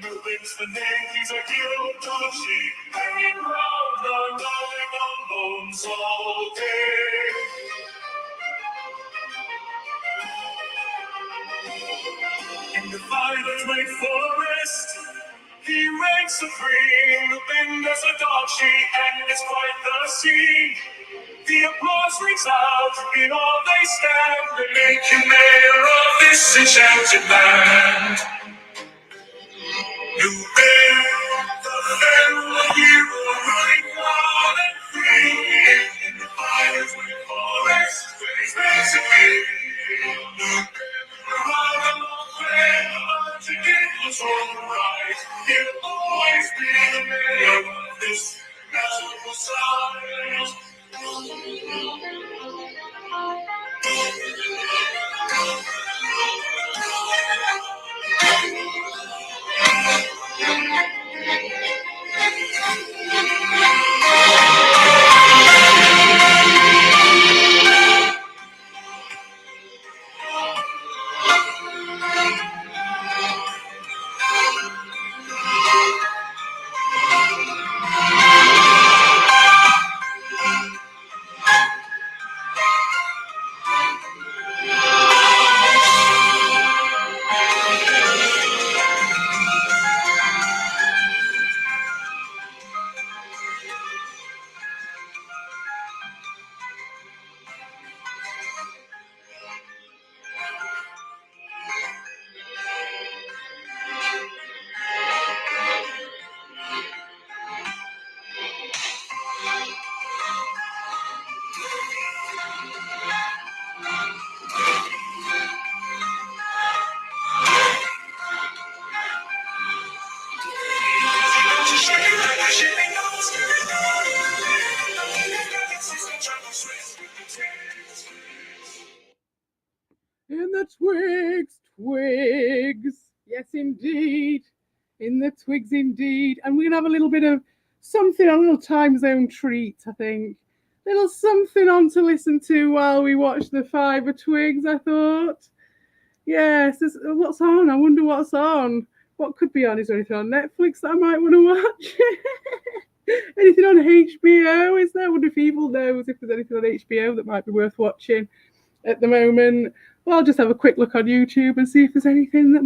Noobin's the name, he's a hero Toshi, hanging round and nodding on bones all day. In the violet great forest, he reigns supreme. Noobin as a Toshi, and it's quite the scene. The applause rings out, in all they stand, they make him mayor of this enchanted land. Noobin, the feral hero, running wild and free in the fire's wind forest, where he's meant to be. Noobin, around a long way, to get what's alright. He'll always be the mayor of this magical side. In the Twigs. Yes, indeed. In the Twigs, indeed. And we're going to have a little bit of something, a little time zone treat, I think. Little something on to listen to while we watch the Fiver Twigs, I thought. Yes, what's on? I wonder what's on. What could be on? Is there anything on Netflix that I might want to watch? Anything on HBO? Is there? I wonder if Evil knows if there's anything on HBO that might be worth watching at the moment. Well, I'll just have a quick look on YouTube and see if there's anything that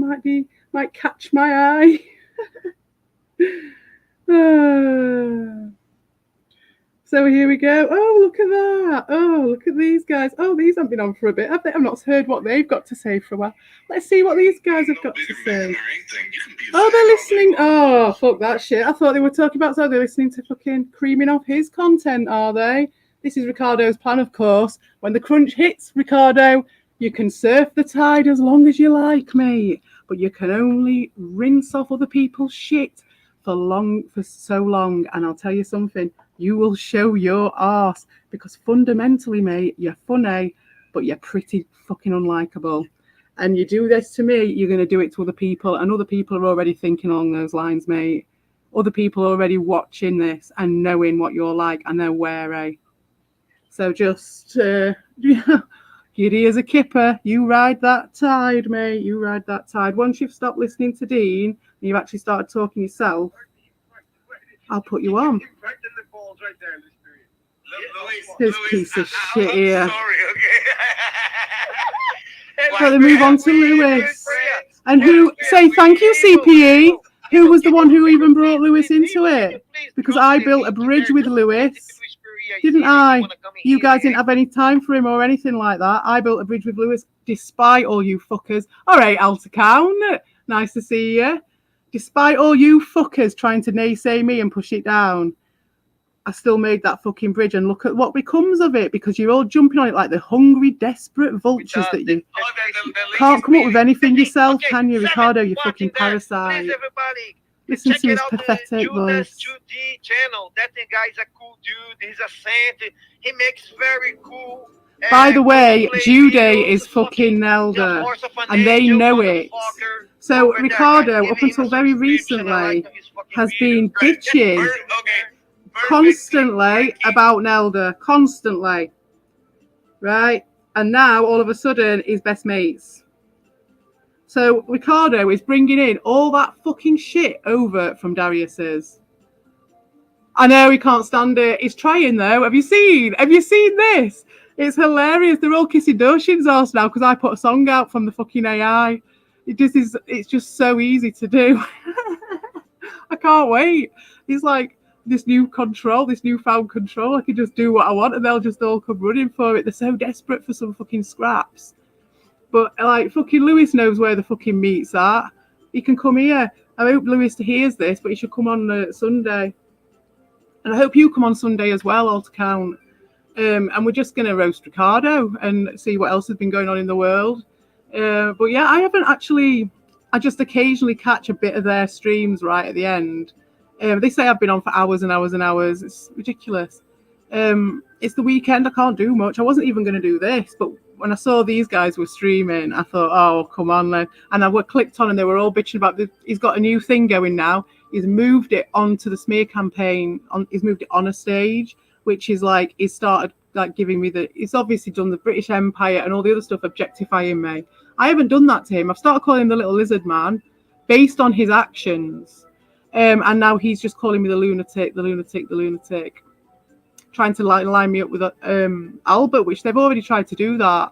might catch my eye. So here we go. Oh, look at that. Oh, look at these guys. Oh, these haven't been on for a bit, have they? I've not heard what they've got to say for a while. Let's see what these guys have got to say. Oh, they're listening. Oh, fuck that shit. I thought they were talking about, so they're listening to fucking creaming off his content, are they? This is Ricardo's plan, of course. When the crunch hits, Ricardo, you can surf the tide as long as you like, mate. But you can only rinse off other people's shit for so long. And I'll tell you something, you will show your arse, because fundamentally, mate, you're funny, but you're pretty fucking unlikable. And you do this to me, you're going to do it to other people, and other people are already thinking along those lines, mate. Other people are already watching this and knowing what you're like, and they're wary. So just, giddy as a kipper, you ride that tide, mate. You ride that tide. Once you've stopped listening to Dean and you've actually started talking yourself, I'll put you on. This piece of shit here. So they move on to Lewis. And who, say thank you, CPE. Who was the one who even brought Lewis into it? Because I built a bridge with Lewis. Didn't I? You guys didn't have any time for him or anything like that. I built a bridge with Lewis despite all you fuckers. All right, Alta Count. Nice to see you. Despite all you fuckers trying to naysay me and push it down, I still made that fucking bridge, and look at what becomes of it, because you're all jumping on it like the hungry, desperate vultures that you can't come up with anything yourself, can you, Ricardo, you fucking parasite? Listen to his pathetic voice. Channel. That guy is a cool dude. He's a saint. He makes very cool. By the way, Jude is fucking Nelda, and they know it. So Ricardo, up until very recently, has been bitching constantly about Nelda, constantly, right? And now all of a sudden he's best mates. So Ricardo is bringing in all that fucking shit over from Darius's. I know he can't stand it. He's trying though. Have you seen this? It's hilarious. They're all kissing Doshin's arse now because I put a song out from the fucking AI. It's just so easy to do. I can't wait. It's like this newfound control. I can just do what I want and they'll just all come running for it. They're so desperate for some fucking scraps. But like fucking Lewis knows where the fucking meat's at. He can come here. I hope Lewis hears this, but he should come on Sunday. And I hope you come on Sunday as well, all to count. And we're just going to roast Ricardo and see what else has been going on in the world. But yeah, I just occasionally catch a bit of their streams right at the end. They say I've been on for hours and hours and hours. It's ridiculous. It's the weekend. I can't do much. I wasn't even going to do this, but when I saw these guys were streaming, I thought, oh, come on then. And I clicked on and they were all bitching about he's got a new thing going now. He's moved it onto the smear campaign. He's moved it on a stage, which is like, he started like giving me he's obviously done the British Empire and all the other stuff objectifying me. I haven't done that to him. I've started calling him the little lizard man based on his actions. And now he's just calling me the lunatic, trying to line me up with Albert, which they've already tried to do that.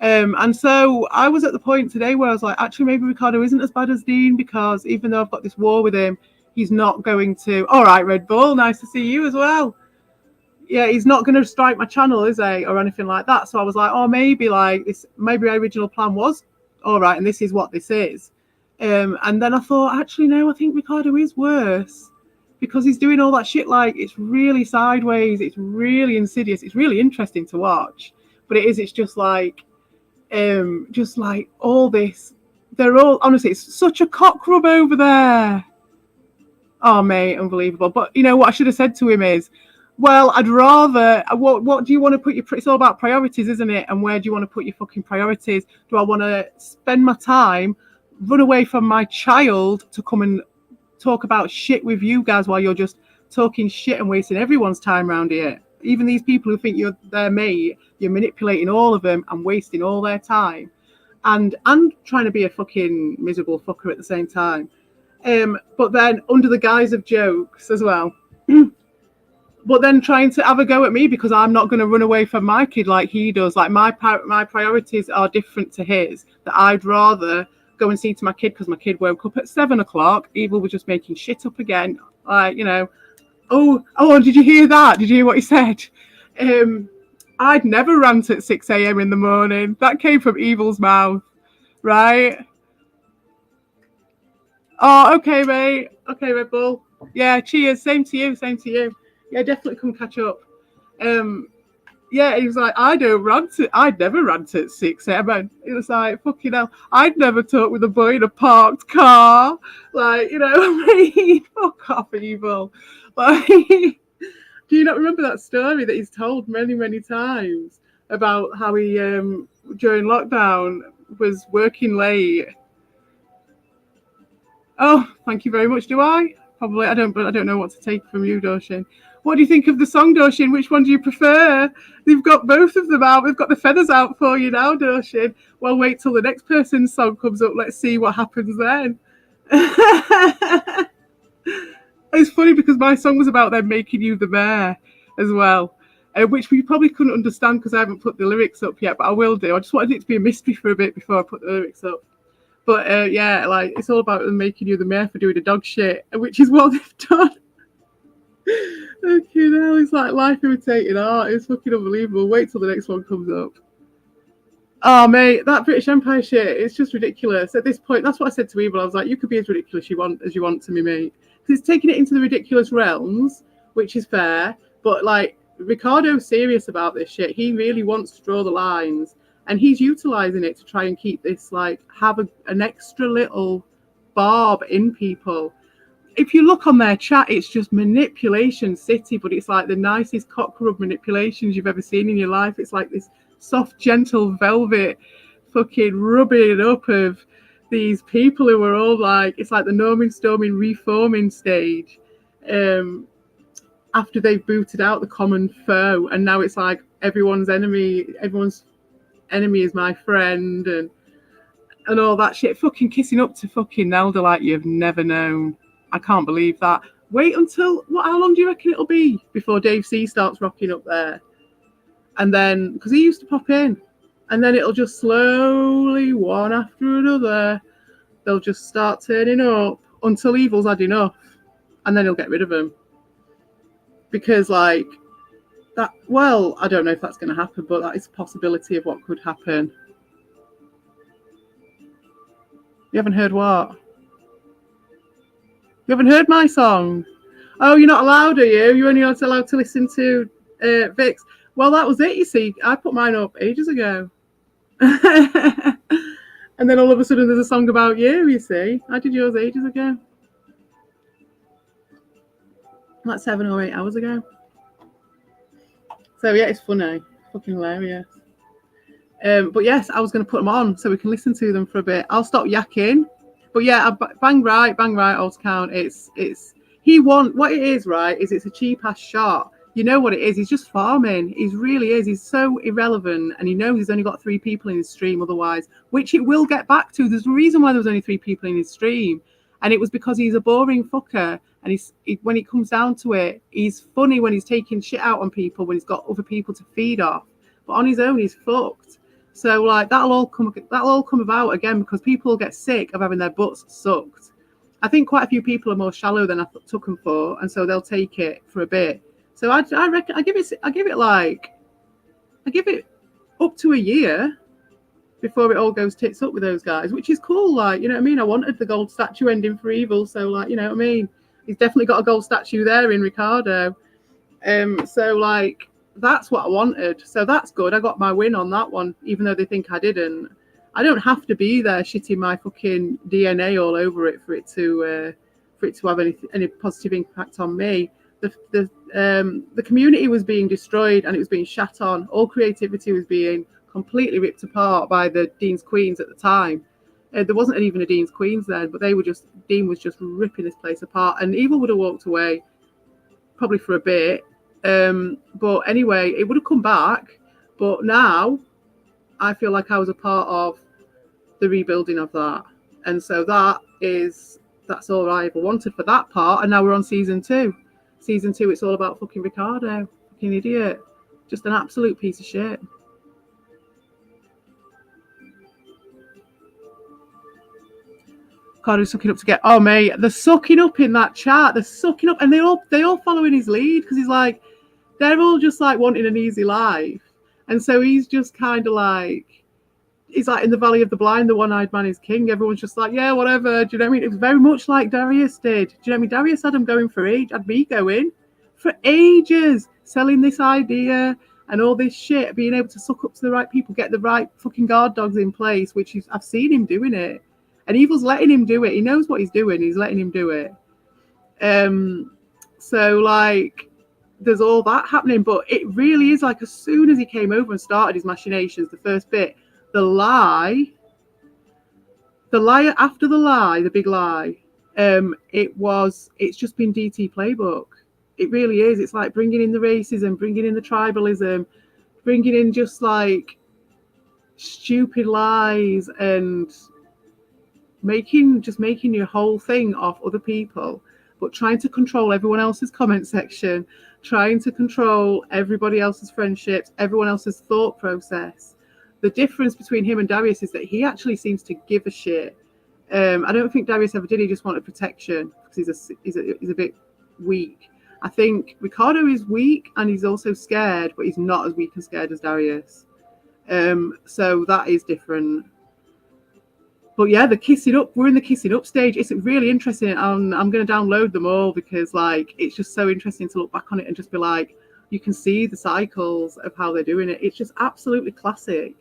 And so I was at the point today where I was like, actually, maybe Ricardo isn't as bad as Dean, because even though I've got this war with him, he's not going to. All right, Red Bull, nice to see you as well. Yeah, he's not going to strike my channel, is he, or anything like that. So I was like, oh, maybe like this. Maybe our original plan was all right, and this is what this is. And then I thought, actually, no, I think Ricardo is worse, because he's doing all that shit. Like, it's really sideways. It's really insidious. It's really interesting to watch, but it's just like all this. They're all, honestly, it's such a cock rub over there. Oh, mate, unbelievable. But you know what I should have said to him is, well, I'd rather, what do you want to put it's all about priorities, isn't it? And where do you want to put your fucking priorities? Do I want to spend my time, run away from my child to come and talk about shit with you guys while you're just talking shit and wasting everyone's time around here? Even these people who think you're their mate, you're manipulating all of them and wasting all their time, and trying to be a fucking miserable fucker at the same time. But then under the guise of jokes as well. But then trying to have a go at me because I'm not going to run away from my kid like he does. Like my priorities are different to his. That I'd rather go and see to my kid because my kid woke up at 7:00. Evil was just making shit up again. Like, you know, oh, did you hear that? Did you hear what he said? I'd never rant at 6 a.m. in the morning. That came from Evil's mouth, right? Oh, okay, mate. Okay, Red Bull. Yeah, cheers. Same to you. Yeah, definitely come catch up. Yeah, he was like, I'd never rant at 6 a.m. It was like, fucking hell, I'd never talk with a boy in a parked car. Like, you know, I mean, fuck off, Evil. Like, do you not remember that story that he's told many, many times about how he, during lockdown, was working late? Oh, thank you very much. Do I? Probably. I don't know what to take from you, Doshin. What do you think of the song, Doshin? Which one do you prefer? They've got both of them out. We've got the feathers out for you now, Doshin. Well, wait till the next person's song comes up. Let's see what happens then. It's funny because my song was about them making you the mayor as well, which we probably couldn't understand because I haven't put the lyrics up yet, but I will do. I just wanted it to be a mystery for a bit before I put the lyrics up. But yeah, like, it's all about them making you the mayor for doing the dog shit, which is what they've done. Okay, now it's like life imitating art. It's fucking unbelievable. Wait till the next one comes up. Oh, mate, that British Empire shit, it's just ridiculous. At this point, that's what I said to Evil. I was like, you could be as ridiculous as you want to me, mate. Because it's taking it into the ridiculous realms, which is fair. But, like, Ricardo's serious about this shit. He really wants to draw the lines. And he's utilising it to try and keep this, like, have an extra little barb in people. If you look on their chat, it's just manipulation city, but it's like the nicest cock rub manipulations you've ever seen in your life. It's like this soft, gentle velvet fucking rubbing up of these people who are all like, it's like the Noobin storming reforming stage. after they've booted out the common foe, and now it's like everyone's enemy is my friend, and all that shit. Fucking kissing up to fucking Nelda like you've never known. I can't believe that. Wait until how long do you reckon it'll be before Dave C starts rocking up there? And then, because he used to pop in, and then it'll just slowly, one after another, they'll just start turning up until Evil's had enough, and then he'll get rid of them. Because, like, that, well, I don't know if that's going to happen, but that is a possibility of what could happen. You haven't heard what? You haven't heard my song? Oh, you're not allowed, are you? You're only allowed to listen to Vix. Well, that was it, you see. I put mine up ages ago. And then all of a sudden there's a song about you see. I did yours ages ago. Like 7 or 8 hours ago. So, yeah, it's funny. Fucking hilarious. But, yes, I was going to put them on so we can listen to them for a bit. I'll stop yakking. But, yeah, bang right, old count. What it is, right, is it's a cheap-ass shot. You know what it is. He's just farming. He really is. He's so irrelevant, and he knows he's only got 3 people in his stream otherwise, which it will get back to. There's a reason why there was only 3 people in his stream, and it was because he's a boring fucker, and when it comes down to it, he's funny when he's taking shit out on people, when he's got other people to feed off, but on his own, he's fucked. So, like, that'll all come about again because people will get sick of having their butts sucked. I think quite a few people are more shallow than I took them for, and so they'll take it for a bit. So I reckon I give it up to a year before it all goes tits up with those guys, which is cool. Like, you know what I mean? I wanted the gold statue ending for Evil, so like, you know what I mean? He's definitely got a gold statue there in Ricardo. So like that's what I wanted. So that's good. I got my win on that one, even though they think I didn't. I don't have to be there shitting my fucking DNA all over it for it to have any positive impact on me. The community was being destroyed and it was being shat on. All creativity was being completely ripped apart by the Dean's Queens at the time. There wasn't even a Dean's Queens then, but Dean was just ripping this place apart, and Evil would have walked away probably for a bit. But anyway, it would have come back. But now I feel like I was a part of the rebuilding of that. And so that's all I ever wanted for that part. And now we're on season 2. Season 2, it's all about fucking Ricardo. Fucking idiot. Just an absolute piece of shit. Ricardo's sucking up to get... Oh, mate, they're sucking up in that chat. They're sucking up. And they all follow in his lead because he's like... They're all just like wanting an easy life. And so he's just kind of like... He's like in the Valley of the Blind, the one-eyed man is king. Everyone's just like, yeah, whatever. Do you know what I mean? It was very much like Darius did. Do you know what I mean? Darius had him going for ages. Had me going for ages, selling this idea and all this shit, being able to suck up to the right people, get the right fucking guard dogs in place, which I've seen him doing it. And Evil's letting him do it. He knows what he's doing. He's letting him do it. So, like, there's all that happening. But it really is like as soon as he came over and started his machinations, the first bit, the lie after the lie, the big lie, it's just been DT playbook. It really is. It's like bringing in the racism, bringing in the tribalism, bringing in just like stupid lies and making your whole thing off other people, but trying to control everyone else's comment section, trying to control everybody else's friendships, everyone else's thought process. The difference between him and Darius is that he actually seems to give a shit. I don't think Darius ever did. He just wanted protection because he's a bit weak. I think Ricardo is weak and he's also scared, but he's not as weak and scared as Darius. So that is different. But yeah, the kissing up, we're in the kissing up stage. It's really interesting. I'm going to download them all because like it's just so interesting to look back on it and just be like, you can see the cycles of how they're doing it. It's just absolutely classic.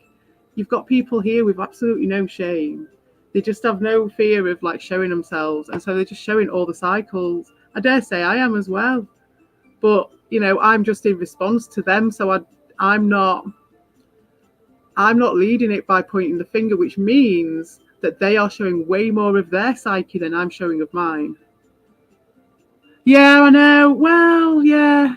You've got people here with absolutely no shame. They just have no fear of like showing themselves. And so they're just showing all the cycles. I dare say I am as well. But, you know, I'm just in response to them. So I'm not leading it by pointing the finger, which means that they are showing way more of their psyche than I'm showing of mine. Yeah, I know. Well, yeah.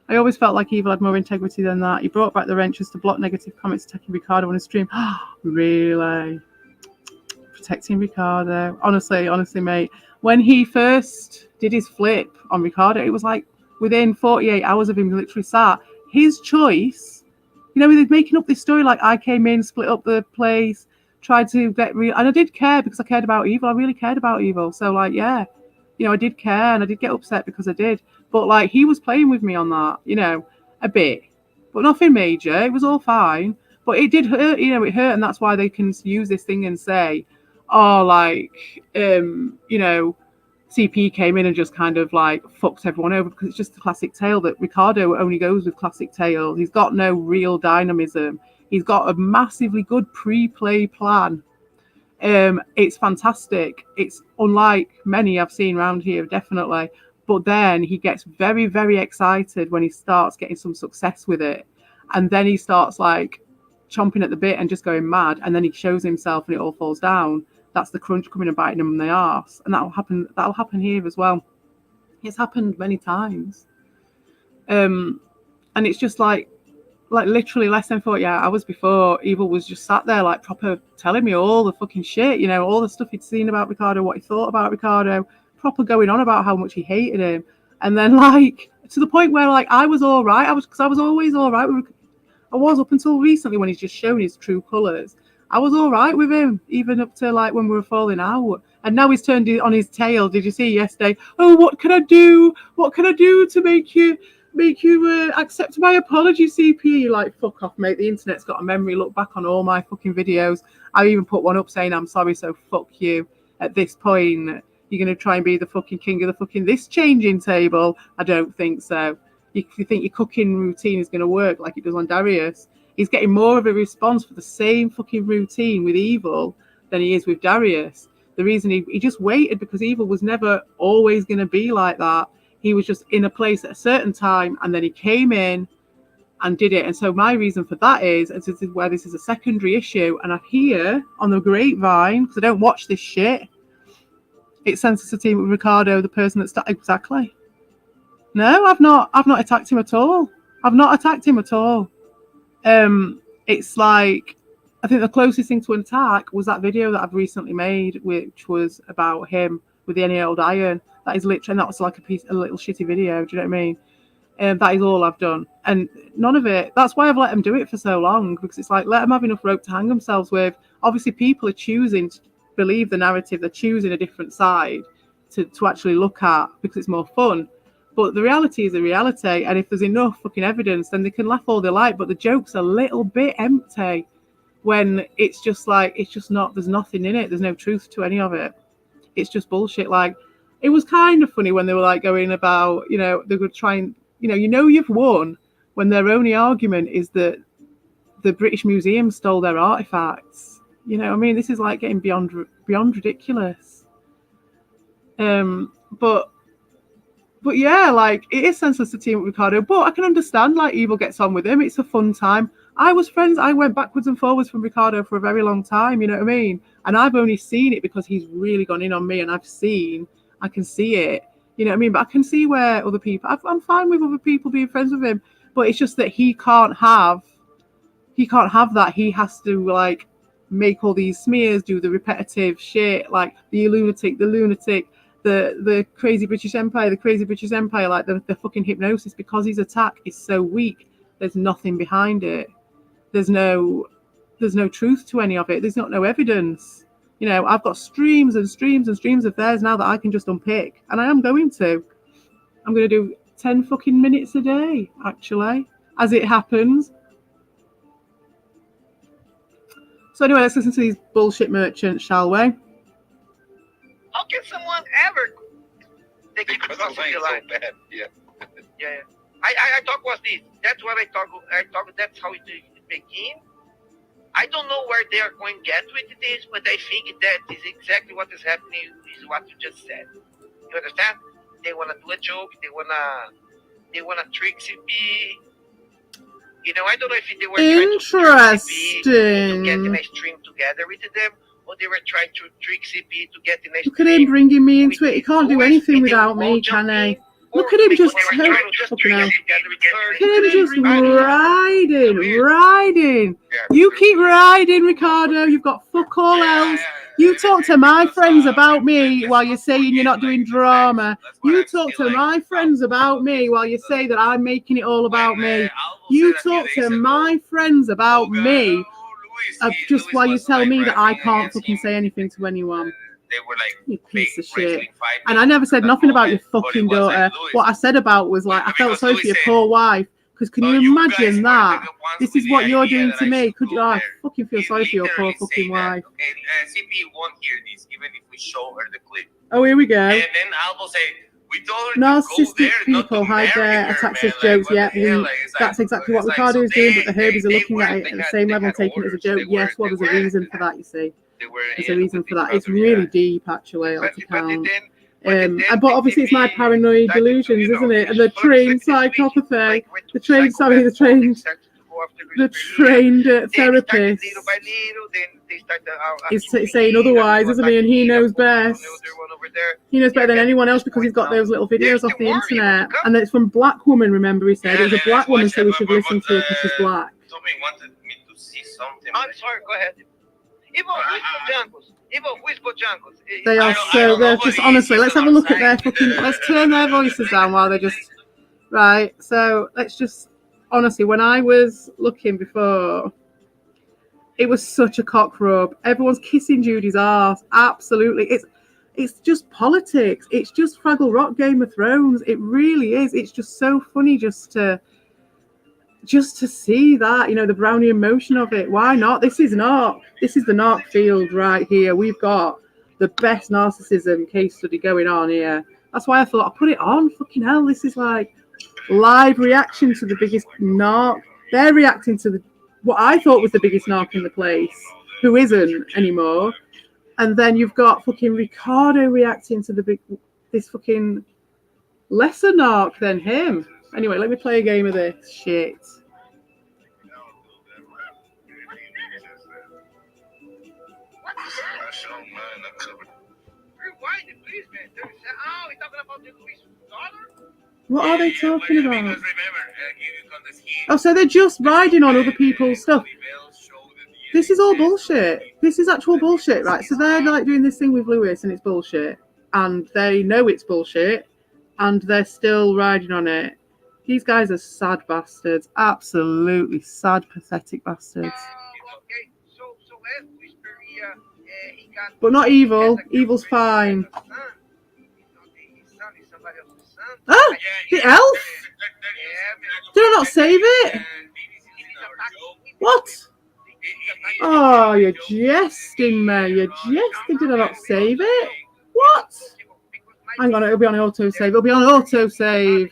I always felt like Evil had more integrity than that. He brought back the wrenches to block negative comments attacking Ricardo on his stream. Really? Protecting Ricardo. Honestly, mate. When he first did his flip on Ricardo, it was like within 48 hours of him literally sat. His choice, they're making up this story like I came in, split up the place, tried to get real. And I did care because I cared about Evil. I really cared about Evil. So, like, yeah, I did care and I did get upset because I did. But, like, he was playing with me on that, a bit. But nothing major. It was all fine. But it did hurt, it hurt. And that's why they can use this thing and say, oh, like, CP came in and just kind of like fucked everyone over because it's just the classic tale that Ricardo only goes with classic tales. He's got no real dynamism. He's got a massively good pre-play plan. It's fantastic. It's unlike many I've seen around here, definitely. But then he gets very, very excited when he starts getting some success with it. And then he starts like chomping at the bit and just going mad. And then he shows himself and it all falls down. That's the crunch coming and biting him in the arse. And that'll happen here as well. It's happened many times. And it's just like literally less than 48 hours before, Evil was just sat there like proper telling me all the fucking shit, all the stuff he'd seen about Ricardo, what he thought about Ricardo, proper going on about how much he hated him. And then like to the point where like I was all right. I was always all right with, I was up until recently when he's just shown his true colours. I was all right with him, even up to like when we were falling out. And now he's turned on his tail. Did you see yesterday? Oh, what can I do? What can I do to make you accept my apology, CP? Like, fuck off, mate. The internet's got a memory. Look back on all my fucking videos. I even put one up saying I'm sorry, so fuck you. At this point, you're going to try and be the fucking king of the fucking this changing table? I don't think so. You think your cooking routine is going to work like it does on Darius? He's getting more of a response for the same fucking routine with Evil than he is with Darius. The reason he just waited because Evil was never always going to be like that. He was just in a place at a certain time and then he came in and did it. And so my reason for that is, and this is where this is a secondary issue, and I hear on the grapevine, because I don't watch this shit, it senses a team with Ricardo, the person that's exactly. No, I've not attacked him at all. I've not attacked him at all. It's like, I think the closest thing to an attack was that video that I've recently made, which was about him with the any old iron. That is literally, and that was like a little shitty video. Do you know what I mean? That is all I've done, and none of it. That's why I've let them do it for so long, because it's like, let them have enough rope to hang themselves with. Obviously, people are choosing to believe the narrative. They're choosing a different side to actually look at because it's more fun. But the reality is the reality, and if there's enough fucking evidence, then they can laugh all they like. But the joke's a little bit empty when it's just like, it's just not, there's nothing in it. There's no truth to any of it. It's just bullshit. Like, it was kind of funny when they were like going about, they were trying, you've won when their only argument is that the British Museum stole their artifacts. I mean, this is like getting beyond ridiculous. But yeah, like, it is senseless to team up with Ricardo, but I can understand, like, Evil gets on with him. It's a fun time. I was friends. I went backwards and forwards from Ricardo for a very long time, you know what I mean? And I've only seen it because he's really gone in on me, and I can see it, you know what I mean? But I can see where other people, I'm fine with other people being friends with him, but it's just that he can't have that. He has to, like, make all these smears, do the repetitive shit, like the lunatic, the crazy British Empire, like the fucking hypnosis, because his attack is so weak. There's nothing behind it. There's no truth to any of it. There's no evidence. I've got streams and streams and streams of theirs now that I can just unpick, and I am going to. I'm going to do 10 fucking minutes a day, actually, as it happens. So anyway, let's listen to these bullshit merchants, shall we? How can someone ever take it Because because the of the lane's line? so bad. Yeah. Yeah. I thought was this. That's what I thought. That's how it begin. I don't know where they are going to get with this, but I think that is exactly what is happening. Is what you just said. You understand? They want to do a joke. They wanna trick CP. I don't know if they were trying to trick CP to get in a stream together with them, or they were trying to trick CP to get in a Look at him bringing me into it. He can't do anything without me, can he? Look at him just fucking hell. Look at him just riding. You keep riding, Ricardo. You've got fuck all else. You talk to my friends about me while you're saying you're not doing drama. You talk to my friends about me while you say that I'm making it all about me. You talk to my friends about me just while you tell me that I can't fucking say anything to anyone. You piece of shit. And I never said nothing about your fucking daughter. What I said about was like, I felt sorry for your poor wife. Because can you imagine that? This is what you're doing to me. Could you? Oh, I fucking feel sorry for your poor fucking wife. Okay, CP won't hear this, even if we show her the clip. Oh, here we go. And then Albo say, we told her narcissistic people hide their attacks as jokes. Yeah, that's exactly what Ricardo is doing, but the Herbies are looking at it at the same level, taking it as a joke. Yes, well, there's a reason for that, you see. There's a reason for that. It's really deep, actually, on account. But obviously it's my paranoid delusions, isn't it? And the trained psychopathy, the trained therapist is saying otherwise, isn't he? And he knows best. He knows better than anyone else because he's got those little videos off the internet. And it's from Black Woman, remember he said. It was a black woman, so we should listen to her because she's black. Somebody wanted me to see something. I'm sorry, go ahead. They are so, they're just, honestly, let's have a look at their fucking, let's turn their voices down while they're just, right, so let's just, honestly, when I was looking before, it was such a cock rub. Everyone's kissing Judy's arse, absolutely. It's just politics. It's just Fraggle Rock, Game of Thrones. It really is. It's just so funny just to see that, you know, the brownie emotion of it. Why not? This is the narc field right here. We've got the best narcissism case study going on here. That's why I thought I'll put it on. Fucking hell, this is like live reaction to the biggest narc. They're reacting to what I thought was the biggest narc in the place, who isn't anymore. And then you've got fucking Ricardo reacting to this fucking lesser narc than him. Anyway, let me play a game of this shit. What are they talking about? Oh, so they're just riding on other people's stuff. This is all bullshit. This is actual bullshit, right? So they're like doing this thing with Lewis and it's bullshit. And they know it's bullshit. And they're still riding on it. These guys are sad bastards. Absolutely sad, pathetic bastards. But not evil. Evil's fine. Ah, the elf! Did I not save it? What? Oh, you're jesting me. You're jesting. Did I not save it? What? Hang on, it'll be on autosave. It'll be on autosave.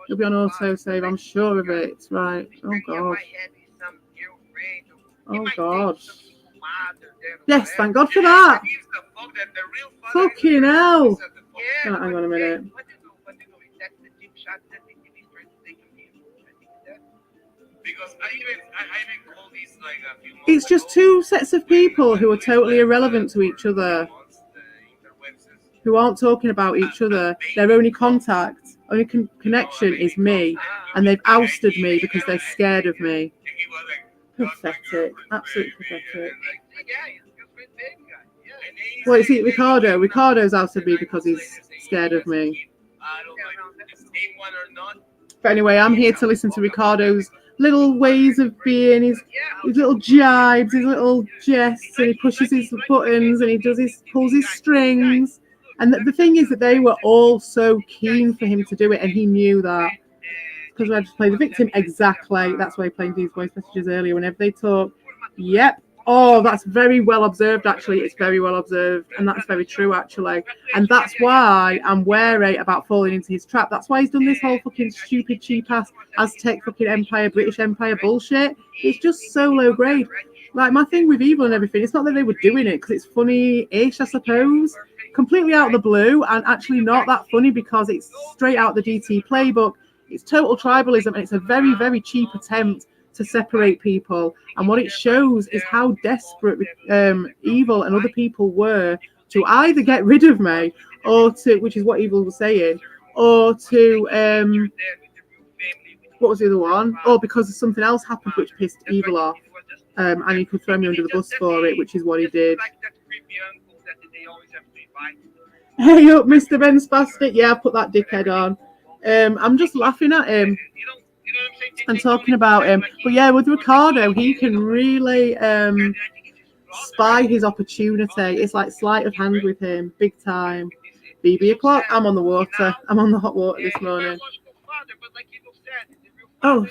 It'll be on autosave. I'm sure of it. Right. Oh, God. Oh, God. Yes, thank God for that. Fucking hell. Oh, hang on a minute. It's just two sets of people who are totally irrelevant to each other, who aren't talking about each other. Their only contact, only connection is me, and they've ousted me because they're scared of me. Pathetic, absolutely pathetic. Well, see, Ricardo. Ricardo's ousted me because he's scared of me. But anyway, I'm here to listen to Ricardo's little ways of being, his little jibes, his little jests, and he pushes his buttons and he pulls his strings. And the thing is that they were all so keen for him to do it, and he knew that. Because we had to play the victim, exactly. That's why he played these voice messages earlier. Whenever they talk, yep. Oh, that's very well observed, actually. It's very well observed. And that's very true, actually. And that's why I'm wary about falling into his trap. That's why he's done this whole fucking stupid, cheap-ass Aztec fucking Empire, British Empire bullshit. It's just so low grade. Like, my thing with Evil and everything, it's not that they were doing it because it's funny-ish, I suppose. Completely out of the blue, and actually not that funny because it's straight out the DT playbook. It's total tribalism, and it's a very, very cheap attempt to separate people. And what it shows is how desperate Evil and other people were to either get rid of me, or to, which is what Evil was saying, or to what was the other one? Or because something else happened which pissed Evil off, and he could throw me under the bus for it, which is what he did. Hey up, Mr. Ben Spastic. Yeah, I put that dickhead on. I'm just laughing at him and talking about him. But yeah, with Ricardo, he can really spy his opportunity. It's like sleight of hand with him, big time. BB o'clock. I'm on the water. I'm on the hot water this morning. Oh.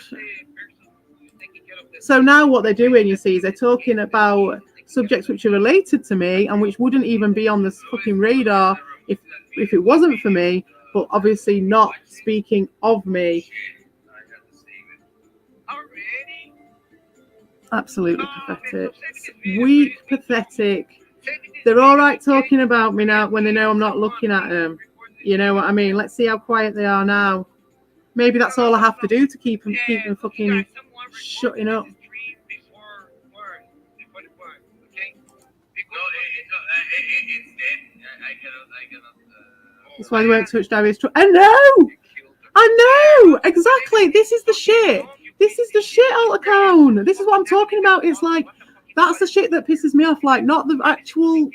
So now what they're doing, you see, is they're talking about subjects which are related to me and which wouldn't even be on this fucking radar if it wasn't for me, but obviously not speaking of me. Absolutely pathetic. Weak, pathetic. They're all right talking about me now when they know I'm not looking at them. You know what I mean? Let's see how quiet they are now. Maybe that's all I have to do to keep them fucking shutting up. That's why they won't touch Darius. I know, exactly. This is the shit. This is the shit, Altacone. This is what I'm talking about. It's like, that's the shit that pisses me off. Like, not the actual,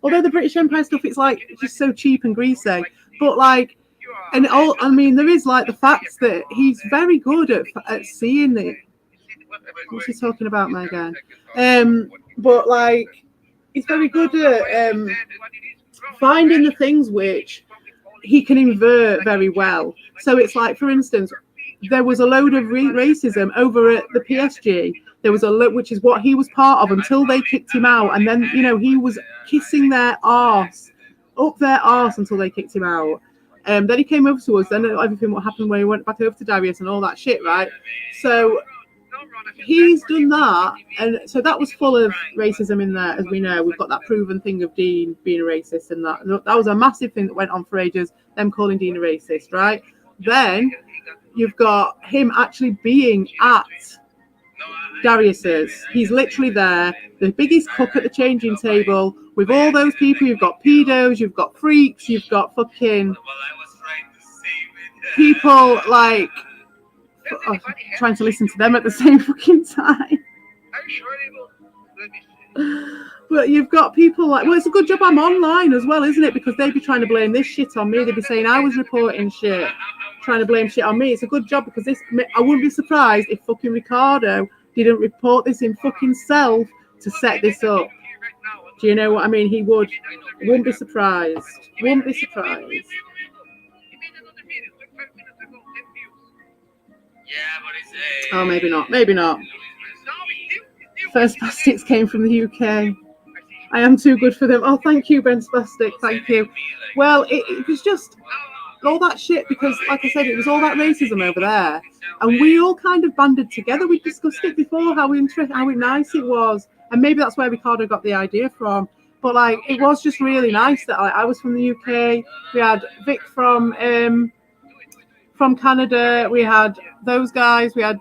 although the British Empire stuff, it's like just so cheap and greasy. But like, and all, I mean, there is like the facts that he's very good at seeing it. What's he talking about, me again? But like, he's very good at finding the things which he can invert very well. So it's like, for instance, there was a load of racism over at the PSG. There was a lot, which is what he was part of until they kicked him out. And then, you know, he was kissing their arse, up their arse until they kicked him out. Then he came over to us. Then everything what happened when he went back over to Darius and all that shit, right? So he's done that, and so that was full of racism in there, as we know. We've got that proven thing of Dean being a racist, and that was a massive thing that went on for ages, them calling Dean a racist, right? Then you've got him actually being at Darius's. He's literally there, the biggest cook at the changing table, with all those people. You've got pedos, you've got freaks, you've got fucking people like trying to listen to them at the same fucking time. But you've got people like, well, it's a good job I'm online as well, isn't it? Because they'd be trying to blame this shit on me. They'd be saying I was reporting shit, trying to blame shit on me. It's a good job because I wouldn't be surprised if fucking Ricardo didn't report this in fucking self to set this up. Do you know what I mean? He would. Wouldn't be surprised. Wouldn't be surprised. Oh, maybe not. Maybe not. First Spastics came from the UK. I am too good for them. Oh, thank you, Ben Spastic. Thank you. Well, it was just all that shit because, like I said, it was all that racism over there. And we all kind of banded together. We discussed it before, how nice it was. And maybe that's where Ricardo got the idea from. But, like, it was just really nice that I was from the UK. We had Vic from Canada. We had those guys. We had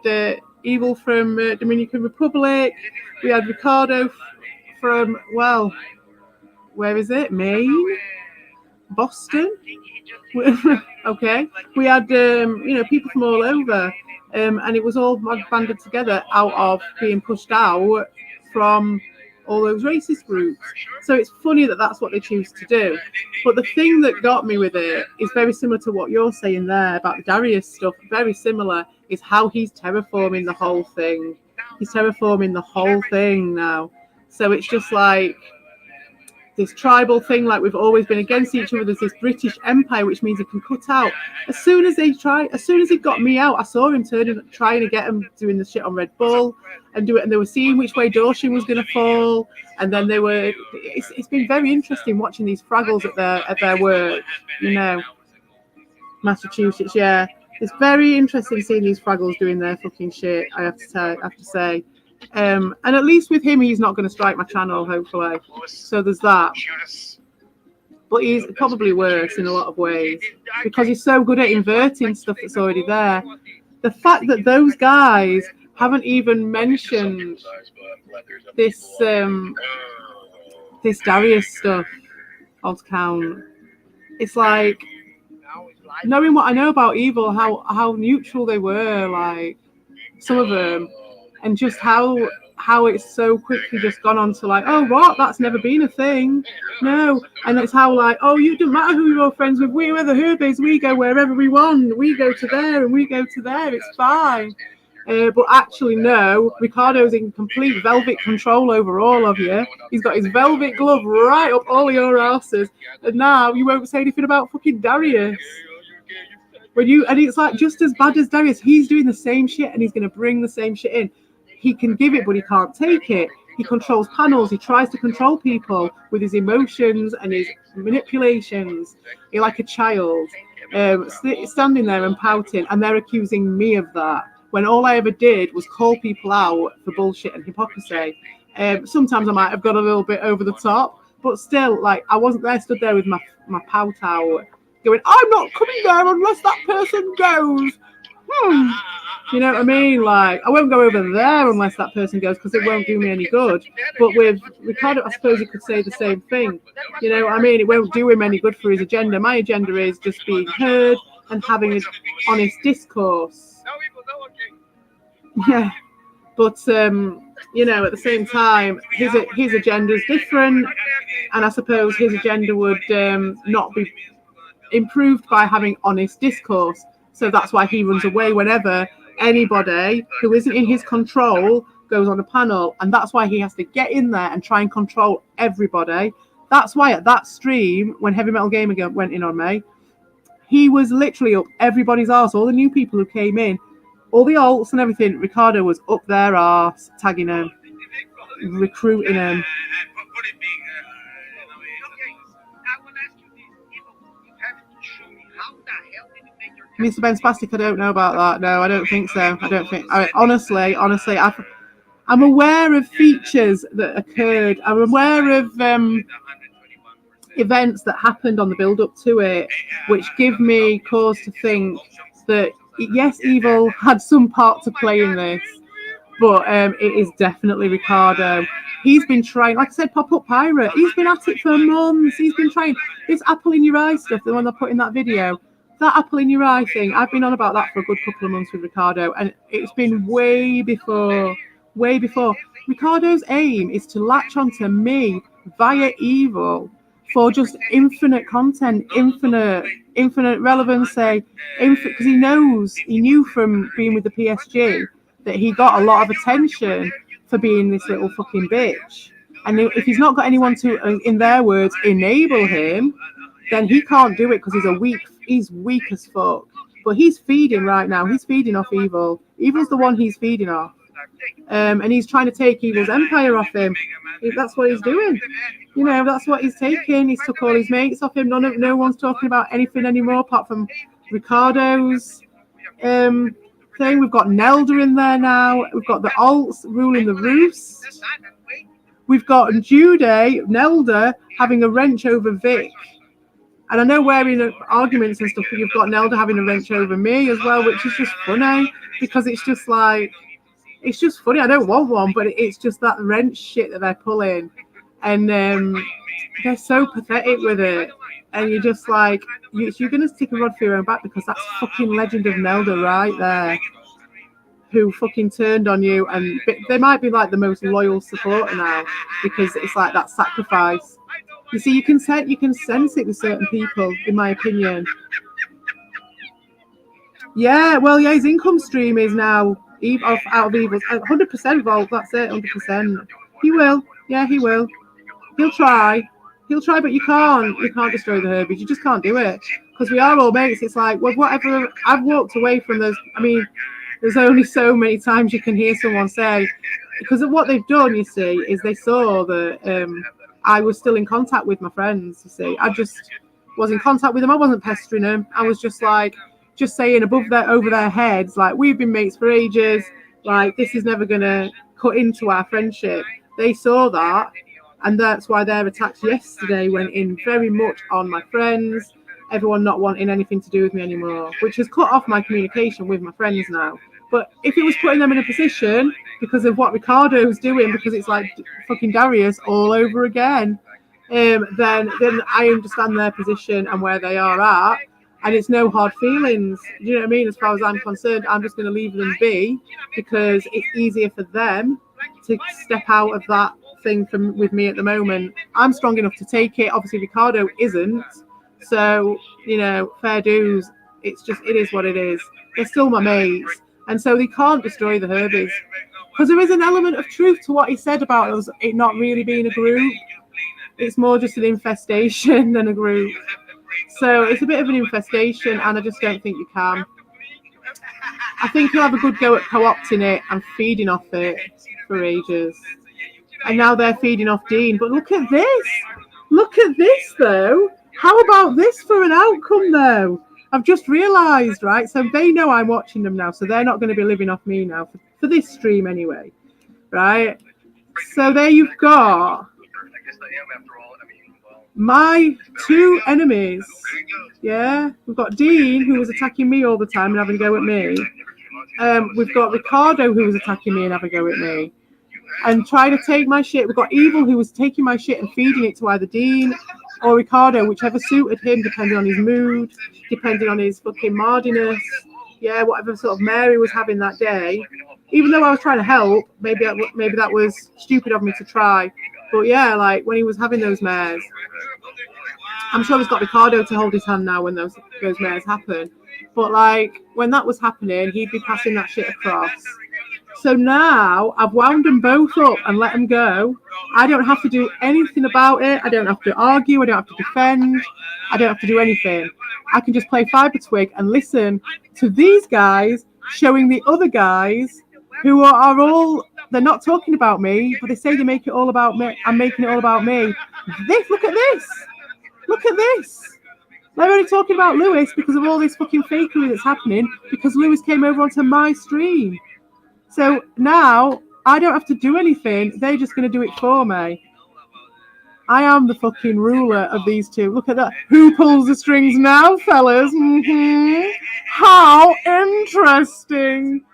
Evil from Dominican Republic. We had Ricardo from, well, where is it? Maine? Boston? Okay. We had, people from all over. And it was all banded together out of being pushed out from all those racist groups. So it's funny that that's what they choose to do. But the thing that got me with it is very similar to what you're saying there about the Darius stuff. Very similar is how he's terraforming the whole thing. He's terraforming the whole thing now. So it's just like this tribal thing, like we've always been against each other. There's this British Empire, which means he can cut out. As soon as he got me out, I saw him trying to get him doing the shit on Red Bull and do it, and they were seeing which way Dorshin was going to fall, and then they were. It's been very interesting watching these Fraggles at their work, you know. Massachusetts, yeah, it's very interesting seeing these Fraggles doing their fucking shit. I have to say. And at least with him, he's not going to strike my channel, hopefully. So there's that. But he's probably worse in a lot of ways because he's so good at inverting stuff that's already there. The fact that those guys haven't even mentioned this this Darius stuff on count. It's like, knowing what I know about Evil, how neutral they were, like some of them, and just how it's so quickly just gone on to like, oh, what? That's never been a thing. No. And it's how like, oh, you don't matter who you're friends with. We're the Herbies. We go wherever we want. We go to there and we go to there. It's fine. But actually, no. Ricardo's in complete velvet control over all of you. He's got his velvet glove right up all your asses. And now you won't say anything about fucking Darius. And it's like just as bad as Darius, he's doing the same shit and he's going to bring the same shit in. He can give it, but he can't take it. He controls panels. He tries to control people with his emotions and his manipulations. He's like a child, standing there and pouting, and they're accusing me of that, when all I ever did was call people out for bullshit and hypocrisy. Sometimes I might have got a little bit over the top, but still, like, I wasn't there, stood there with my pout out, going, I'm not coming there unless that person goes. You know what I mean? Like, I won't go over there unless that person goes, because it won't do me any good. But with Ricardo, I suppose you could say the same thing. You know what I mean? It won't do him any good for his agenda. My agenda is just being heard and having an honest discourse. Yeah. But, you know, at the same time, his agenda is different. And I suppose his agenda would not be improved by having honest discourse. So that's why he runs away whenever anybody who isn't in his control goes on a panel, and that's why he has to get in there and try and control everybody. That's why at that stream, when Heavy Metal Gamer went in on me, he was literally up everybody's arse, all the new people who came in, all the alts and everything. Ricardo was up their arse, tagging them, recruiting them. Mr. Ben Spastic, I don't know about that. No, I don't think so. Honestly, I'm aware of features that occurred. I'm aware of events that happened on the build-up to it, which give me cause to think that, yes, Evil had some part to play in this, but it is definitely Ricardo. He's been trying, like I said, Pop-Up Pirate. He's been at it for months. He's been trying this apple in your eye stuff, the one I put in that video. That apple in your eye thing, I've been on about that for a good couple of months with Ricardo, and it's been way before. Ricardo's aim is to latch onto me via Evil for just infinite content, infinite relevancy, because he knew from being with the PSG that he got a lot of attention for being this little fucking bitch. And if he's not got anyone to, in their words, enable him, then he can't do it because he's weak as fuck. But he's feeding right now. He's feeding off Evil. Evil's the one he's feeding off. And he's trying to take Evil's empire off him. That's what he's doing. You know, that's what he's taking. He's took all his mates off him. No one's talking about anything anymore apart from Ricardo's thing. We've got Nelda in there now. We've got the alts ruling the roost. We've got Jude, Nelda, having a wrench over Vic. And I know we're in arguments and stuff, but you've got Nelda having a wrench over me as well, which is just funny, because it's just like, it's just funny. I don't want one, but it's just that wrench shit that they're pulling. And they're so pathetic with it. And you're just like, you're going to stick a rod through your own back, because that's fucking Legend of Nelda right there, who fucking turned on you. And they might be like the most loyal supporter now, because it's like that sacrifice. You see, you can sense it with certain people, in my opinion. Yeah, well, yeah, his income stream is now out of Evil's 100% Vault. That's it, 100%. He will. Yeah, he will. He'll try, but you can't destroy the Herbies. You just can't do it, because we are all mates. It's like, well, whatever. I've walked away from those. I mean, there's only so many times you can hear someone say, because of what they've done. You see, is they saw that. I was still in contact with my friends, you see. I just was in contact with them. I wasn't pestering them. I was just like, just saying over their heads, like, we've been mates for ages. Like, this is never going to cut into our friendship. They saw that, and that's why their attacks yesterday went in very much on my friends, everyone not wanting anything to do with me anymore, which has cut off my communication with my friends now. But if it was putting them in a position because of what Ricardo's doing, because it's like fucking Darius all over again, then I understand their position and where they are at, and it's no hard feelings. Do you know what I mean? As far as I'm concerned, I'm just going to leave them be because it's easier for them to step out of that thing with me at the moment. I'm strong enough to take it. Obviously, Ricardo isn't. So, you know, fair dues. It's just, it is what it is. They're still my mates. And so they can't destroy the Herbies. Because there is an element of truth to what he said about us, it not really being a group. It's more just an infestation than a group. So it's a bit of an infestation, and I just don't think you can. I think you'll have a good go at co-opting it and feeding off it for ages. And now they're feeding off Dean. But look at this. Look at this, though. How about this for an outcome, though? I've just realised, right? So they know I'm watching them now, so they're not going to be living off me now, for this stream anyway, right? So there you've got my two enemies. Yeah, we've got Dean, who was attacking me all the time and having a go at me. We've got Ricardo, who was attacking me and having a go at me and trying to take my shit. We've got Evil, who was taking my shit and feeding it to either Dean or Ricardo, whichever suited him, depending on his mood, depending on his fucking mardiness. Yeah, whatever sort of Mary was having that day. Even though I was trying to help, maybe that was stupid of me to try. But yeah, like when he was having those mares, I'm sure he's got Ricardo to hold his hand now when those mares happen. But like when that was happening, he'd be passing that shit across. So now I've wound them both up and let them go. I don't have to do anything about it. I don't have to argue. I don't have to defend. I don't have to do anything. I can just play Fiber Twig and listen to these guys showing the other guys who are all, they're not talking about me, but they say they make it all about me. I'm making it all about me. Look at this. Look at this. They're only talking about Lewis because of all this fucking fakery that's happening because Lewis came over onto my stream. So now I don't have to do anything. They're just going to do it for me. I am the fucking ruler of these two. Look at that. Who pulls the strings now, fellas? How interesting.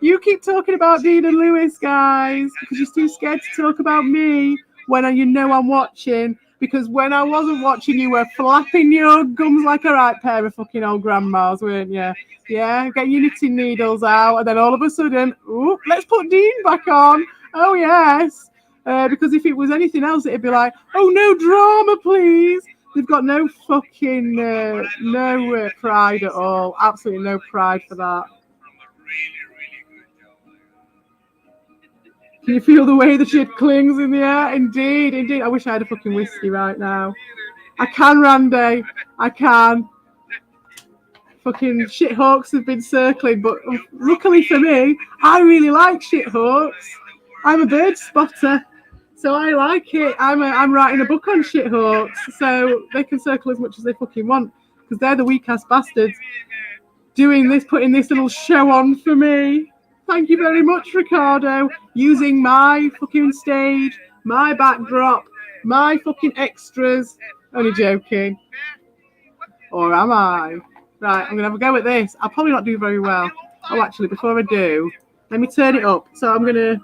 You keep talking about Dean and Lewis, guys, because you're too scared to talk about me when you know I'm watching. Because when I wasn't watching, you were flapping your gums like a right pair of fucking old grandmas, weren't you? Yeah, get your knitting needles out, and then all of a sudden, ooh, let's put Dean back on. Oh, yes. Because if it was anything else, it'd be like, oh, no drama, please. They've got no fucking, no pride at all. Absolutely no pride for that. Can you feel the way the shit clings in the air? Indeed, indeed. I wish I had a fucking whiskey right now. I can, Randy. I can. Fucking shithawks have been circling, but luckily for me, I really like shithawks. I'm a bird spotter, so I like it. I'm writing a book on shithawks, so they can circle as much as they fucking want, because they're the weak ass bastards doing this, putting this little show on for me. Thank you very much, Ricardo, using my fucking stage, my backdrop, my fucking extras. Only joking. Or am I? Right, I'm going to have a go at this. I'll probably not do very well. Oh, actually, before I do, let me turn it up. So I'm going to...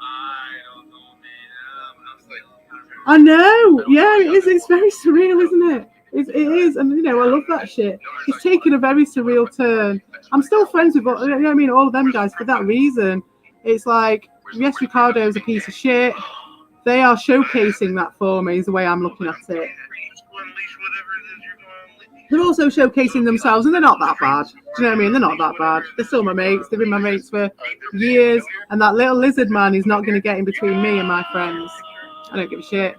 I know. Yeah, it is. It's very surreal, isn't it? It is. And, you know, I love that shit. It's taken a very surreal turn. I'm still friends with, you know what I mean, all of them guys for that reason. It's like, yes, Ricardo's a piece of shit. They are showcasing that for me is the way I'm looking at it. They're also showcasing themselves, and they're not that bad. Do you know what I mean? They're not that bad. They're still my mates. They've been my mates for years, and that little lizard man is not going to get in between me and my friends. I don't give a shit.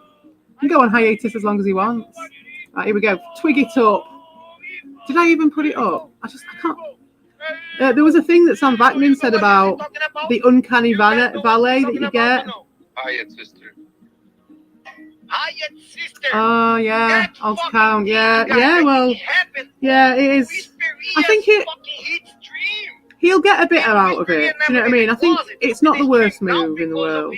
He can go on hiatus as long as he wants. Right, here we go. Twig it up. Did I even put it up? I can't. There was a thing that Sam Vaknin said about the uncanny valet that you get. Oh, yeah. Alt count. Yeah, well, yeah, it is. I think he'll get a bit out of it. Do you know what I mean? I think it's not the worst move in the world.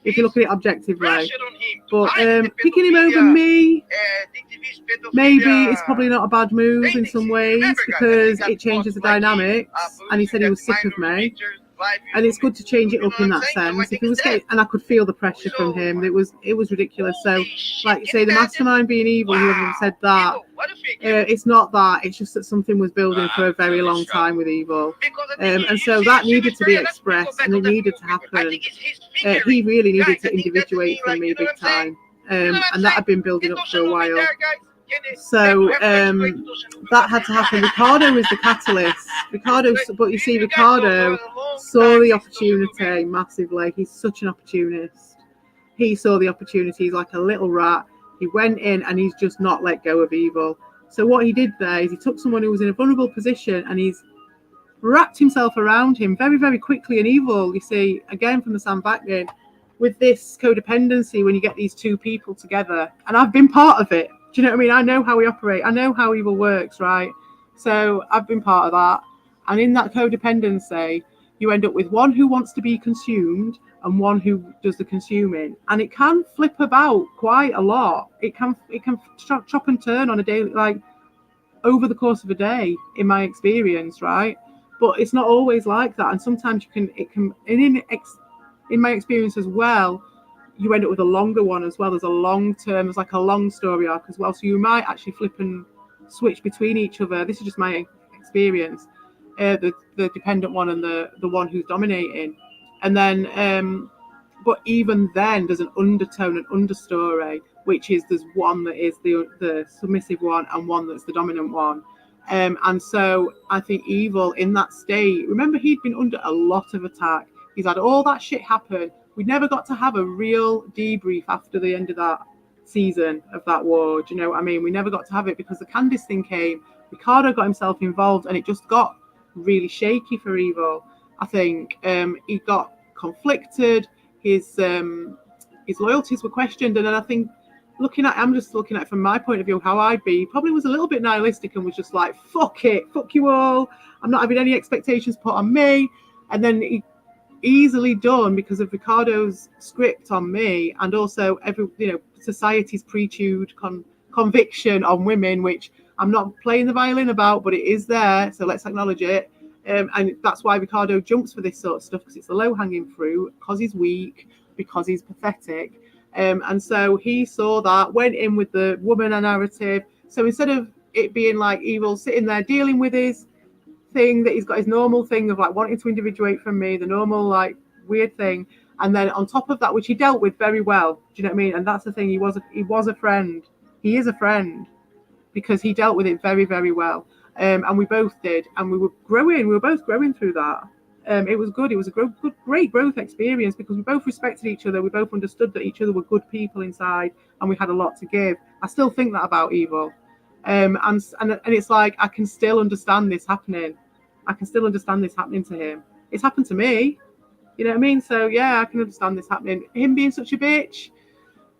if you look at it objectively. pressure on him to But hide the picking him over pedophilia, me, the TV's pedophilia maybe it's probably not a bad move in tendency. some ways Remember, guys, because that he it changes the got, like, dynamics. And he producing said he that was sick of minor me. pictures, live And it's good to change it you up know in what I'm that saying? So I sense. If think he was it's getting, and I could feel the pressure from So- him. It was ridiculous. So, Holy shit, like can say, you the imagine? mastermind being evil, whoever Wow. said that, Evil, what do you think? Evil? it's not that. It's just that something was building for a very long time with evil. Because I think And you so see- that you see needed this to be guy, let's go expressed back and on it that needed to movie, but I happen. think it's his fingering. He really needed Guys, to I think that's individuate the from thing, me like, you know big what I'm saying? time. You know what I'm And that saying? had been building There's up no for a Noobin while. there, guys. Can you- So have to explain to Noobin. that had to happen. Ricardo is the catalyst. But you see, You guys Ricardo know for a long saw time the since Social Noobin. opportunity massively. He's such an opportunist. He saw the opportunity. He's like a little rat. He went in and he's just not let go of evil. So what he did there is he took someone who was in a vulnerable position and he's wrapped himself around him very, very quickly. And evil, you see, again from the Sam Vaknin, with this codependency when you get these two people together. And I've been part of it. Do you know what I mean? I know how we operate. I know how evil works, right? So I've been part of that. And in that codependency, you end up with one who wants to be consumed and one who does the consuming. And it can flip about quite a lot. It can chop and turn on a daily, like over the course of a day, in my experience, right? But it's not always like that. And sometimes in my experience as well, you end up with a longer one as well. There's a long term, there's like a long story arc as well. So you might actually flip and switch between each other. This is just my experience. The dependent one and the one who's dominating. And then, but even then, there's an undertone, an understory, which is there's one that is the submissive one and one that's the dominant one. And so I think evil in that state, remember he'd been under a lot of attack. He's had all that shit happen. We never got to have a real debrief after the end of that season of that war. Do you know what I mean? We never got to have it because the Candice thing came. Ricardo got himself involved and it just got really shaky for evil. I think he got conflicted. His loyalties were questioned. And then I think I'm just looking at it from my point of view, how I'd be. He probably was a little bit nihilistic and was just like, fuck it, fuck you all. I'm not having any expectations put on me. And then he easily done because of Ricardo's script on me and also society's pretude conviction on women, which I'm not playing the violin about, but it is there, so let's acknowledge it. And that's why Ricardo jumps for this sort of stuff, because it's the low-hanging fruit, because he's weak, because he's pathetic. And so he saw that, went in with the woman narrative. So instead of it being like evil sitting there dealing with his thing, that he's got his normal thing of like wanting to individuate from me, the normal like weird thing, and then on top of that, which he dealt with very well, do you know what I mean? And that's the thing, he was a friend. He is a friend because he dealt with it very, very well. And we both did, and we were both growing through that. It was good. It was a great growth experience because we both respected each other. We both understood that each other were good people inside, and we had a lot to give. I still think that about evil. And it's like I can still understand this happening. I can still understand this happening to him. It's happened to me. You know what I mean? So yeah, I can understand this happening. Him being such a bitch,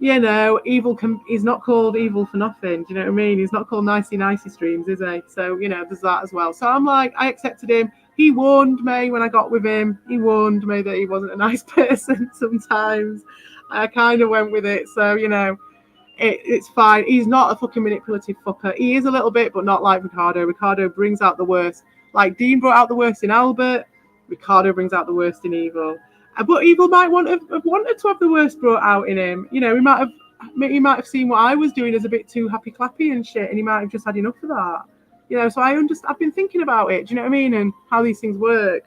evil he's not called evil for nothing. Do you know what I mean? He's not called nicey streams, is he? So, there's that as well. So I'm like, I accepted him. He warned me when I got with him. He warned me that he wasn't a nice person sometimes. I kind of went with it. So, it's fine. He's not a fucking manipulative fucker. He is a little bit, but not like Ricardo. Ricardo brings out the worst. Like Dean brought out the worst in Albert, Ricardo brings out the worst in evil. But evil might have wanted to have the worst brought out in him. He might have seen what I was doing as a bit too happy clappy and shit, and he might have just had enough of that. So I've been thinking about it. Do you know what I mean? And how these things work.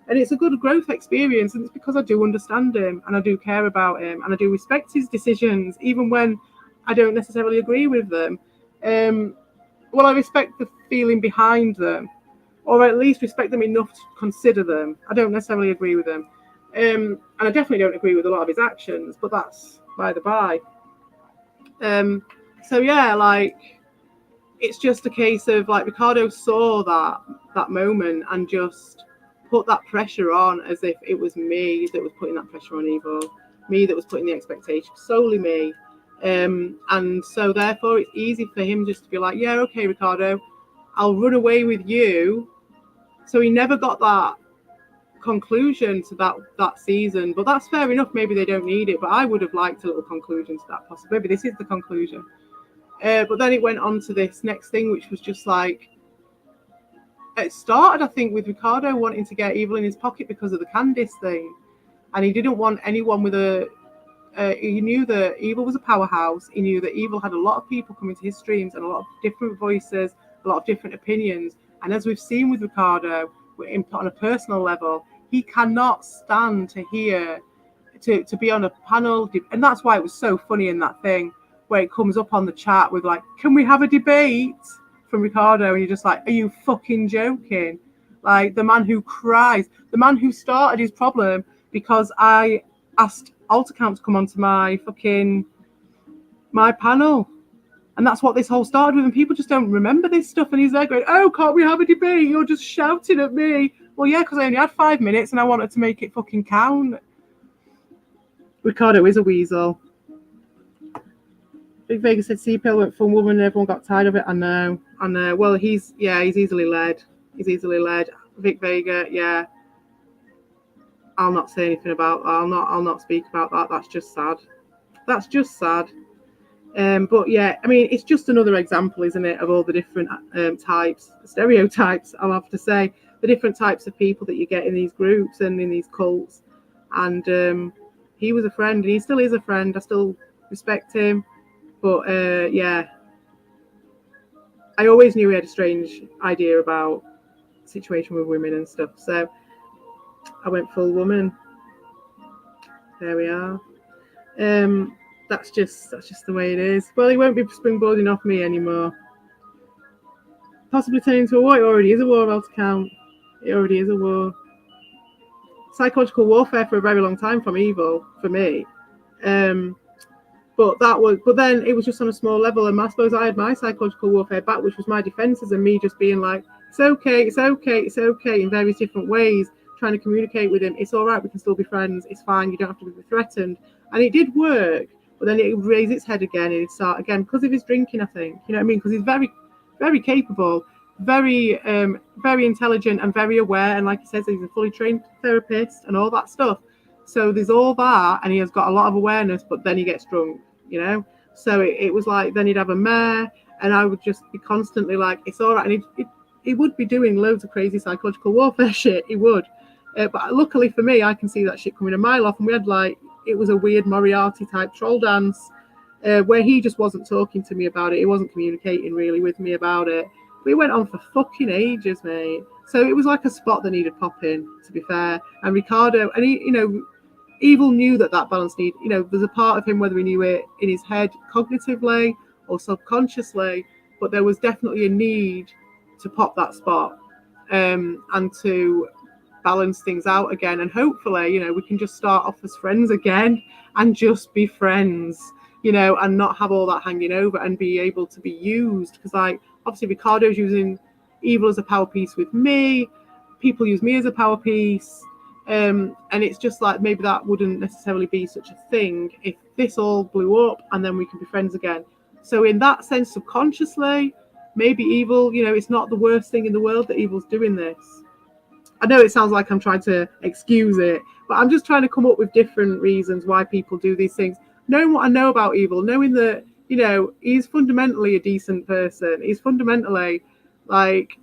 And it's a good growth experience, and it's because I do understand him and I do care about him and I do respect his decisions, even when I don't necessarily agree with them. Well, I respect the feeling behind them, or at least respect them enough to consider them. I don't necessarily agree with them. And I definitely don't agree with a lot of his actions, but that's by the by. So yeah, like, it's just a case of like Ricardo saw that moment and just put that pressure on as if it was me that was putting that pressure on evil, me that was putting the expectation, solely me. And so therefore it's easy for him just to be like, yeah, okay, Ricardo, I'll run away with you. So he never got that conclusion to that season. But that's fair enough. Maybe they don't need it, but I would have liked a little conclusion to that. Possibly, maybe this is the conclusion. But then it went on to this next thing, which was just like, it started, I think, with Ricardo wanting to get Evil in his pocket because of the Candice thing, and he didn't want anyone with a. He knew that Evil was a powerhouse. He knew that Evil had a lot of people coming to his streams and a lot of different voices, a lot of different opinions. And as we've seen with Ricardo, on a personal level, he cannot stand to hear, to be on a panel. And that's why it was so funny in that thing where it comes up on the chat with like, can we have a debate from Ricardo? And you're just like, are you fucking joking? Like the man who cries, the man who started his problem because I asked Altacount to come onto my panel. And that's what this whole started with. And people just don't remember this stuff. And he's there going, oh, can't we have a debate? You're just shouting at me. Well, yeah, because I only had 5 minutes and I wanted to make it fucking count. Ricardo is a weasel. Big Vega said C-Pill went fun woman and everyone got tired of it. I know. Well, he's easily led. Vic Vega, yeah. I'll not say anything about that. I'll not speak about that. That's just sad. But yeah, I mean, it's just another example, isn't it, of all the different types, stereotypes, I'll have to say, the different types of people that you get in these groups and in these cults. And he was a friend, and he still is a friend. I still respect him. But yeah, I always knew he had a strange idea about the situation with women and stuff. So I went full woman. There we are. That's just the way it is. Well, he won't be springboarding off me anymore. Possibly turning into a war. It already is a war, Altacount. It already is a war. Psychological warfare for a very long time from Evil, for me. But then it was just on a small level, and I suppose I had my psychological warfare back, which was my defences and me just being like, it's okay, in various different ways, trying to communicate with him. It's all right, we can still be friends. It's fine, you don't have to be threatened. And it did work, but then it would raise its head again and it'd start again because of his drinking, I think. You know what I mean? Because he's very, very capable, very, very intelligent and very aware. And like he says, he's a fully trained therapist and all that stuff. So there's all that, and he has got a lot of awareness, but then he gets drunk, you know? So it was like, then he'd have a mare, and I would just be constantly like, it's all right. And he would be doing loads of crazy psychological warfare shit, he would. But luckily for me, I can see that shit coming a mile off, and we had like, it was a weird Moriarty type troll dance where he just wasn't talking to me about it. He wasn't communicating really with me about it. We went on for fucking ages, mate. So it was like a spot that needed popping, to be fair. And Ricardo, and he, you know, Evil knew that balance need, you know, there's a part of him, whether he knew it in his head cognitively or subconsciously, but there was definitely a need to pop that spot and to balance things out again. And hopefully, you know, we can just start off as friends again and just be friends, you know, and not have all that hanging over and be able to be used. Because like, obviously Ricardo's using Evil as a power piece with me. People use me as a power piece. And it's just like, maybe that wouldn't necessarily be such a thing if this all blew up and then we can be friends again. So in that sense, subconsciously, maybe Evil, you know, it's not the worst thing in the world that Evil's doing this. I know it sounds like I'm trying to excuse it, but I'm just trying to come up with different reasons why people do these things. Knowing what I know about Evil, knowing that, you know, he's fundamentally a decent person. He's fundamentally, like,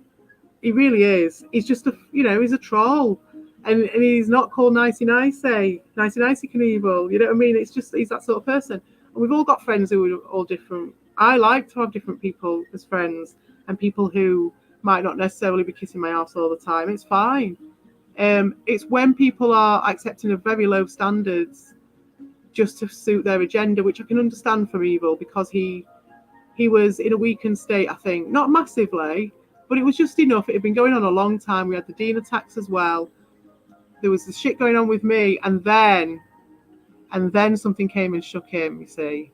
he really is. He's just you know, he's a troll. And he's not called Nicey Nicey Knievel. You know what I mean? It's just, he's that sort of person. And we've all got friends who are all different. I like to have different people as friends and people who might not necessarily be kissing my ass all the time. It's fine. It's when people are accepting of very low standards just to suit their agenda, which I can understand from Evil, because he was in a weakened state, I think. Not massively, but it was just enough. It had been going on a long time. We had the Dean attacks as well. There was the shit going on with me, and then something came and shook him, you see.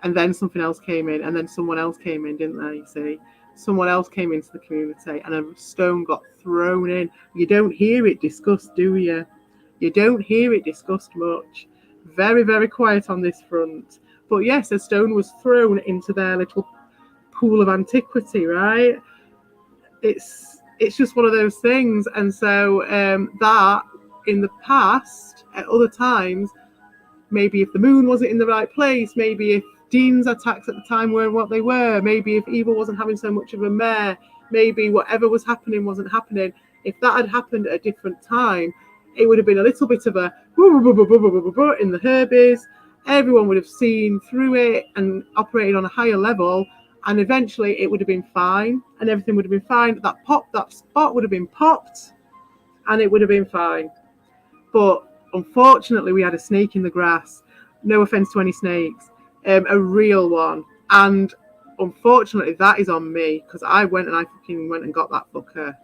And then something else came in, and then someone else came in, didn't they, you see? Someone else came into the community, and a stone got thrown in. You don't hear it discussed, do you? You don't hear it discussed much. Very, very quiet on this front. But yes, a stone was thrown into their little pool of antiquity, right? It's it's just one of those things. And so that in the past, at other times, maybe if the moon wasn't in the right place, maybe if Dean's attacks at the time weren't what they were, maybe if Evil wasn't having so much of a mare, maybe whatever was happening wasn't happening. If that had happened at a different time, it would have been a little bit of a in the Herbies. Everyone would have seen through it and operated on a higher level, and eventually it would have been fine, and everything would have been fine. That spot would have been popped, and it would have been fine. But unfortunately, we had a snake in the grass. No offense to any snakes, a real one, and unfortunately, that is on me because I went and got that fucker.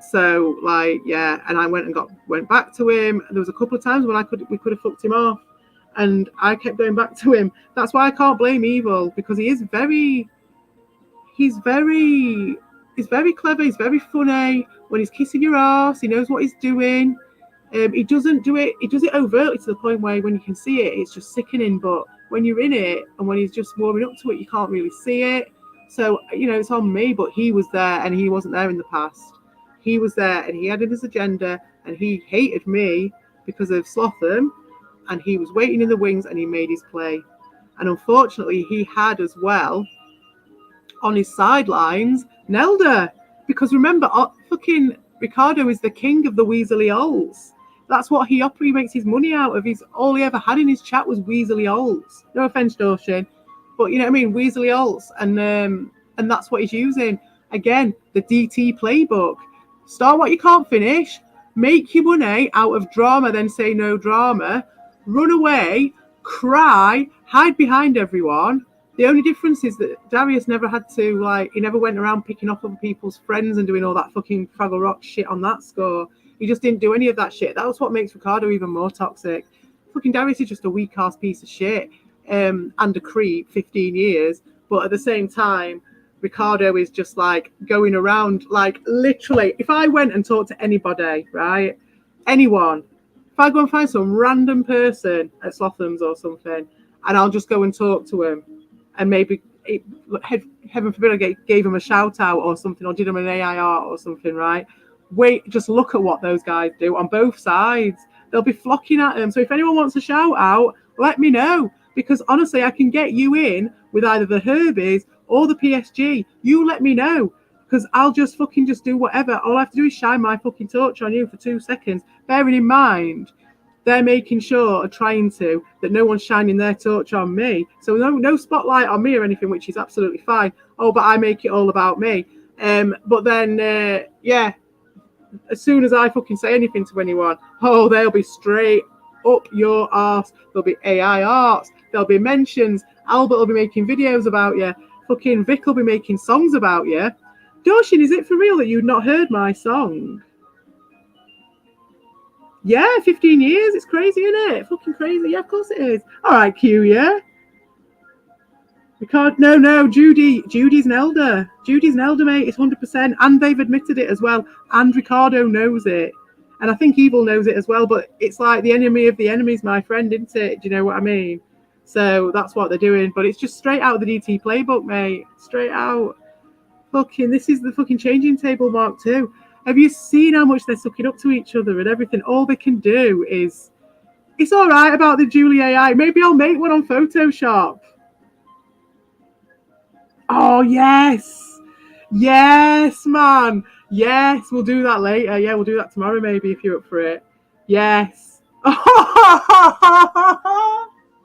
So like, yeah, and I went back to him. There was a couple of times when we could have fucked him off, and I kept going back to him. That's why I can't blame Evil, because he's very clever. He's very funny. When he's kissing your ass, he knows what he's doing. He doesn't do it. He does it overtly to the point where when you can see it, it's just sickening. But when you're in it and when he's just warming up to it, you can't really see it. So, it's on me. But he was there, and he wasn't there in the past. He was there, and he had his agenda, and he hated me because of Slotham, and he was waiting in the wings, and he made his play. And unfortunately, he had as well on his sidelines Nelda, because remember, fucking Ricardo is the king of the Weasley Olds. That's what he makes his money out of. All he ever had in his chat was Weasley Olds. No offense, Doshin, but you know what I mean, Weasley Olds, and that's what he's using. Again, the DT playbook. Start what you can't finish. Make your money out of drama, then say no drama. Run away, cry, hide behind everyone. The only difference is that Darius never had to, he never went around picking up other people's friends and doing all that fucking Fraggle Rock shit on that score. He just didn't do any of that shit. That was what makes Ricardo even more toxic. Fucking Darius is just a weak-ass piece of shit and a creep, 15 years. But at the same time, Ricardo is just, going around, literally, if I went and talked to anybody, right, anyone, if I go and find some random person at Slotham's or something, and I'll just go and talk to him, and maybe, heaven forbid, I gave him a shout out or something, or did him an AIR or something, right? Wait, just look at what those guys do on both sides. They'll be flocking at him. So if anyone wants a shout out, let me know. Because honestly, I can get you in with either the Herbies or the PSG. You let me know. Because I'll just fucking just do whatever. All I have to do is shine my fucking torch on you for 2 seconds. Bearing in mind, they're making sure, or trying to, that no one's shining their torch on me. So no spotlight on me or anything, which is absolutely fine. Oh, but I make it all about me. But then, yeah, as soon as I fucking say anything to anyone, they'll be straight up your arse. There'll be AI arts. There'll be mentions. Albert will be making videos about you. Fucking Vic will be making songs about you. Doshin, is it for real that you've not heard my song? Yeah, 15 years. It's crazy, isn't it? Fucking crazy. Yeah, of course it is. All right, Q, yeah? No, Judy's an elder. Judy's an elder, mate. It's 100%. And they've admitted it as well. And Ricardo knows it. And I think Evil knows it as well. But it's like the enemy of the enemy's my friend, isn't it? Do you know what I mean? So that's what they're doing. But it's just straight out of the DT playbook, mate. Straight out. Fucking, this is the fucking changing table Mark II. Have you seen how much they're sucking up to each other and everything? All they can do is... It's all right about the Julie AI. Maybe I'll make one on Photoshop. Oh, yes. Yes, man. Yes, we'll do that later. Yeah, we'll do that tomorrow maybe if you're up for it. Yes.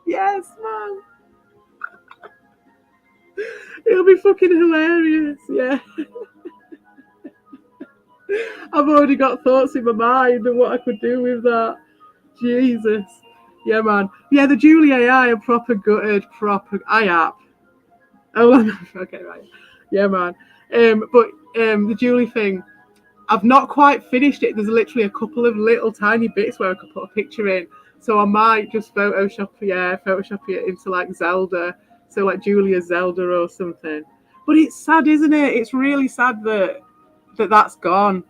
Yes, man. It'll be fucking hilarious. Yeah. I've already got thoughts in my mind of what I could do with that. Jesus. Yeah, man. Yeah, the Julie AI are proper gutted. I app. Oh, okay, right. Yeah, man. But the Julie thing, I've not quite finished it. There's literally a couple of little tiny bits where I could put a picture in. So I might just Photoshop it into Zelda. So Julia's Zelda or something. But it's sad, isn't it? It's really sad that's gone.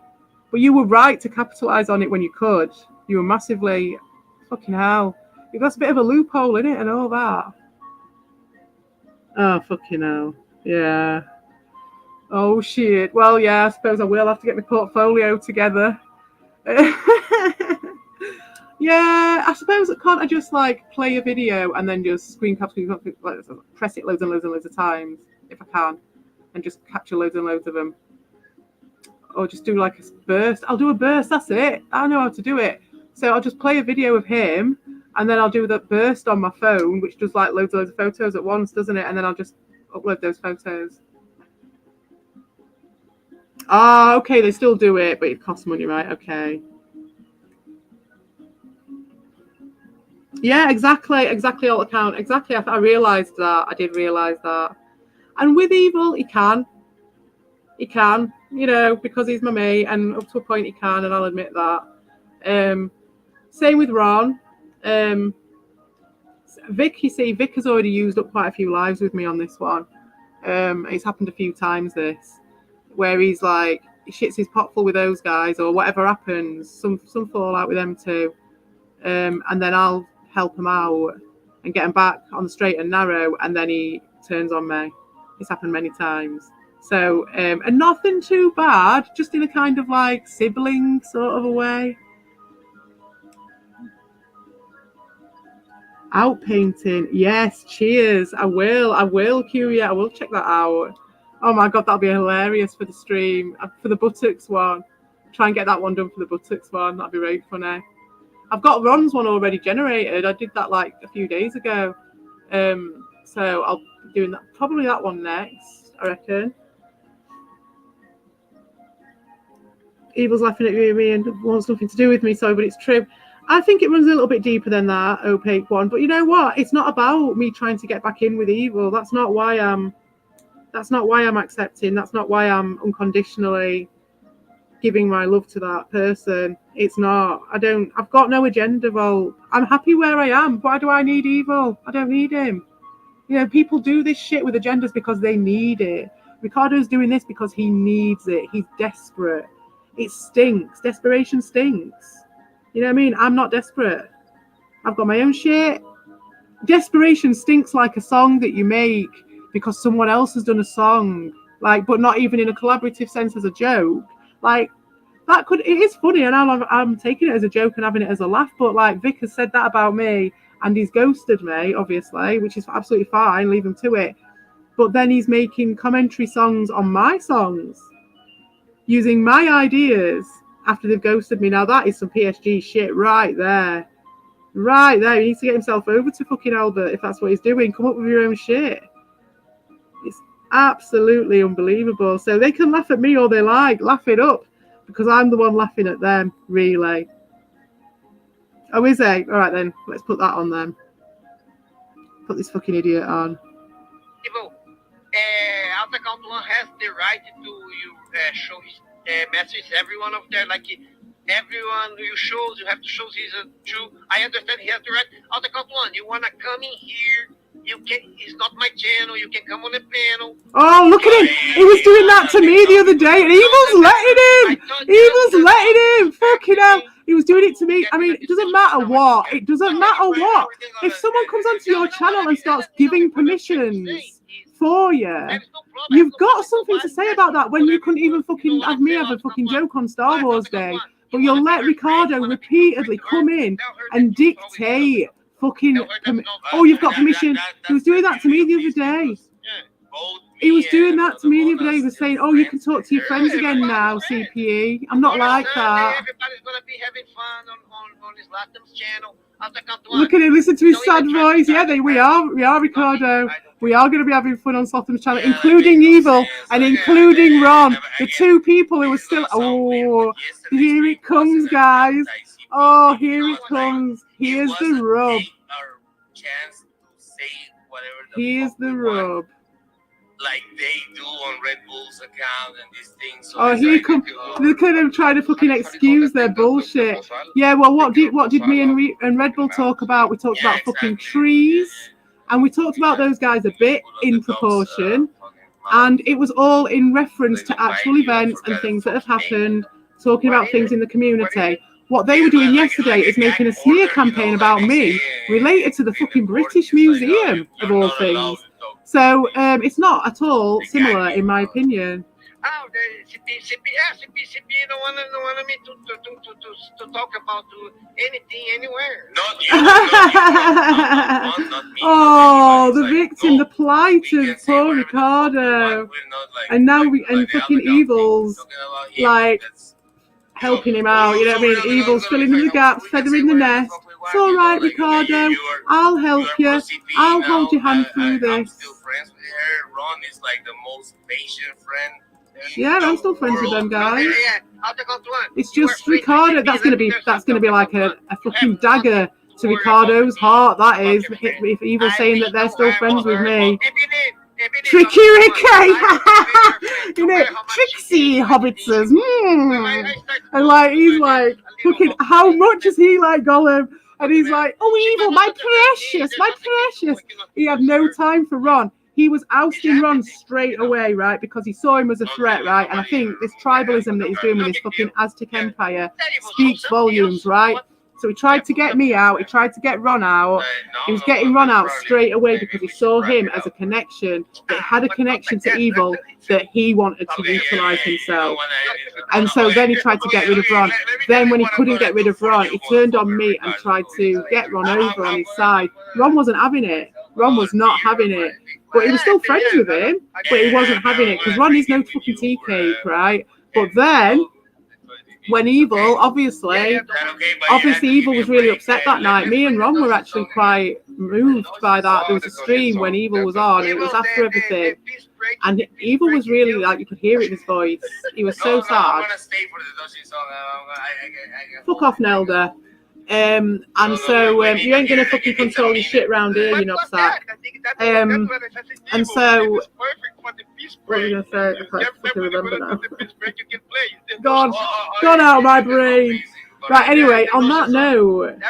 But you were right to capitalise on it when you could. You were massively, fucking hell. That's a bit of a loophole, innit, and all that. Oh, fucking hell. Yeah. Oh shit. Well, yeah, I suppose I will have to get my portfolio together. Yeah, I suppose can't I just like play a video and then just screen cap, like, press it loads and loads and loads of times if I can, and just capture loads and loads of them, or just do like a burst. I'll do a burst. That's it. I know how to do it. So I'll just play a video of him, and then I'll do the burst on my phone, which does like loads and loads of photos at once, doesn't it? And then I'll just upload those photos. Ah, okay, they still do it, but it costs money, right? Okay. Yeah, exactly, alt account, exactly. I realised that. I did realise that. And with Evil, he can, because he's my mate, and up to a point he can, and I'll admit that. Same with Ron. Vic, you see, Vic has already used up quite a few lives with me on this one. It's happened a few times this, where he's like, he shits his pot full with those guys, or whatever happens, some fallout with them too. And then I'll help him out and get him back on the straight and narrow, and then he turns on me. It's happened many times. So, and nothing too bad, just in a kind of like sibling sort of a way. Outpainting, yes, cheers. I will, Q, I will check that out. Oh my god, that'll be hilarious for the stream, for the buttocks one. Try and get that one done for the buttocks one. That'd be very funny. I've got Ron's one already generated. I did that like a few days ago. So I'll be doing that, probably that one next, I reckon. Evil's laughing at me and wants nothing to do with me, sorry, but it's true. I think it runs a little bit deeper than that opaque one. But you know what? It's not about me trying to get back in with Evil. That's not why I'm accepting. That's not why I'm unconditionally giving my love to that person. It's not. I've got no agenda. Well, I'm happy where I am. Why do I need Evil? I don't need him. People do this shit with agendas because they need it. Ricardo's doing this because he needs it. He's desperate. It stinks. Desperation stinks. You know what I mean? I'm not desperate. I've got my own shit. Desperation stinks like a song that you make because someone else has done a song, like, but not even in a collaborative sense as a joke. Like, it is funny, and I'm taking it as a joke and having it as a laugh, but like Vic has said that about me, and he's ghosted me, obviously, which is absolutely fine, leave him to it. But then he's making commentary songs on my songs, using my ideas after they've ghosted me. Now that is some PSG shit right there. Right there. He needs to get himself over to fucking Albert if that's what he's doing. Come up with your own shit. It's absolutely unbelievable. So they can laugh at me all they like. Laugh it up. Because I'm the one laughing at them, really. Oh, is he? All right then. Let's put that on then. Put this fucking idiot on. People, Alt Account 1 has the right to show his message everyone of there, like everyone you shows, you have to show season 2. I understand he has the right. Alt Account 1, you wanna come in here? You can. It's not my channel. You can come on the panel. Oh, look at him! He was doing that to me the other day, and Evil's letting him. Evil's letting him. Fucking hell! He was doing it to me. I mean, it doesn't matter what. It doesn't matter what. If someone comes onto your channel and starts giving permissions for you, you've got something to say about that. When you couldn't even fucking have me have a fucking joke on Star Wars Day, but you'll let Ricardo repeatedly come in and dictate. Fucking you've got permission. He was doing that to me the other day. He was doing that to me the other day. He was saying, "Oh, you can talk to your friends again now, CPE." I'm not like that. Everybody's gonna be having fun on his Latin's channel. Look at him, listen to his sad voice. Yeah, we are, Ricardo. We are going to be having fun on Sotham's channel, including Evil and including Ron, the two people who are still. Oh, here it comes, guys. Oh, here it comes. Here's the rub. Here's the rub. Like they do on Red Bull's account and these things. So oh, here come. Look at them trying to fucking excuse their bullshit. Yeah, well, what did me and Red Bull talk about? We talked about fucking trees, and we talked about those guys a bit in proportion, and it was all in reference to actual events and things that have happened, talking about things in the community. What they were doing yesterday is making a smear campaign about me related to the fucking British Museum, of all things. So it's not at all similar, in my opinion. Oh, the CP don't want me to talk about anything anywhere. Not you, not me. Oh, not the everybody. It's victim, like, the no, we plighters, can say poor whatever the fuck we want. Ricardo. We're not like, And now like and the fucking underdog thing, Evil's talking about him. like That's, helping him out, you know what I mean? Evil's filling in the gaps, feathering the nest. It's all right, Ricardo. I'll help you. I'll hold your hand through I'm this. still friends with her. Ron is like the most patient friend. Yeah, I'm still friends with them guys. Yeah, I'll take on to one. It's just Ricardo. That's gonna be like a fucking dagger to Ricardo's heart. That is. If Evil's saying that they're still friends with me. Tricky Ricky! You know, Trixie Hobbitzers. And like, he's like, fucking, how much is he like Gollum? And he's like, oh, Evil, my precious, my precious. He had no time for Ron. He was ousting Ron straight away, right? Because he saw him as a threat, right? And I think this tribalism that he's doing with his fucking Aztec Empire speaks volumes, right? So he tried to get me out. He tried to get Ron out. He was getting Ron out straight away because he saw him as a connection that had a connection to Evil that he wanted to utilize himself. And so then he tried to get rid of Ron. Then when he couldn't get rid of Ron, he turned on me and tried to get Ron over on his side. Ron wasn't having it. Ron was not having it. But he was still friends with him, but he wasn't having it because Ron is no fucking tea cake, right? But then when Evil, obviously Evil was really upset that night. Me and Ron were actually quite moved by that. There was a stream when Evil was on. It was after everything. And Evil was really, like, you could hear it in his voice. He was so sad. Fuck off, Nelda. And so you ain't gonna fucking control your shit round here, you knobsack. And so what was I gonna say? I can't fucking remember now. Gone out of my brain. Right, anyway, on that note,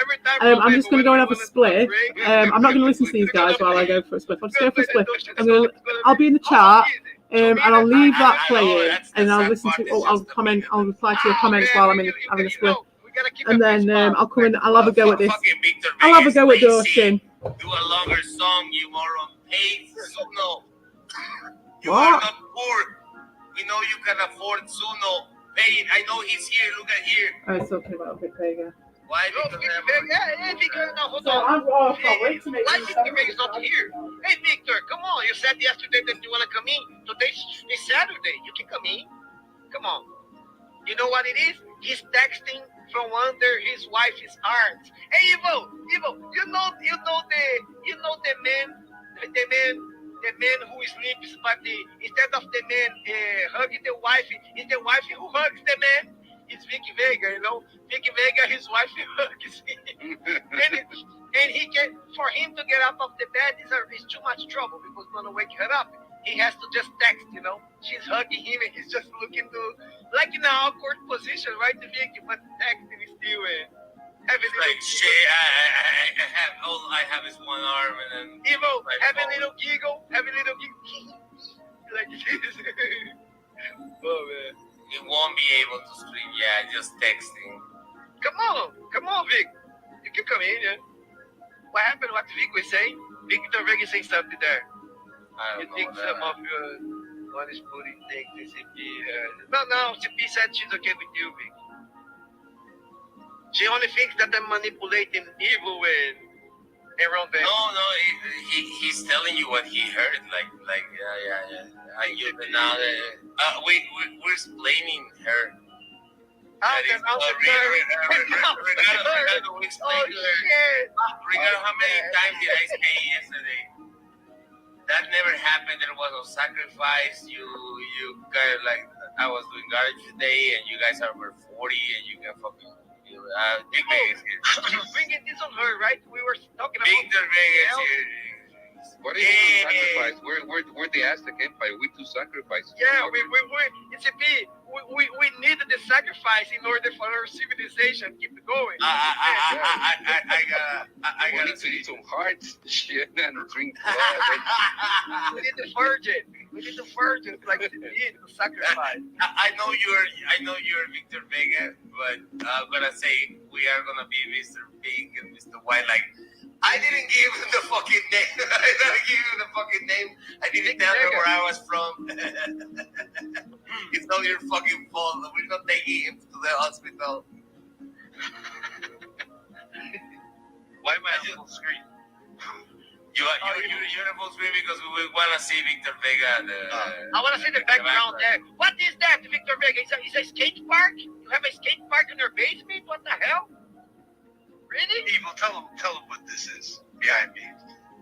I'm just going to go and have a split. I'm not going to listen to these guys while I go for a split. I'll just go for a split. I'll be in the chat, and I'll leave that playing, and I'll listen to, I'll reply to your comments while I'm having a split. And then I'll come in, I'll have a go at this. I'll have a go at Dawson. Do a longer song, you moron. Hey, Suno. You What? are not poor. We know you can afford Suno. Pay it. I know he's here. Look at here. I was talking about Big Vega. Why? Victor, no, hold So on. I can't wait to make Why this Victor is not here? Hey, Victor, come on. You said yesterday that you want to come in. Today is Saturday. You can come in. Come on. You know what it is? He's texting from under his wife's arms. Hey, Evo, you know the man who sleeps, but instead of the man hugging the wife, it's the wife who hugs the man. It's Vicky Vega, you know. Vicky Vega, his wife hugs him. and he can, for him to get up of the bed is too much trouble because it's gonna wake her up. He has to just text, you know. She's hugging him and he's just looking to, like in an awkward position, right, Vicky? But texting is still like shit, I have his one arm and then Evo, have a little giggle, like this. Oh man, he won't be able to stream. Yeah, just texting. Come on, Vic. You can come in, yeah. What happened? What Vic was saying? Victor Vega saying something there. I You don't think know some that. of your one is putting things in CP? No, CP said she's okay with you, Vic. She only thinks that I'm manipulating Evil and Ron Van. No, he's telling you what he heard. Like, yeah. We're explaining her. Regardless, we explained to her. Regardless how many times did I say yesterday? That never happened. There was no sacrifice. You guys, like, I was doing garbage today, and you guys are over 40, and you can fucking. Big Vegas here. Bringing this on her, right? We were talking about Victor Vegas here. What is it sacrifice? We're the Aztec Empire. We do sacrifice. Yeah, it's a bit. We needed the sacrifice in order for our civilization keep going. I We gotta need some hearts, shit, and drink blood. We need the virgin. We need the virgin like the need to sacrifice. I know you're Victor Vega, but I'm gonna say we are gonna be Mr. Pink and Mr. White. Like, I didn't give him the fucking name. I didn't give him the fucking name. I didn't tell her where I was from. It's not your fucking fault. We're not taking him to the hospital. Why am I on full screen? You're on full screen because we want to see Victor Vega. I want to see the background there. What is that, Victor Vega? Is a skate park? You have a skate park in your basement? What the hell? Really? Evil, tell him what this is behind me.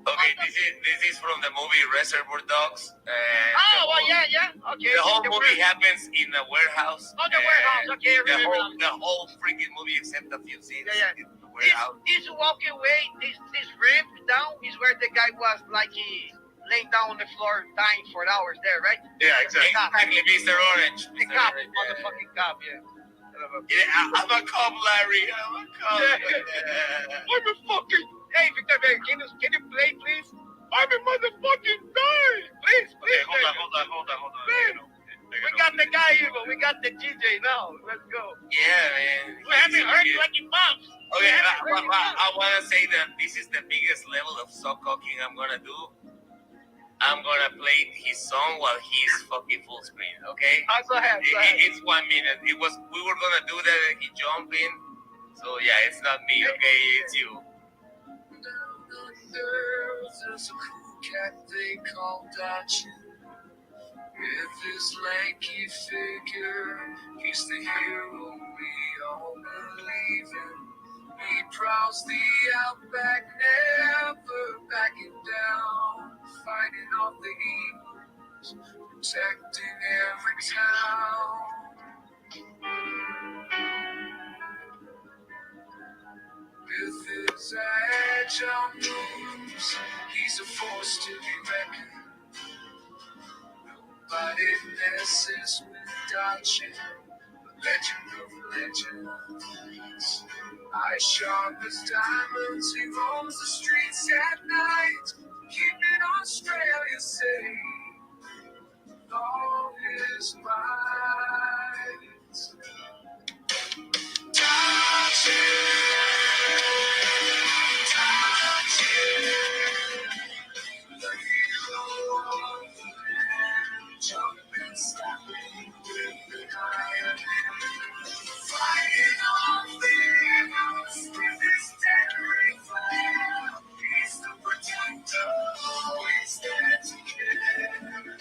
Okay, this is from the movie Reservoir Dogs. Yeah. Okay. The whole movie happens in a warehouse. Oh, the warehouse. Okay, I remember. The whole freaking movie except a few scenes Yeah. in the warehouse. This walking way, this ramp down is where the guy was like laying down on the floor dying for hours there, right? Yeah, exactly. Exactly, Mr. Orange. The cop, motherfucking cop, yeah. Yeah, I'm a cop, Larry. I'm a cop. I'm a fucking. Hey, Victor, can you play, please? I'm a motherfucking guy. Please. Okay, hold on. Please. We got the guy, Evil. We got the DJ now. Let's go. Yeah, man. We haven't heard like in months. Okay, I want to say that this is the biggest level of sock cocking I'm going to do. I'm going to play his song while he's fucking full screen, okay? Go ahead. It's 1 minute. We were going to do that and he jumped in. So, yeah, it's not me, okay? It's you. There's a cool cat they call Dachi. With his lanky figure, he's the hero we all believe in. He prowls the outback, never backing down, fighting off the evils, protecting every town. With his agile moves, he's a force to be reckoned. Nobody messes with Dachi, the legend of legends. Eyes sharp as diamonds, he roams the streets at night, keeping Australia safe with all his might. Dachi. Jumping, stopping with the iron hand, fighting off the evils with his deadly flame. He's the protector, always there to care.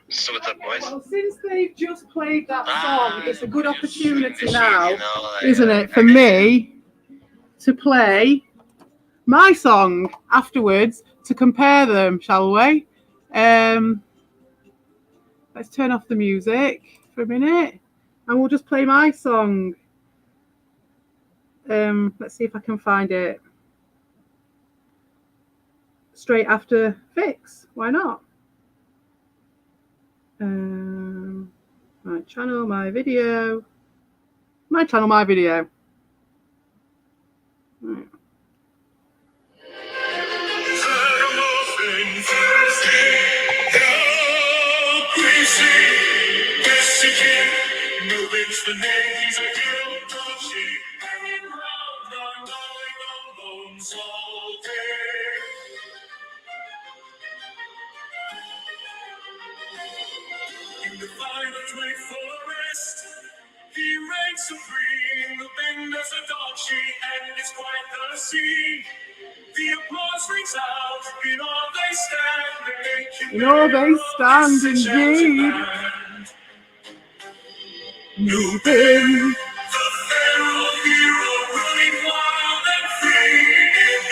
So what's up, boys? Well, since they've just played that song, it's a good opportunity now, You know, like, isn't it, for me to play my song afterwards to compare them, shall we? Let's turn off the music for a minute and we'll just play my song. Let's see if I can find it. Straight after Fix, why not? My channel, my video. My channel, my video. Right. Noobin's the name, he's a hero, don't she? Hanging round, not knowing alone, salty. In the violent rainforest, he reigns supreme. Noobin does a dodgy, and it's quite the scene. The applause rings out, in all they stand, and In all they stand, indeed. Noobin, the feral hero, running wild and free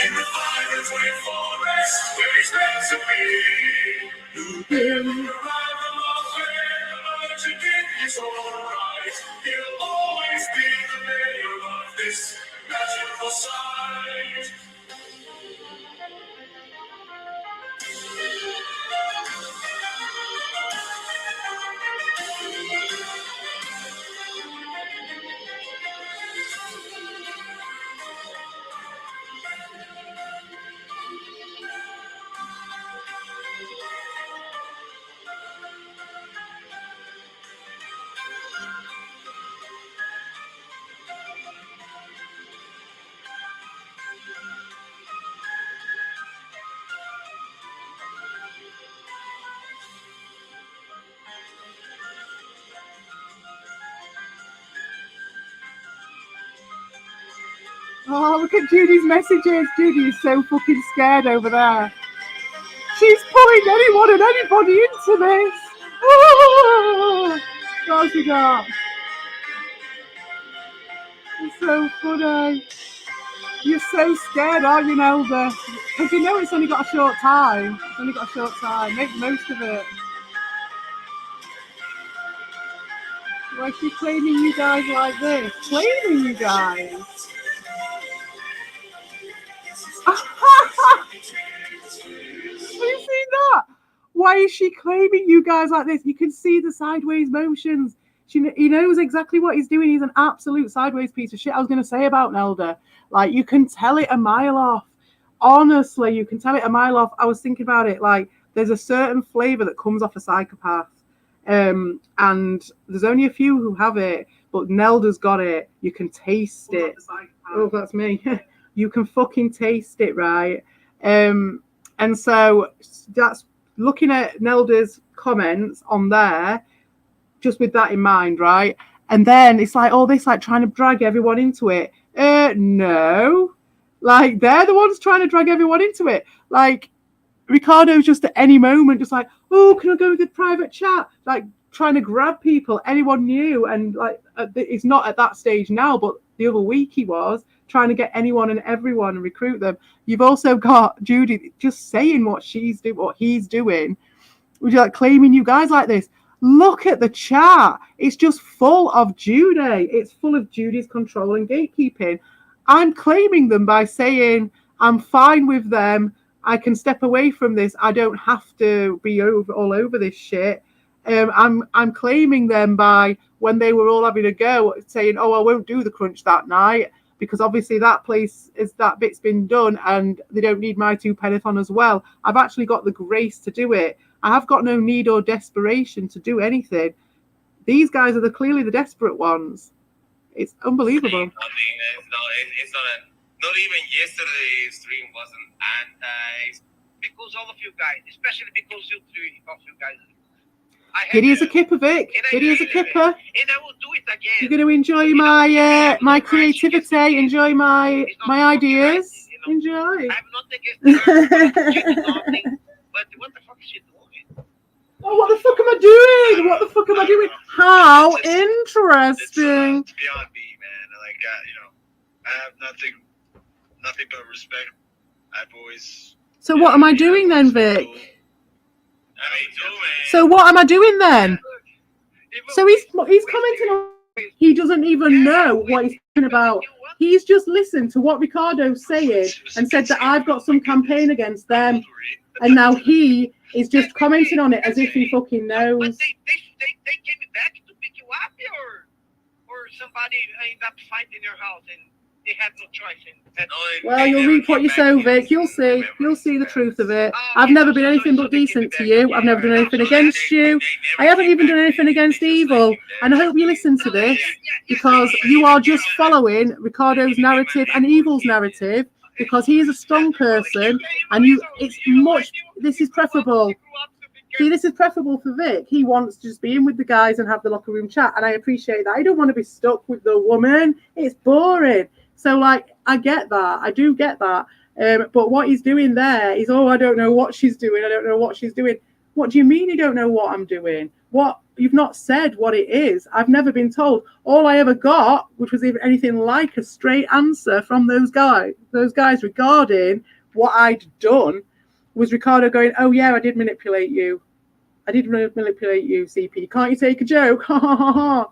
in the violent rainforest where he's meant to be. Noobin, the rival of fair, urgent in his own right. He'll always be the mayor of this magical site. Oh, look at Judy's messages. Judy is so fucking scared over there. She's pulling anyone and anybody into this. Oh, what's she got? It's so funny. You're so scared, aren't you, Nelda? Because you know it's only got a short time. It's only got a short time. Make the most of it. Why is she claiming you guys like this? Claiming you guys? Have you seen that? Why is she claiming you guys like this? You can see the sideways motions. He knows exactly what he's doing. He's an absolute sideways piece of shit. I was going to say about Nelda. Like, you can tell it a mile off. Honestly, you can tell it a mile off. I was thinking about it. Like, there's a certain flavour that comes off a psychopath. And there's only a few who have it. But Nelda's got it. You can taste it. Oh, that's me. You can fucking taste it, right? And so that's looking at Nelda's comments on there, just with that in mind, right? And then it's like all this, like trying to drag everyone into it. No, like they're the ones trying to drag everyone into it. Like Ricardo's just at any moment, just like, oh, can I go with the private chat? Like trying to grab people, anyone new, and like it's not at that stage now, but the other week he was trying to get anyone and everyone and recruit them. You've also got Judy just saying what he's doing. Would you like claiming you guys like this? Look at the chat. It's just full of Judy. It's full of Judy's control and gatekeeping. I'm claiming them by saying I'm fine with them. I can step away from this. I don't have to be all over this shit. I'm claiming them by when they were all having a go, saying, "Oh, I won't do the crunch that night because obviously that bit's been done, and they don't need my 2 pennathon as well." I've actually got the grace to do it. I have got no need or desperation to do anything. These guys are clearly the desperate ones. It's unbelievable. It's not even yesterday's stream wasn't anti. Because all of you guys, especially because you three of you guys. Giddy as a kipper, Vic. Giddy as a kipper. And I will do it again. You're going to enjoy my creativity, enjoy my ideas. Enjoy. I'm not against her, but what the fuck is she doing? Oh, what the fuck am I doing? What the fuck am I doing? How interesting. It's beyond me, man. Like, I have nothing but respect. I've always. So what am I doing then, Vic? So what am I doing then? So he's commenting on. He doesn't even know what he's talking about. He's just listened to what Ricardo's saying and said that I've got some campaign against them, and now he is just commenting on it as if he fucking knows. But they came back to pick you up, or somebody ended up finding your house and they had no choice. Well, you'll reap what you sow, Vic. You'll see. You'll see the truth of it. I've never been anything but decent to you. I've never done anything against you. I haven't even done anything against evil. And I hope you listen to this because you are just following Ricardo's narrative and evil's narrative because he is a strong person and this is preferable. See, this is preferable for Vic. He wants to just be in with the guys and have the locker room chat. And I appreciate that. I don't want to be stuck with the woman. It's boring. So, like, I get that. I do get that. But what he's doing there is, I don't know what she's doing. I don't know what she's doing. What do you mean you don't know what I'm doing? What? You've not said what it is. I've never been told. All I ever got, which was even anything like a straight answer from those guys regarding what I'd done, was Ricardo going, "Oh, yeah, I did manipulate you. I did manipulate you, CP. Can't you take a joke?" Ha, ha, ha, ha.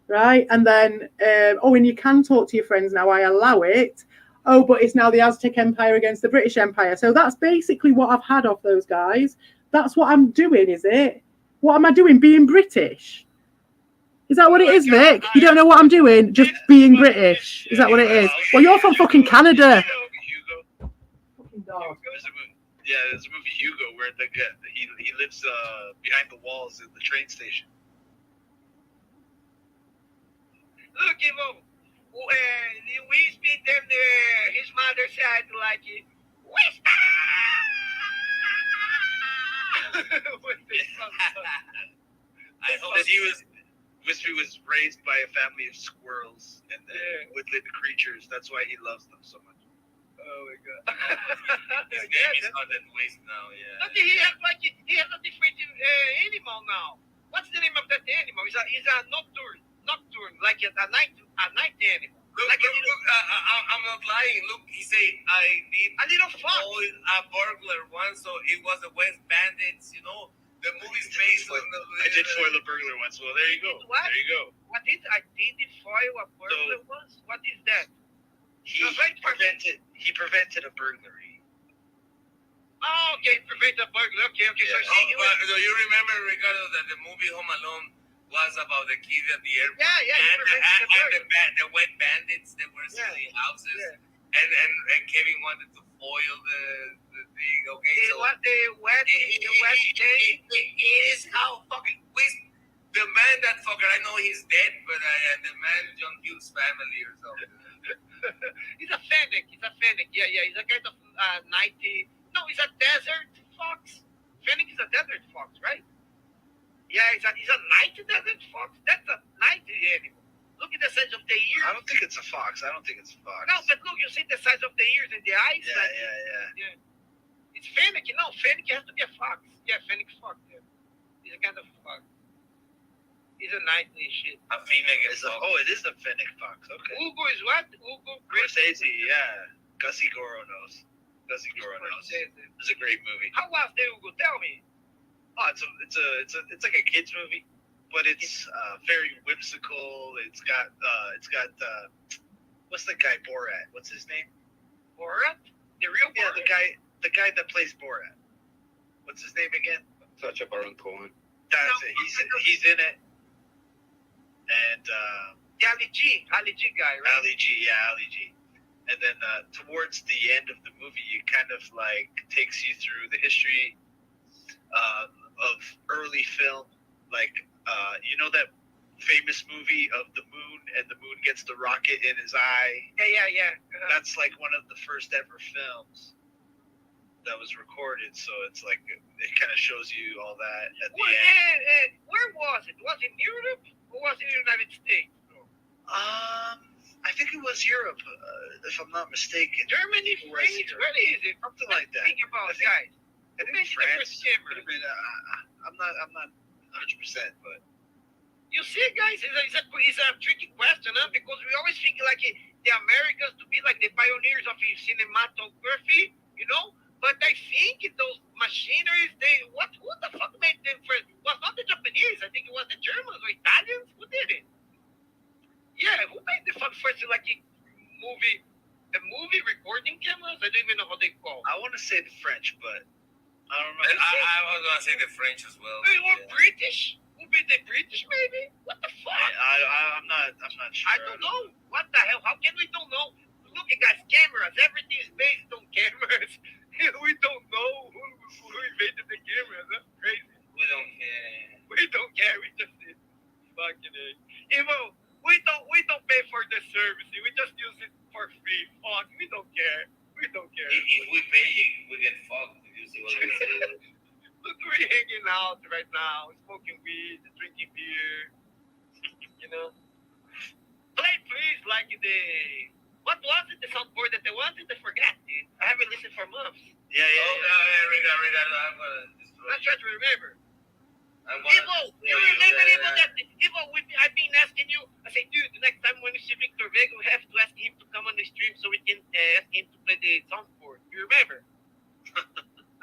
Right, and then and you can talk to your friends now. I allow it. Oh, but it's now the Aztec Empire against the British Empire. So that's basically what I've had off those guys. That's what I'm doing, is it? What am I doing? Being British? Is that what it is, Vic? You don't know what I'm doing? Just being British? Is that what it is? Well, you're from fucking Canada. Fucking dog. There's a movie Hugo where he lives behind the walls in the train station. Look, Ivo, we speak them his mother said, like, Wista! I hope that he was Wispy was raised by a family of squirrels and woodland creatures. That's why he loves them so much. Oh my god. His Yeah, name is that's- not that waste now. Yeah. But he has a different animal now. What's the name of that animal? He's a nocturne, like a night animal. Look, Like a look, little- look, I'm not lying. Look, he say I did A little fox. a burglar once, so it was the West Bandits. You know, the movie's based on the. I did foil a burglar once. Well, there you go. What? There you go. What is I did foil a burglar once? What is that? He prevented a burglary. Oh, okay, prevent a burglar. Okay. So Do you remember, Ricardo, that the movie Home Alone was about the kid at the airport? Yeah, he prevented the burglar. The wet bandits that were stealing houses. Yeah. And Kevin wanted to foil the thing. Okay, It so was the west day. it is how fucking the man that fucker. I know he's dead, but the man John Hughes' family or something. He's a fennec. Yeah. He's a kind of 90. No, he's a desert fox. Fennec is a desert fox, right? Yeah, he's a night desert fox. That's a night animal. Look at the size of the ears. I don't think it's a fox. No, but look, you see the size of the ears and the eyes. Yeah. It's fennec. No, fennec has to be a fox. Yeah, fennec fox. Yeah. He's a kind of fox. He's a nightly shit. A female It is a fennec fox. Okay. Ugo is what? Ugo. Scorsese, yeah. Gussie Goro knows. It's a great movie. How was the Ugo? Tell me. Oh, it's like a kids movie, but it's very whimsical. It's got what's the guy Borat? What's his name? Borat? The real Yeah, Borat? the guy that plays Borat. What's his name again? Sacha Baron Cohen. That's it. He's in it. And The Ali G guy, right? Ali G. And then towards the end of the movie, it kind of like takes you through the history of early film. Like, you know that famous movie of the moon, and the moon gets the rocket in his eye? Yeah. That's like one of the first ever films that was recorded. So it's like, it kind of shows you all that at the end. Where was it? Was it in Europe or was it in the United States? I think it was Europe, if I'm not mistaken. Germany, Or was France, it where is it? Something like that. Think about it, guys. I think Mention the France. first camera. Could have been, I'm not 100%, but You see, guys, it's a tricky question, huh? Because we always think like the Americans to be like the pioneers of cinematography, you know? But I think those machineries, who the fuck made them first? It was not the Japanese. I think it was the Germans or Italians. Who did it? Yeah, who made the fuck first like movie recording cameras? I don't even know how they call. I want to say the French, but I don't know. I was gonna say the French as well. Or British? Who be the British, maybe? What the fuck? I'm not sure. I don't know. What the hell? How can we don't know? Look at guys, cameras. Everything is based on cameras. We don't know who invented the cameras. That's crazy. We don't care. We don't care. We just fucking it. Even we don't pay for the service. We just use it for free. Fuck. We don't care. If we pay, we get fucked. You see what I'm saying? Look, we're hanging out right now, smoking weed, drinking beer. You know. Play, please, like what was it? The soundboard that they wanted? I forgot, dude. I haven't listened for months. Yeah. Ricardo, I'm gonna destroy Let's try to remember. Ivo, You remember Ivo that I've been asking you. I say, dude, the next time when we see Victor Vega, we have to ask him to come on the stream so we can ask him to play the soundboard. You remember?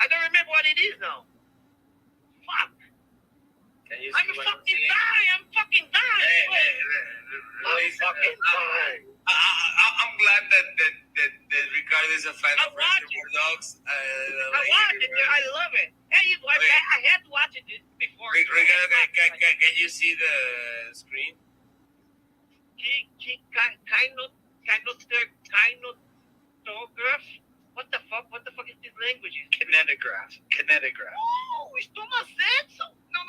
I don't remember what it is now. Fuck. Can you I'm see what fucking saying? dying. I'm fucking dying. I'm fucking dying. I'm glad that Ricardo is a fan I of watch Reservoir Dogs. I watch it. I love it. Hey, I had to watch it before. Ricardo, can you see the screen? Kinetograph? What the fuck? What the fuck is this language? Kinetograph. Oh, it's Thomas Edison. No,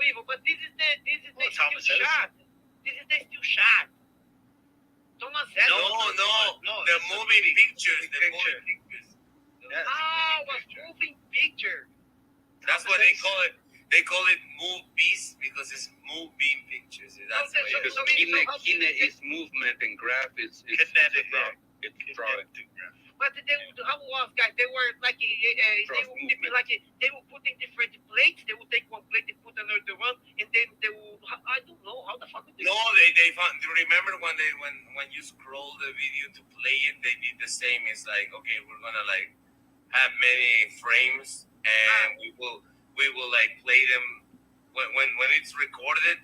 Ivo. But this is the Thomas still Edison. shot. This is the still shot. Thomas Edison. No. The moving pictures. The picture. moving pictures. Yeah. Ah, was moving picture. That's what they call it. They call it move beast because it's move beam pictures. That's the way. Because So kine is movement and graph is Kinetic, it's drawing. But they would, how was guys? They were like they Cross would movement. like they would put in different plates. They would take one plate and put another one, and then they would. I don't know how the fuck would they. No, they found. Do you remember when you scroll the video to play it? They did the same. It's like, okay, we're gonna like have many frames, and we will like play them when it's recorded.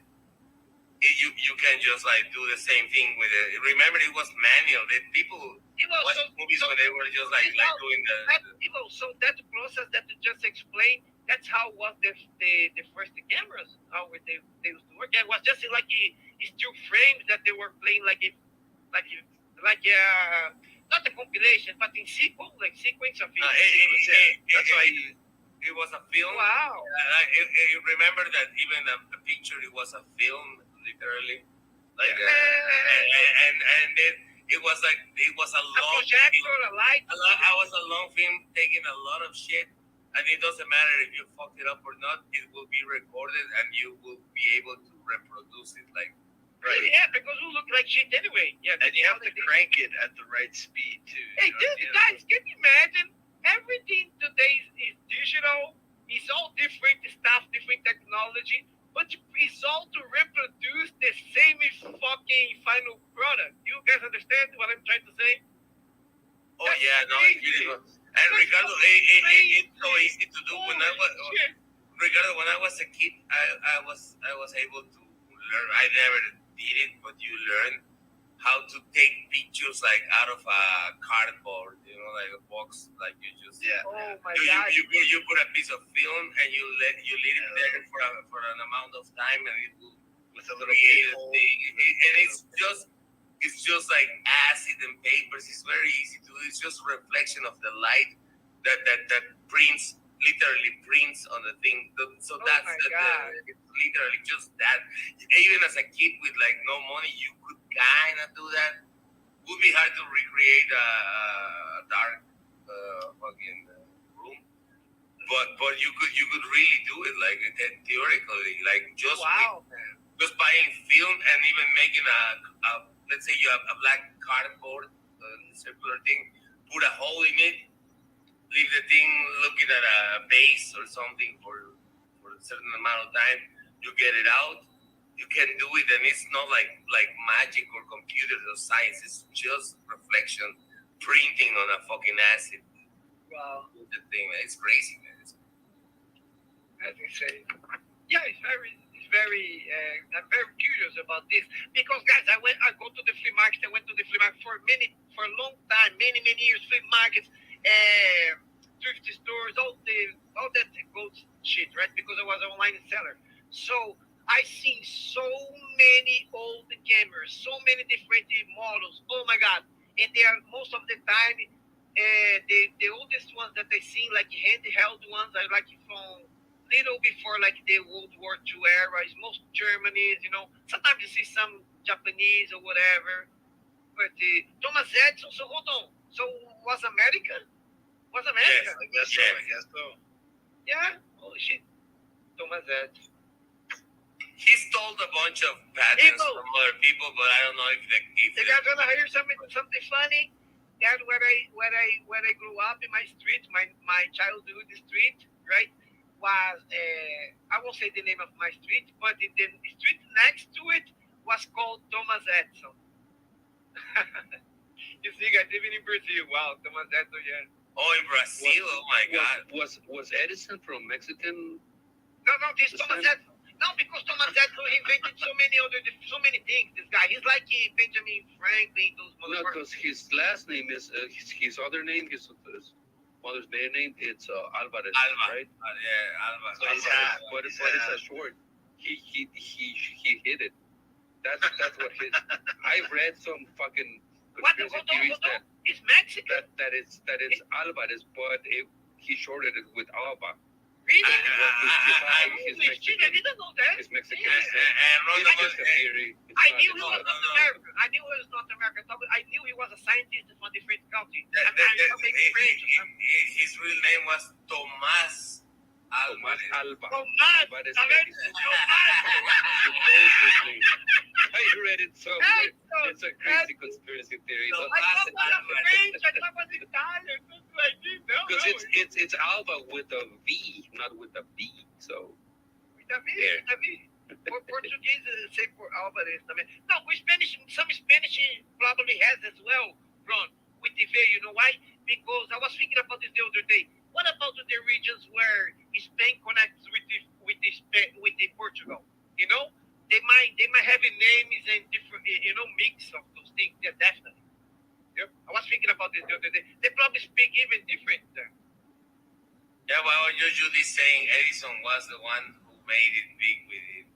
You can just like do the same thing with it. Remember, it was manual. People watch movies when they were just like doing So that process that you just explained, that's how was the first cameras, how they used to work. It was just like still frames that they were playing not a compilation, but in sequence of it. That's why it was a film. Wow. I remember that even the picture, it was a film, literally. Like and it was like it was a long projector, film. a light. I was a long film taking a lot of shit, and it doesn't matter if you fucked it up or not. It will be recorded, and you will be able to reproduce it. Like Right. Yeah, because we look like shit anyway. Yeah, And you have to crank it at the right speed too. Hey, guys, can you imagine? Everything today is digital. It's all different stuff, different technology, but it's all to reproduce the same fucking final product. You guys understand what I'm trying to say? Oh yeah, no, it's beautiful. And Ricardo, it's so easy to do. When I was a kid, I was able to learn. I never did it, but you learn how to take pictures like out of a cardboard, like a box, like you just Oh my God! you put a piece of film and you leave it there for an amount of time, and it will with a little create a hole. thing. And it's just like acid and papers. It's very easy to do. It's just reflection of the light that literally prints on the thing. So that's it's literally just that. Even as a kid with like no money, you could kind of do that. It would be hard to recreate a dark fucking room, but you could really do it like theoretically, like just just buying film and even making a let's say you have a black cardboard circular thing, put a hole in it. Leave the thing looking at a base or something for a certain amount of time. You get it out. You can do it, and it's not like magic or computers or science. It's just reflection, printing on a fucking acid. Wow, The thing, man. It's crazy, man. as you say, yeah, it's very. I'm very curious about this because, guys, I go to the flea market. I went to the flea market for a long time, many years. Flea markets. Thrift stores, all that goes shit, right? Because I was an online seller. So I seen so many old cameras, so many different models. Oh my God. And they are most of the time the oldest ones that I seen, like handheld ones, are like from little before like the World War II era. It's most Germany's, Sometimes you see some Japanese or whatever. But Thomas Edison, so hold on. So was America? Yes, I guess so. Yeah. Holy shit. Thomas Edison. He stole a bunch of patents from other people, but I don't know if You guys wanna hear something funny? That's where I grew up in my street, my childhood street, right? Was I won't say the name of my street, but the street next to it was called Thomas Edison. You see, guys, even in Brazil, wow, Thomas Edison, yeah. Oh, in Brazil, oh my God. Was Edison from Mexican? No, this Thomas Edison. No, because Thomas Edison invented so many things. This guy, he's like Benjamin Franklin, those No, because his last name is his other name, his mother's maiden name. It's Alvarez, right? Yeah, Alvarez. So he's But it's a short. He hit it. That's what his. I read some fucking conspiracy theories that it's Mexican. that it's Alvarez, but he shorted it with Alba. Really? I didn't know that. It's Mexican. And It's a theory. I knew he was not American. I knew he was not American. I knew he was a scientist from a different country. His real name was Tomás Tomás Alba. Tomás, But it's a ver, supposedly. I read it somewhere. Eso, It's a crazy conspiracy theory. I thought was French, I thought was Italian, something like this. No, Because it's Alba with a V, not with a B. So Também. Português sei por Álvares também. No, Spanish, some Spanish probably has as well, Ron, with the V. You know why? Because I was thinking about this the other day. What about the regions where Spain connects with the Portugal? You know, they might have a names and different, mix of those things. Yeah, definitely. Yep. I was thinking about this the other day. They probably speak even different there. Yeah, well, you're usually saying Edison was the one who made it big with it.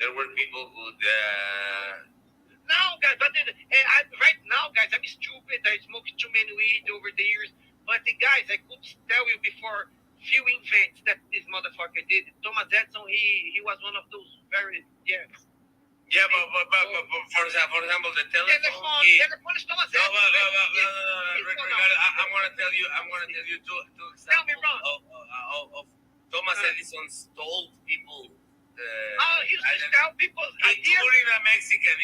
There were people who. No, guys, but right now, guys, I'm stupid. I smoked too many weed over the years. But the guys, I could tell you before few invents that this motherfucker did. Thomas Edison, he was one of those very Yeah, but for example, the telephone. Telephone is Thomas No, Edison. Ricardo, I'm gonna tell you two Tell me, examples Ron. of Thomas Edison stole people. He used to tell people's ideas. Including a Mexican,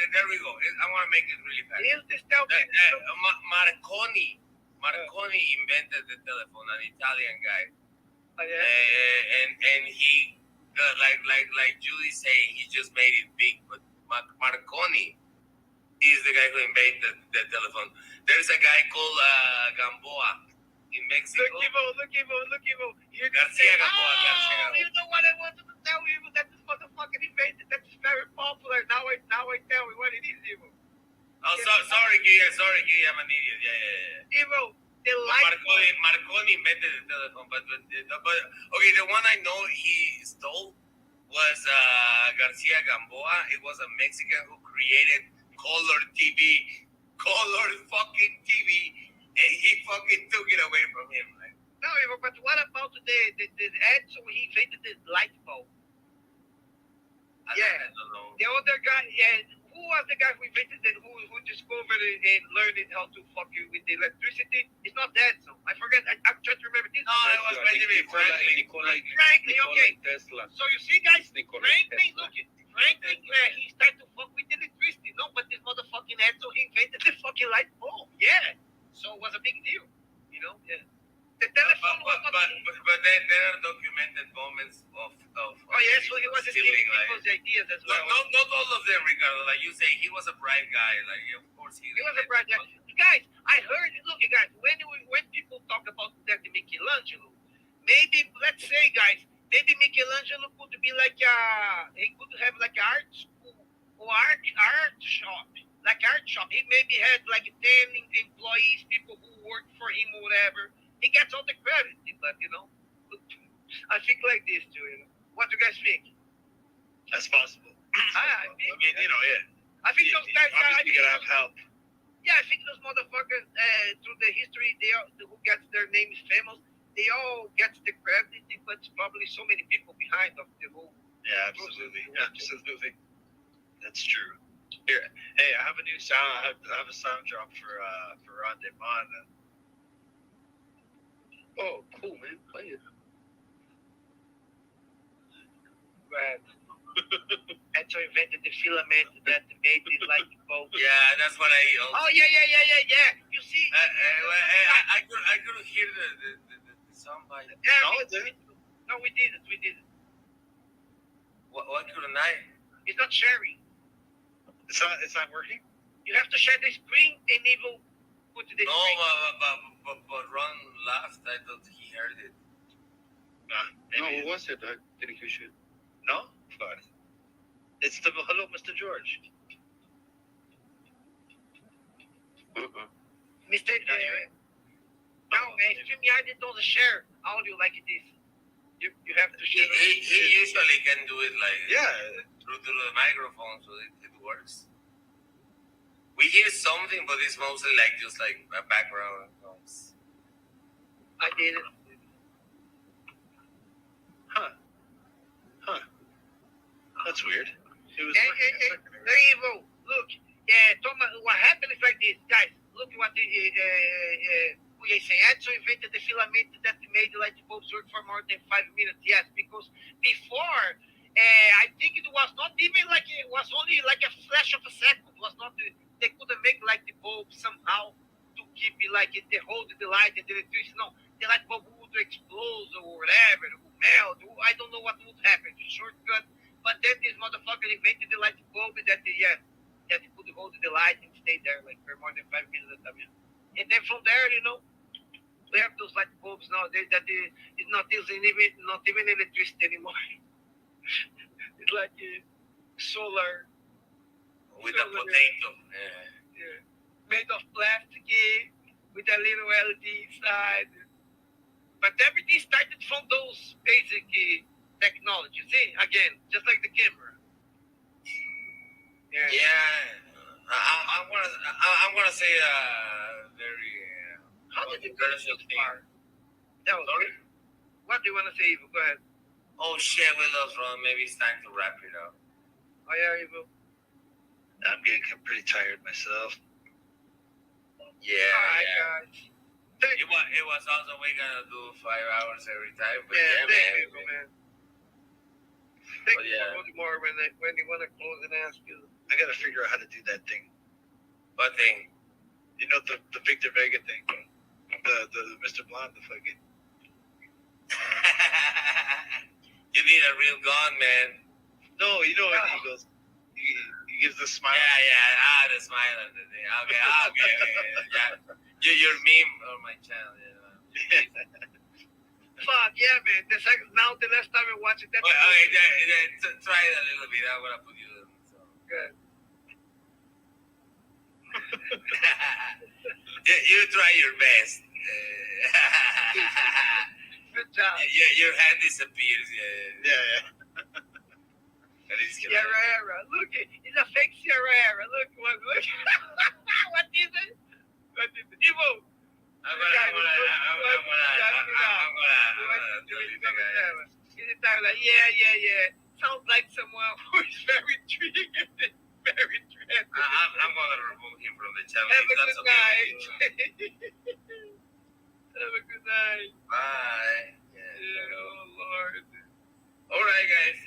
there we go. I want to make it really fast. He used to tell people. Marconi invented the telephone, an Italian guy. Oh, yeah. And he, like Julie's saying, he just made it big. But Marconi is the guy who invented the telephone. There's a guy called Gamboa in Mexico. Look, Evo. Garcia Gamboa. You know what I wanted to tell you? That this motherfucker invented. That's very popular. Now I tell you what it is, Evo. Oh, sorry, Guy, I'm an idiot. Yeah. Evo, the light. Marconi invented the telephone, but okay, the one I know he stole was Garcia Gamboa. It was a Mexican who created color fucking TV, and he fucking took it away from him. Right? No, Evo, but what about the Edison? He invented the light bulb. I don't know. The other guy, who was the guy who invented it, who discovered it and learned how to fuck you with the electricity? It's not Edison. I forget. I'm trying to remember this. No, it was Benjamin Franklin. Franklin, okay. Tesla. So you see, guys, Nikola Franklin, Tesla. Franklin, he started to fuck with the electricity. No, but this motherfucking Edison, he invented the fucking light bulb. Yeah. So it was a big deal. Yeah. The telephone was not... But then there are documented moments of Oh, yes, so he was stealing people's ideas as well. Not all of them, Ricardo. Like you say, he was a bright guy. Like, of course he was a bright guy. Guys, I heard, look, guys, when people talk about that Michelangelo, maybe, let's say, guys, maybe Michelangelo could be like he could have like an art school or art shop. Like art shop. He maybe had like 10 employees, people who work for him or whatever. He gets all the credit, but I think like this too. What do you guys think? That's possible. I I mean, I think those guys. obviously you gotta have help. Yeah, I think those motherfuckers through the history, who gets their names famous, they all get the credit, but probably so many people behind of the whole. Yeah, absolutely. That's true. Here, hey, I have a new sound. I have a sound drop for Ron Demon. Oh, cool, man. Play it. Right. Edison invented the filament that made the light bulb. Yeah, that's what I. Oh yeah. You see? I couldn't hear the soundbite. No, we didn't. What couldn't I? It's not sharing. It's not working. You have to share the screen and it will put the screen. No, but Ron laughed. I thought he heard it. No, what was it? I didn't hear shit. No, but it's the hello, Mr. George. Mr. No, StreamYard doesn't share audio like this. You have to share. He usually can do it like through the microphone, so it works. We hear something, but it's mostly just like a background noise. I did it. Huh. That's weird. It was Hey, Evo, look. Thomas, what happened is like this, guys. Look what saying Edison invented the filament that made the light bulbs work for more than 5 minutes. Yes, because before, I think it was not even like, it was only like a flash of a second. It was not, they couldn't make like the bulb somehow to keep it like they hold the light and the electricity. No, the light bulb would explode or whatever, it would melt. I don't know what would happen. Shortcut. But then this motherfucker invented the light bulb that that it could hold the light and stay there like for more than 5 minutes at a time. And then from there, we have those light bulbs nowadays that is not even electricity anymore. It's like solar with a potato. Yeah. Made of plastic with a little LED inside. But everything started from those basic technology. See, again, just like the camera. Yeah. I'm gonna say very. How did you go so far? Sorry? What do you want to say, Ivo? Go ahead. Oh shit, we lost Ron. Maybe it's time to wrap it up. Oh yeah, Ivo. I'm getting pretty tired myself. Yeah. Alright, guys. It was also we're gonna do 5 hours every time, but man. Thank you yeah. for holding more when you want to close and ask you. I gotta figure out how to do that thing. What thing? You know the Victor Vega thing, the Mr. Blonde, the fucking. You need a real gun, man. No, you know what he goes. He gives the smile. Yeah. The smile and the thing. Okay. Yeah. Your meme on my channel. Yeah. Fuck yeah, man. The last time I watched it, that. Okay, try it a little bit. I'm gonna put you in. So. Good. You try your best. Good job. Your hand disappears. Yeah. Sierra. Look, it's a fake Sierra. Look. What is it? Ivo. I'm gonna Yeah. Sounds like someone who is very triggered. Very dreaded. I'm gonna remove him from the channel. Have a That's good okay night. with you. Have a good night. Bye. Yeah, oh Lord. All right, guys.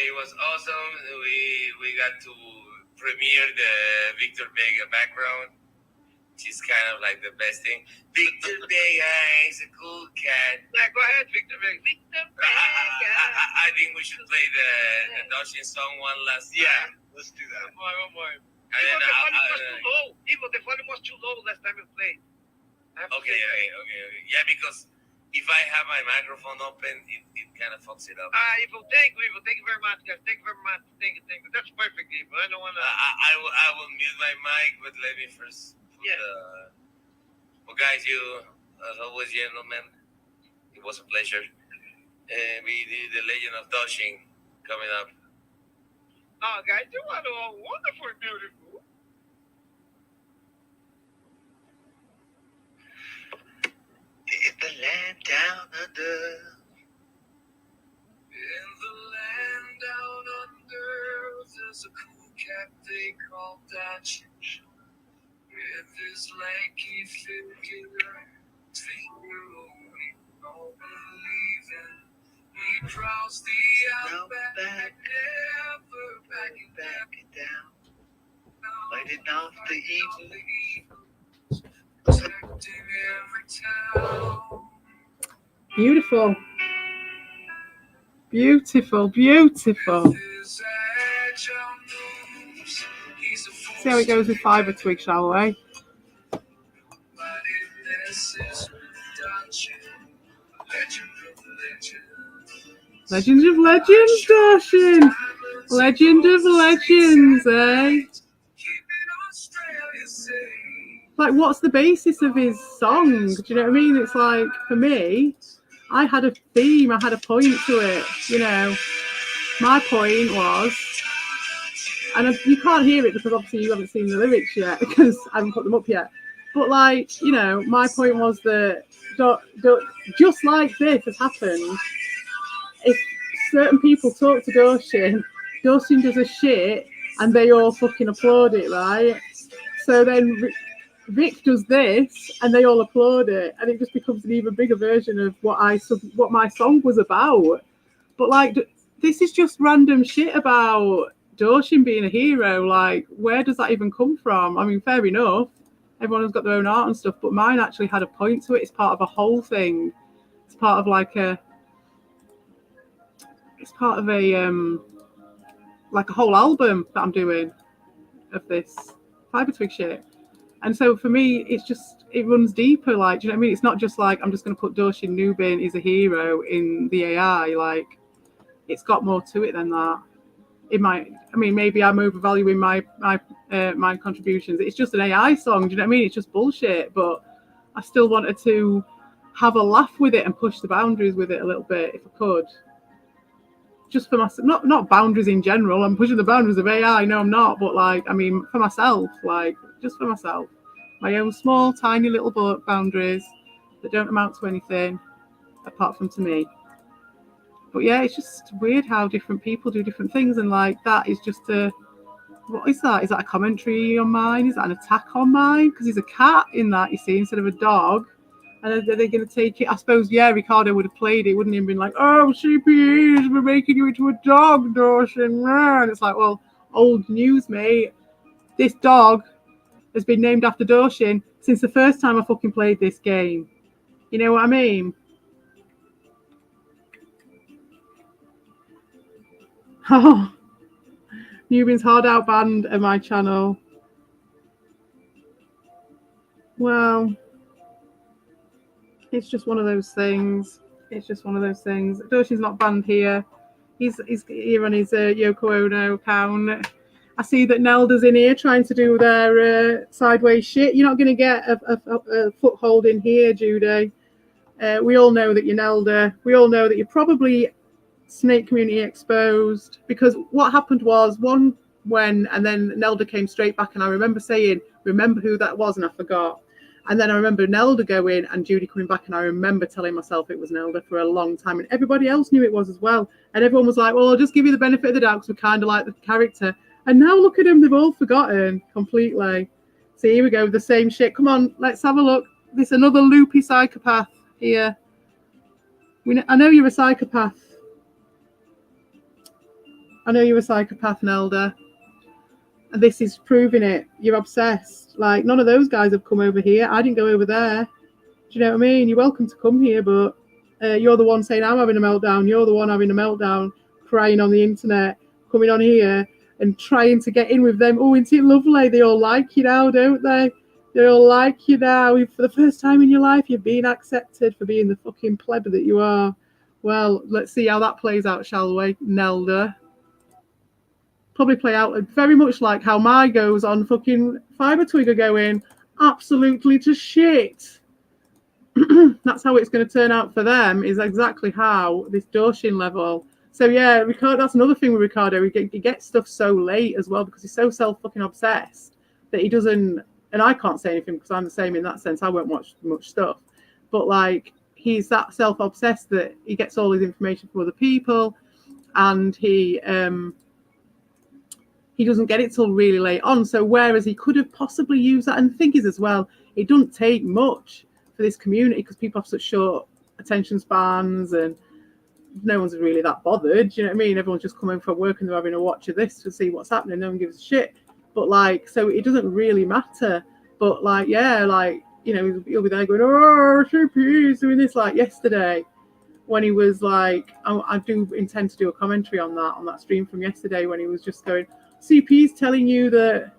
It was awesome. We got to premiere the Victor Vega background. She's kind of like the best thing. Victor Vega is a cool cat. Yeah, go ahead, Victor Vega. Victor Vega. I think we should play the Doshin song one last time. Yeah, let's do that. One more. And then The volume was too low. Ivo, the volume was too low last time we played. Okay. Yeah, because if I have my microphone open, it kind of fucks it up. Ivo, thank you, Ivo. Thank you very much, guys. Thank you very much. Thank you. That's perfect, Ivo. I don't want to... I will mute my mic, but let me first... Well, guys, you, as always, gentlemen, it was a pleasure. We did the Legend of Doshin coming up. Oh, guys, you are all wonderful and beautiful. In the land down under. In the land down under, there's a cool cat they call Dutch. With his lanky figure, finger only, no believing. He prowls the outback, never backing down. Lighting off the evil. Protecting every town. Beautiful. Beautiful. His agile moves, he's a See how it goes with fibre twig, shall we? Legend of Legends, Doshin! Legend of Legends, eh? Like, what's the basis of his song? Do you know what I mean? It's like, for me, I had a theme, I had a point to it, you know. My point was... And you can't hear it because obviously you haven't seen the lyrics yet because I haven't put them up yet. But like, you know, my point was that just like this has happened, if certain people talk to Doshin does a shit and they all fucking applaud it, right? So then Vic does this, and they all applaud it, and it just becomes an even bigger version of what my song was about. But like, this is just random shit about Doshin being a hero. Like, where does that even come from? I mean, fair enough. Everyone has got their own art and stuff, but mine actually had a point to it. It's part of a whole thing. It's part of like a whole album that I'm doing of this fiber twig shit. And so for me, it runs deeper. Like, do you know what I mean? It's not just like I'm just going to put Doshin Noobin as a hero in the AI. Like, it's got more to it than that. Maybe I'm overvaluing my contributions. It's just an AI song. Do you know what I mean? It's just bullshit. But I still wanted to have a laugh with it and push the boundaries with it a little bit if I could. Just for myself, not boundaries in general. I'm pushing the boundaries of AI. No, I'm not. But like, I mean, for myself, like just for myself, my own small, tiny little boundaries that don't amount to anything apart from to me. But yeah, it's just weird how different people do different things, and like that is just what is that? Is that a commentary on mine? Is that an attack on mine? Because there's a cat in that, you see, instead of a dog. And are they going to take it? I suppose, yeah, Ricardo would have played it, wouldn't he? And been like, oh, CPEs, we're making you into a dog, Dawson. And it's like, well, old news, mate. This dog has been named after Dawson since the first time I fucking played this game. You know what I mean? Oh, Noobin's Hard Out Band and my channel. Well, it's just one of those things. Doshin's not banned here. He's here on his Yoko Ono account. I see that Nelda's in here trying to do their sideways shit. You're not going to get a foothold in here, Judy. We all know that you're Nelda. We all know that you're probably Snake Community exposed, because what happened was and then Nelda came straight back, and I remember saying, remember who that was, and I forgot. And then I remember Nelda going and Judy coming back, and I remember telling myself it was Nelda for a long time, and everybody else knew it was as well. And everyone was like, well, I'll just give you the benefit of the doubt because we kind of like the character. And now look at them, they've all forgotten completely. So here we go, the same shit. Come on, let's have a look. This another loopy psychopath here. I know you're a psychopath. Nelda. And this is proving it. You're obsessed. Like, none of those guys have come over here. I didn't go over there. Do you know what I mean? You're welcome to come here, but you're the one saying I'm having a meltdown. You're the one having a meltdown, crying on the internet, coming on here and trying to get in with them. Oh, isn't it lovely? They all like you now, don't they? They all like you now. For the first time in your life, you're being accepted for being the fucking pleb that you are. Well, let's see how that plays out, shall we, Nelda? Probably play out very much like how my goes on fucking Fiber Twig are going absolutely to shit. That's how it's going to turn out for them, is exactly how this Doshin level. So yeah, Ricardo, that's another thing with Ricardo. He gets stuff so late as well because he's so self-fucking obsessed that he doesn't, and I can't say anything because I'm the same in that sense. I won't watch much stuff. But like, he's that self-obsessed that he gets all his information from other people, and he doesn't get it till really late on. So whereas he could have possibly used that, and the thing is as well, it doesn't take much for this community because people have such short attention spans and no one's really that bothered. Do you know what I mean? Everyone's just coming from work and they're having a watch of this to see what's happening. No one gives a shit. But like, so it doesn't really matter. But like, yeah, like, you know, he'll be there going, oh, CP's doing this, like yesterday. When he was like, I do intend to do a commentary on that stream from yesterday when he was just going, CP's telling you that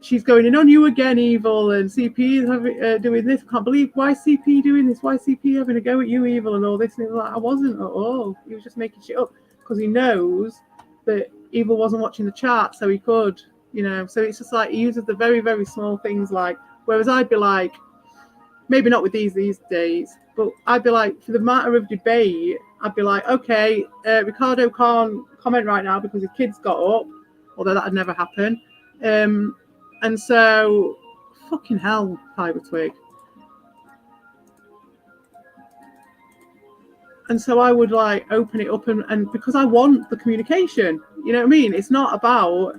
she's going in on you again, Evil, and CP is doing this. Can't believe, why CP doing this? Why CP having a go at you, Evil, and all this? And he was like, I wasn't at all. He was just making shit up because he knows that Evil wasn't watching the chat, so he could, you know. So it's just like he uses the very, very small things, like, whereas I'd be like, maybe not with these days, but I'd be like, for the matter of debate, I'd be like, okay, Ricardo can't comment right now because his kids got up, although that would never happen. And so, fucking hell, Fiber Twig. And so I would like open it up and because I want the communication, you know what I mean? It's not about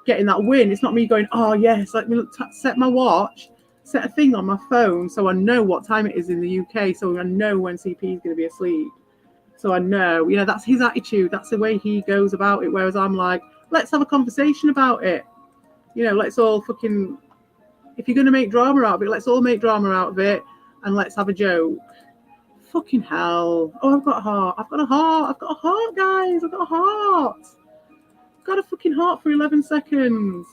getting that win. It's not me going, oh yes, let me set my watch, set a thing on my phone so I know what time it is in the UK, so I know when CP is going to be asleep. So I know, you know, that's his attitude. That's the way he goes about it. Whereas I'm like, let's have a conversation about it. You know, let's all fucking, if you're going to make drama out of it, let's all make drama out of it and let's have a joke. Fucking hell. Oh, I've got a heart. I've got a heart. I've got a heart, guys. I've got a heart. I've got a fucking heart for 11 seconds.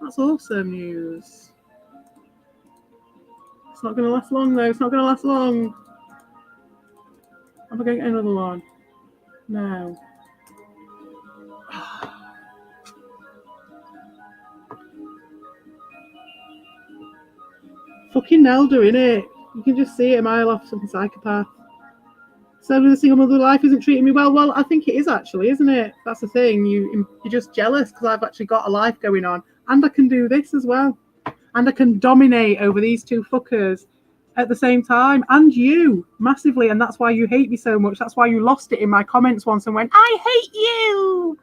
That's awesome news. It's not going to last long, though. It's not going to last long. Am I going to get another one? No. Fucking Nelda, innit? You can just see it a mile off, some psychopath. So the single mother life isn't treating me well. Well, I think it is actually, isn't it? That's the thing. You're just jealous because I've actually got a life going on. And I can do this as well. And I can dominate over these two fuckers at the same time. And you, massively. And that's why you hate me so much. That's why you lost it in my comments once and went, I hate you.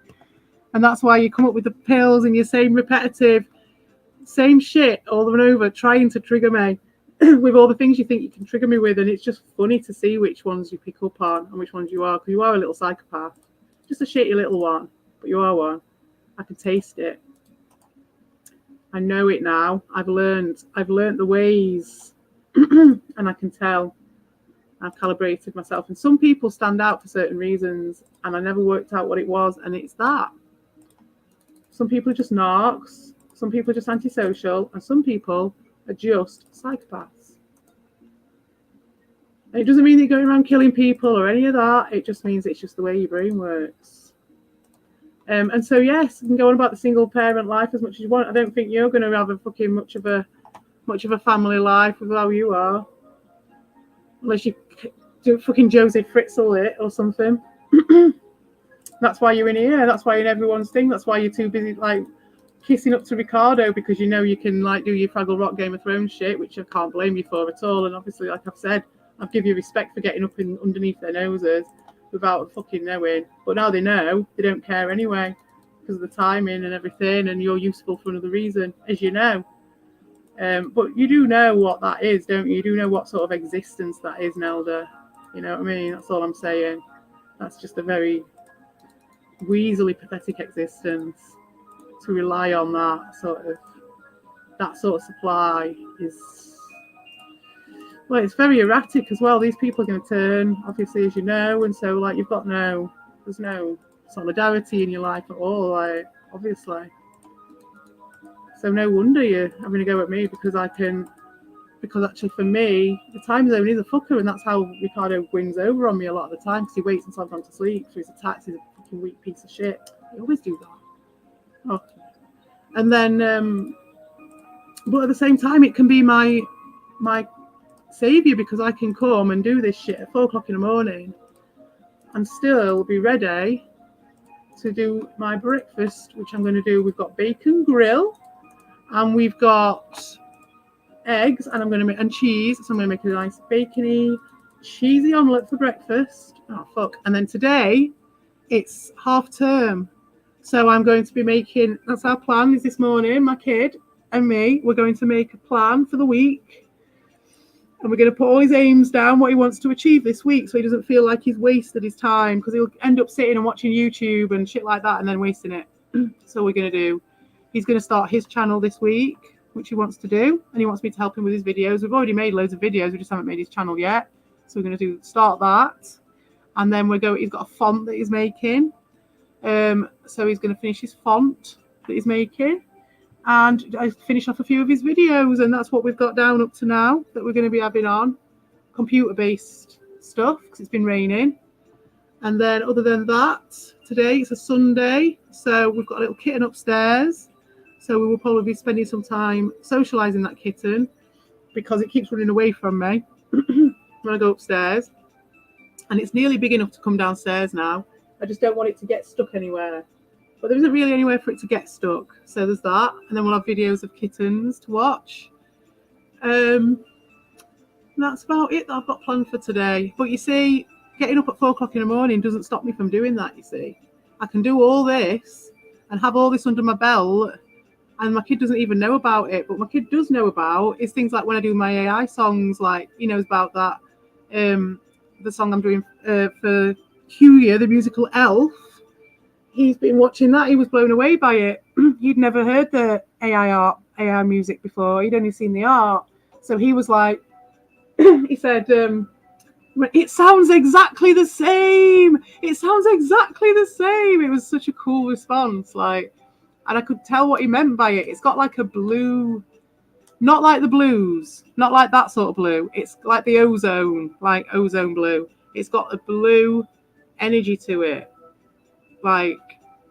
And that's why you come up with the pills and your same repetitive, same shit over and over, trying to trigger me with all the things you think you can trigger me with. And it's just funny to see which ones you pick up on and which ones you are, because you are a little psychopath. Just a shitty little one, but you are one. I can taste it. I know it now. I've learned the ways and I can tell. I've calibrated myself. And some people stand out for certain reasons and I never worked out what it was, and it's that. Some people are just narcs, some people are just antisocial, and some people are just psychopaths. And it doesn't mean that you're going around killing people or any of that. It just means it's just the way your brain works. And so, yes, you can go on about the single parent life as much as you want. I don't think you're going to have a fucking much of a family life with how you are, unless you do fucking Joseph Fritzl it or something. That's why you're in here. That's why you're in everyone's thing. That's why you're too busy like kissing up to Ricardo, because you know you can like do your Fraggle Rock Game of Thrones shit, which I can't blame you for at all. And obviously, like I've said, I've given you respect for getting up underneath their noses without fucking knowing. But now they know, they don't care anyway because of the timing and everything, and you're useful for another reason, as you know. But you do know what that is, don't you? You do know what sort of existence that is, Nelda. You know what I mean? That's all I'm saying. That's just a very weaselly, pathetic existence. To rely on that sort of supply is, well, it's very erratic as well. These people are going to turn, obviously, as you know, and so like there's no solidarity in your life at all, like obviously. So no wonder you're having a go at me because actually for me, the time zone is a fucker, and that's how Ricardo wins over on me a lot of the time, because he waits until I've gone to sleep, so his attacks is a fucking weak piece of shit. They always do that. Oh. And then, but at the same time, it can be my saviour, because I can come and do this shit at 4 o'clock in the morning and still be ready to do my breakfast, which I'm going to do. We've got bacon grill and we've got eggs, and I'm going to make and cheese. So I'm going to make a nice bacony, cheesy omelette for breakfast. Oh fuck! And then today it's half term. So I'm going to be making, that's our plan is this morning, my kid and me, we're going to make a plan for the week. And we're going to put all his aims down, what he wants to achieve this week, so he doesn't feel like he's wasted his time, because he'll end up sitting and watching YouTube and shit like that and then wasting it. So we're going to do, he's going to start his channel this week, which he wants to do. And he wants me to help him with his videos. We've already made loads of videos, we just haven't made his channel yet. So we're going to start that. And then he's got a font that he's making. So he's going to finish his font that he's making, and I finish off a few of his videos, and that's what we've got down up to now that we're going to be having on computer-based stuff because it's been raining. And then other than that, today it's a Sunday, so we've got a little kitten upstairs, so we will probably be spending some time socializing that kitten because it keeps running away from me when I go upstairs, and it's nearly big enough to come downstairs now. I just don't want it to get stuck anywhere. But there isn't really anywhere for it to get stuck. So there's that. And then we'll have videos of kittens to watch. That's about it that I've got planned for today. But you see, getting up at 4 o'clock in the morning doesn't stop me from doing that, you see. I can do all this and have all this under my belt, and my kid doesn't even know about it. But my kid does know about is things like when I do my AI songs, like he knows about that. The song I'm doing for Huya, the musical Elf. He's been watching that. He was blown away by it. He'd never heard the AI music before. He'd only seen the art. So he was like, he said, it sounds exactly the same. It sounds exactly the same. It was such a cool response. Like, and I could tell what he meant by it. It's got like a blue, not like the blues, not like that sort of blue. It's like the ozone, like ozone blue. It's got a blue energy to it, like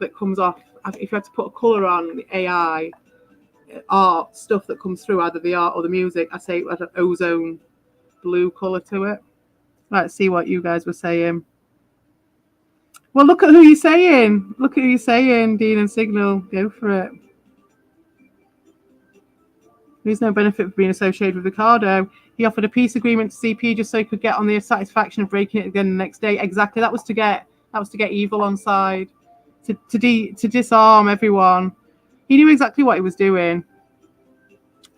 that comes off. If you had to put a colour on the AI art stuff that comes through, either the art or the music, I'd say it had an ozone blue colour to it. Let's see what you guys were saying. Well, look at who you're saying. Look at who you're saying, Dean and Signal. Go for it. There's no benefit for being associated with Ricardo. He offered a peace agreement to CP just so he could get on the satisfaction of breaking it again the next day. Exactly. That was to get evil on side, to disarm everyone. He knew exactly what he was doing.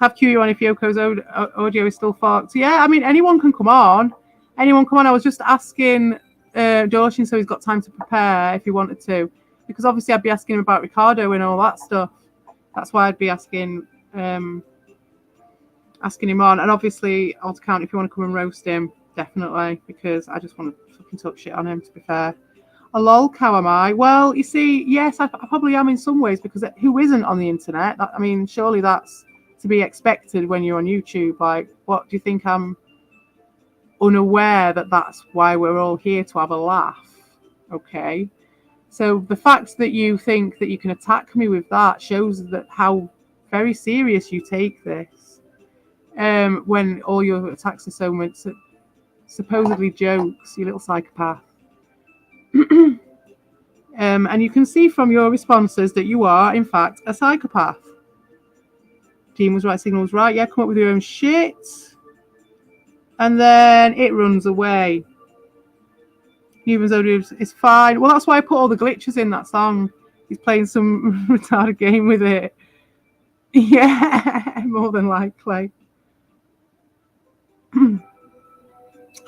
Have QU on if Yoko's audio is still fucked. Yeah, I mean, anyone can come on. Anyone come on. I was just asking Dorshin so he's got time to prepare if he wanted to. Because obviously I'd be asking him about Ricardo and all that stuff. That's why I'd be asking him on. And obviously, I'll count if you want to come and roast him, definitely. Because I just want to fucking talk shit on him, to be fair. A lol, how am I? Well, you see, yes, I probably am in some ways, because who isn't on the internet? I mean, surely that's to be expected when you're on YouTube. Like, what do you think? I'm unaware that that's why we're all here, to have a laugh. Okay. So the fact that you think that you can attack me with that shows that how very serious you take this. When all your attacks are so much supposedly jokes, you little psychopath. And you can see from your responses that you are, in fact, a psychopath. Team was right, Signal was right. Yeah, come up with your own shit. And then it runs away. Noobin's audio is fine. Well, that's why I put all the glitches in that song. He's playing some retarded game with it. Yeah, more than likely.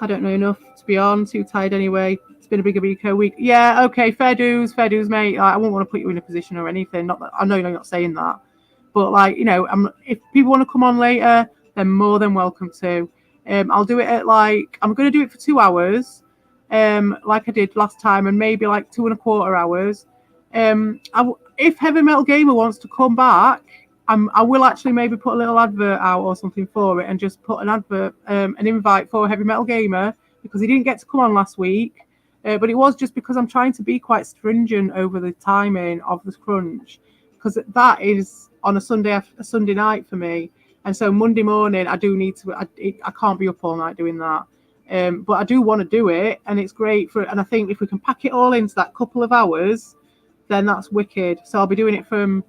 I don't know enough to be on. Too tired anyway. It's been a bigger Eco week. Yeah, okay, fair dues, mate. I won't want to put you in a position or anything. Not that I know you're not saying that, but like, you know, if people want to come on later, they're more than welcome to. I'll do it at I'm going to do it for 2 hours, like I did last time, and maybe like 2.25 hours. If Heavy Metal Gamer wants to come back, I will actually maybe put a little advert out or something for it, and just put an advert, an invite for Heavy Metal Gamer, because he didn't get to come on last week. But it was just because I'm trying to be quite stringent over the timing of this crunch, because that is on a Sunday night for me. And so Monday morning, I do need to. I can't be up all night doing that. But I do want to do it, and it's great and I think if we can pack it all into that couple of hours, then that's wicked. So I'll be doing it from.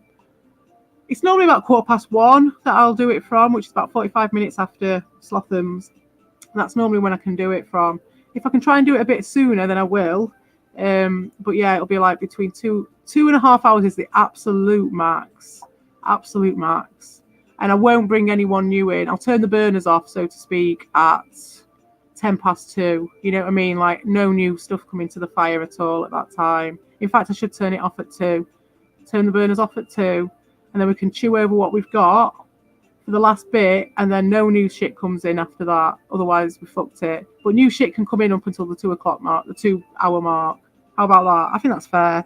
It's normally about 1:15 that I'll do it from, which is about 45 minutes after Slotham's. That's normally when I can do it from. If I can try and do it a bit sooner, then I will. But yeah, it'll be like between 2.5 hours is the absolute max. Absolute max. And I won't bring anyone new in. I'll turn the burners off, so to speak, at 2:10. You know what I mean? Like, no new stuff coming to the fire at all at that time. In fact, I should turn it off at 2. Turn the burners off at 2. And then we can chew over what we've got for the last bit, and then no new shit comes in after that. Otherwise, we fucked it. But new shit can come in up until the 2 o'clock mark, the 2 hour mark. How about that? I think that's fair.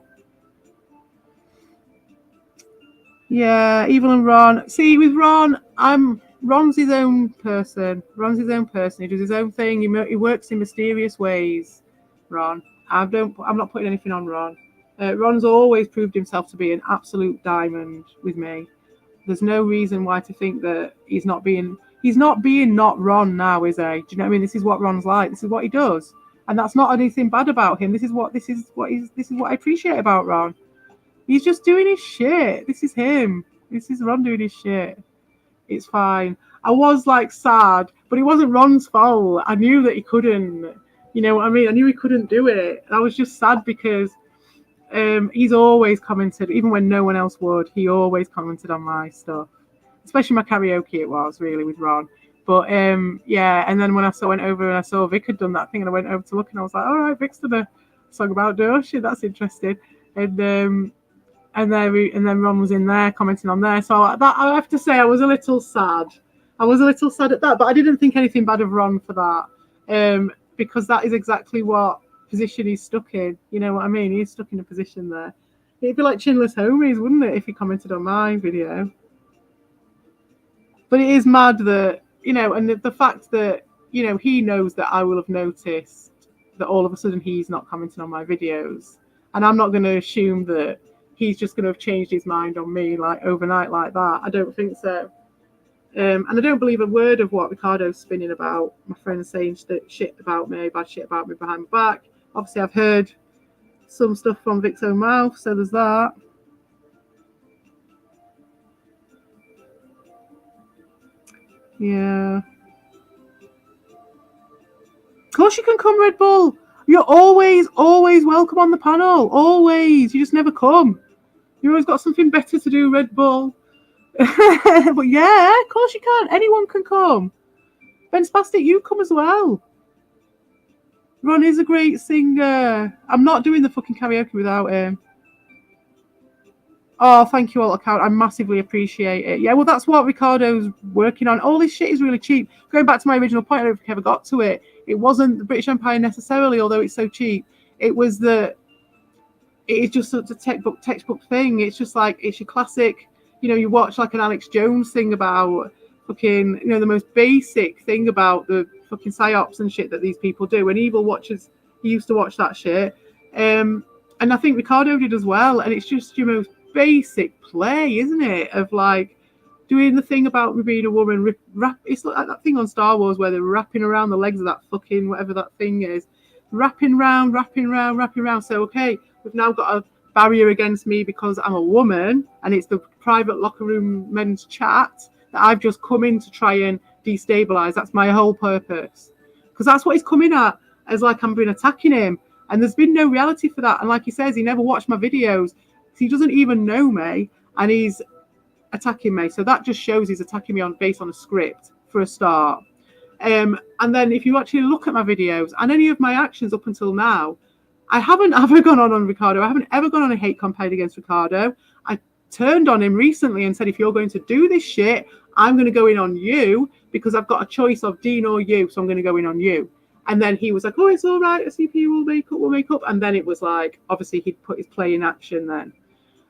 Yeah, Evil and Ron. See, with Ron, Ron's his own person. He does his own thing. He works in mysterious ways. Ron. I'm not putting anything on Ron. Ron's always proved himself to be an absolute diamond with me. There's no reason why to think that he's not being not Ron now, is he? Do you know what I mean? This is what Ron's like. This is what he does, and that's not anything bad about him. This is what I appreciate about Ron. He's just doing his shit. This is him. This is Ron doing his shit. It's fine. I was like sad, but it wasn't Ron's fault. I knew that he couldn't. You know what I mean? I knew he couldn't do it. I was just sad because he's always commented, even when no one else would. He always commented on my stuff, especially my karaoke. It was really with Ron. But yeah, and then when I went over and I saw Vic had done that thing, and I went over to look, and I was like, all right, Vic's done a song about Doshi. That's interesting. And then Ron was in there commenting on there. So that, I have to say, I was a little sad. I was a little sad at that, but I didn't think anything bad of Ron for that, because that is exactly what position he's stuck in. You know what I mean? He's stuck in a position there. It'd be like Chinless Homies, wouldn't it, if he commented on my video? But it is mad that, you know, and the fact that, you know, he knows that I will have noticed that all of a sudden he's not commenting on my videos. And I'm not going to assume that he's just going to have changed his mind on me like overnight like that. I don't think so. And I don't believe a word of what Ricardo's spinning about. My friends saying shit about me, bad shit about me behind my back. Obviously, I've heard some stuff from Vic's own mouth, so there's that. Yeah. Of course you can come, Red Bull. You're always welcome on the panel. Always. You just never come. You always got something better to do, Red Bull. But yeah, of course you can. Anyone can come. Ben Spastic, you come as well. Ron is a great singer. I'm not doing the fucking karaoke without him. Oh, thank you all, account. I massively appreciate it. Yeah, well, that's what Ricardo's working on. All this shit is really cheap. Going back to my original point, I don't think I ever got to it. It wasn't the British Empire necessarily, although it's so cheap. It was it is just such a textbook thing. It's just like, it's your classic, you know, you watch like an Alex Jones thing about fucking, you know, the most basic thing about the fucking psyops and shit that these people do. And Evil watches, he used to watch that shit. And I think Ricardo did as well. And it's just your most basic play, isn't it? Of like doing the thing about me being a woman. It's like that thing on Star Wars where they're wrapping around the legs of that fucking whatever that thing is. Wrapping round. So, okay, we've now got a barrier against me because I'm a woman and it's the private locker room men's chat that I've just come in to try and destabilize. That's my whole purpose, because that's what he's coming at, as like I'm been attacking him, and there's been no reality for that. And like he says, he never watched my videos, so he doesn't even know me, and he's attacking me. So that just shows he's attacking me based on a script for a start. And then if you actually look at my videos and any of my actions up until now, I haven't ever gone on Ricardo. I haven't ever gone on a hate campaign against Ricardo. I turned on him recently and said, if you're going to do this shit, I'm going to go in on you, because I've got a choice of Dean or you, so I'm going to go in on you. And then he was like, oh, it's all right, a CPU will make up. And then it was like, obviously he'd put his play in action then,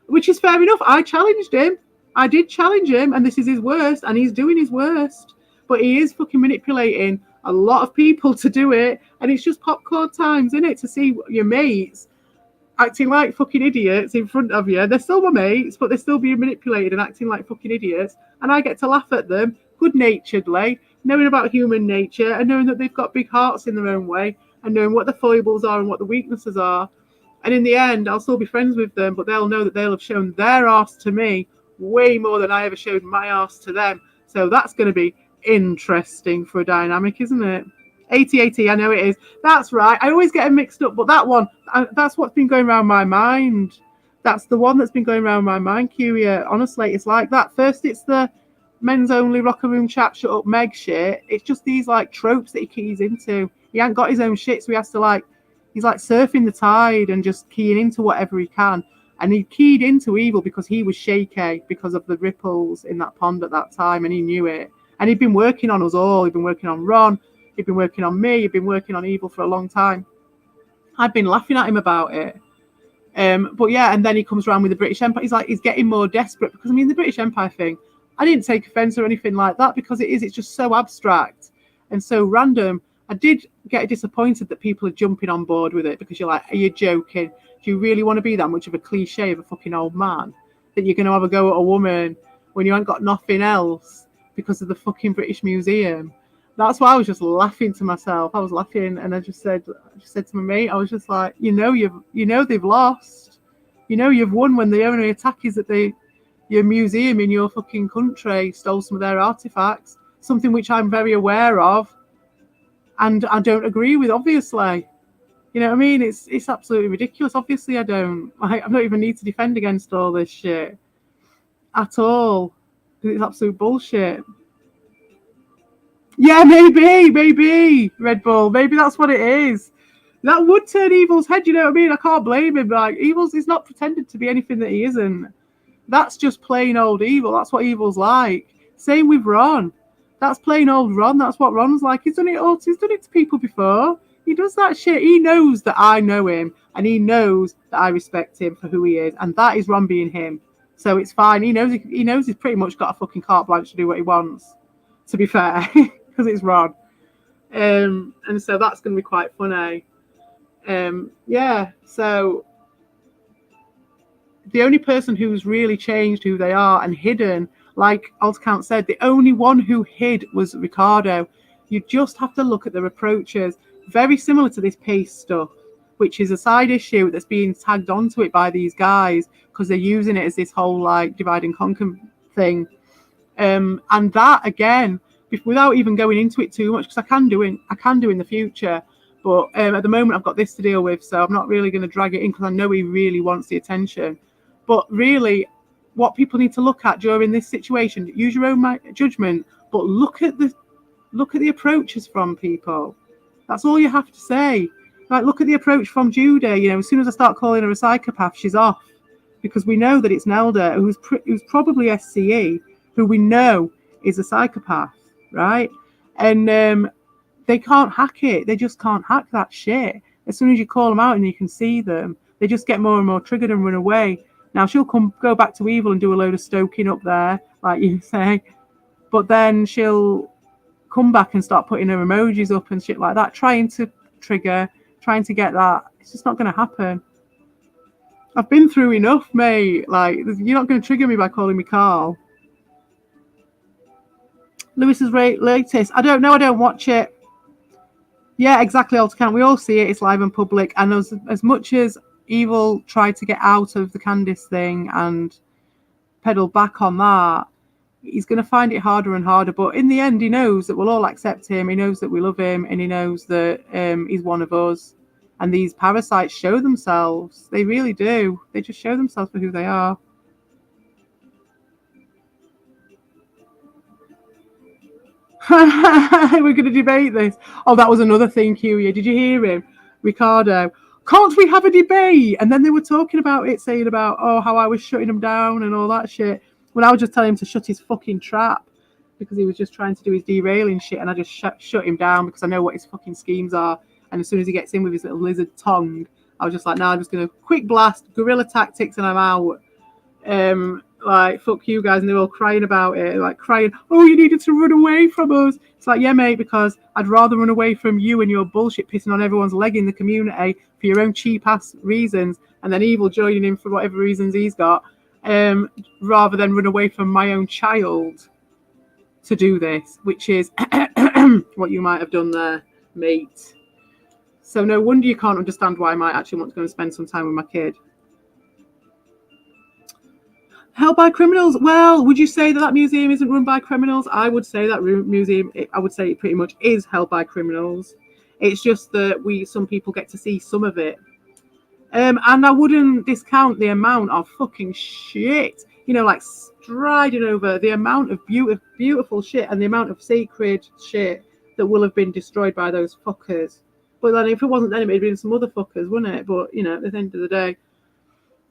which is fair enough. I challenged him. I did challenge him, and this is his worst, and he's doing his worst. But he is fucking manipulating a lot of people to do it, and it's just popcorn times, isn't it? To see your mates acting like fucking idiots in front of you. They're still my mates, but they're still being manipulated and acting like fucking idiots, and I get to laugh at them good-naturedly, knowing about human nature and knowing that they've got big hearts in their own way, and knowing what the foibles are and what the weaknesses are. And in the end, I'll still be friends with them, but they'll know that they'll have shown their arse to me way more than I ever showed my arse to them. So that's going to be interesting for a dynamic, isn't it? 80, I know it is. That's right. I always get them mixed up, but that one, that's what's been going around my mind. That's the one that's been going around my mind, Curia. Honestly, it's like that. First, it's the men's only locker room chat, shut up, Meg shit. It's just these like tropes that he keys into. He ain't got his own shit, so he has to like, he's like surfing the tide and just keying into whatever he can. And he keyed into Evil because he was shaky because of the ripples in that pond at that time, and he knew it. And he'd been working on us all. He'd been working on Ron. He'd been working on me. He'd been working on Evil for a long time. I'd been laughing at him about it. But yeah, and then he comes around with the British Empire. He's like, he's getting more desperate because, I mean, the British Empire thing, I didn't take offense or anything like that because it's just so abstract and so random. I did get disappointed that people are jumping on board with it because you're like, are you joking? Do you really want to be that much of a cliche of a fucking old man that you're going to have a go at a woman when you ain't got nothing else because of the fucking British Museum? That's why I was just laughing to myself. I was laughing, and I just said to my mate, I was just like, they've lost. You've won when the only attack is that your museum in your fucking country stole some of their artifacts, something which I'm very aware of, and I don't agree with, obviously. You know what I mean? It's absolutely ridiculous. Obviously, I don't even need to defend against all this shit at all, because it's absolute bullshit. Yeah, maybe Red Bull. Maybe that's what it is. That would turn Evil's head. You know what I mean? I can't blame him. Like Evil's not pretended to be anything that he isn't. That's just plain old Evil. That's what Evil's like. Same with Ron. That's plain old Ron. That's what Ron's like. He's done it all. He's done it to people before. He does that shit. He knows that I know him, and he knows that I respect him for who he is, and that is Ron being him. So it's fine. He knows he's pretty much got a fucking carte blanche to do what he wants. To be fair, because it's Ron. And so that's going to be quite funny. Yeah. So the only person who's really changed who they are and hidden, like Altcount said, the only one who hid was Ricardo. You just have to look at their approaches. Very similar to this Pace stuff, which is a side issue that's being tagged onto it by these guys because they're using it as this whole like divide and conquer thing. And that again, without even going into it too much, because I can do in the future. But at the moment, I've got this to deal with, so I'm not really going to drag it in because I know he really wants the attention. But really, what people need to look at during this situation, use your own judgment, but look at the approaches from people. That's all you have to say. Like, look at the approach from Judah. You know, as soon as I start calling her a psychopath, she's off, because we know that it's Nelda, who's probably SCE, who we know is a psychopath, right? And they can't hack it. They just can't hack that shit. As soon as you call them out and you can see them, they just get more and more triggered and run away. Now, she'll go back to Evil and do a load of stoking up there, like you say. But then she'll come back and start putting her emojis up and shit like that, trying to trigger, trying to get that. It's just not going to happen. I've been through enough, mate. Like, you're not going to trigger me by calling me Carl. Lewis's latest. I don't know. I don't watch it. Yeah, exactly, Altcount. We all see it. It's live and public. And as much as Evil tried to get out of the Candice thing and pedal back on that, he's going to find it harder and harder. But in the end, he knows that we'll all accept him. He knows that we love him. And he knows that he's one of us. And these parasites show themselves. They really do. They just show themselves for who they are. We're going to debate this. Oh, that was another thing, Huey. Did you hear him? Ricardo. Can't we have a debate? And then they were talking about it, saying about, oh, how I was shutting him down and all that shit. When I was just telling him to shut his fucking trap because he was just trying to do his derailing shit, and I just shut him down because I know what his fucking schemes are. And as soon as he gets in with his little lizard tongue, I was just like, no, I'm just going to quick blast, guerrilla tactics, and I'm out. Like, fuck you guys. And they're all crying about it, like crying, oh, you needed to run away from us. It's like, yeah, mate, because I'd rather run away from you and your bullshit pissing on everyone's leg in the community for your own cheap ass reasons, and then Evil joining him for whatever reasons he's got, rather than run away from my own child to do this, which is what you might have done there, mate. So no wonder you can't understand why I might actually want to go and spend some time with my kid. Held by criminals? Well, would you say that museum isn't run by criminals? I would say that museum, I would say it pretty much is held by criminals. It's just that some people get to see some of it. And I wouldn't discount the amount of fucking shit, you know, like striding over the amount of beautiful shit and the amount of sacred shit that will have been destroyed by those fuckers. But then if it wasn't them, it'd been some other fuckers, wouldn't it? But, you know, at the end of the day,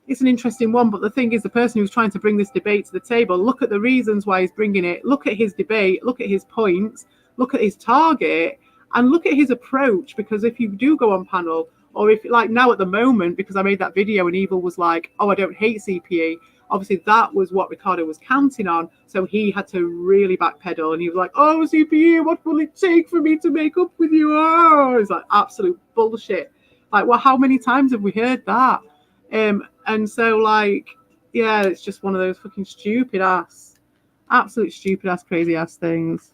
it's an interesting one. But the thing is, the person who's trying to bring this debate to the table, look at the reasons why he's bringing it, look at his debate, look at his points, look at his target, and look at his approach. Because if you do go on panel, or if, like now at the moment, because I made that video and Evil was like, oh, I don't hate CPE, obviously that was what Ricardo was counting on. So he had to really backpedal, and he was like, oh, CPE, what will it take for me to make up with you? Oh, it's like absolute bullshit. Like, well, how many times have we heard that? And so, like, yeah, it's just one of those fucking absolute stupid ass, crazy ass things.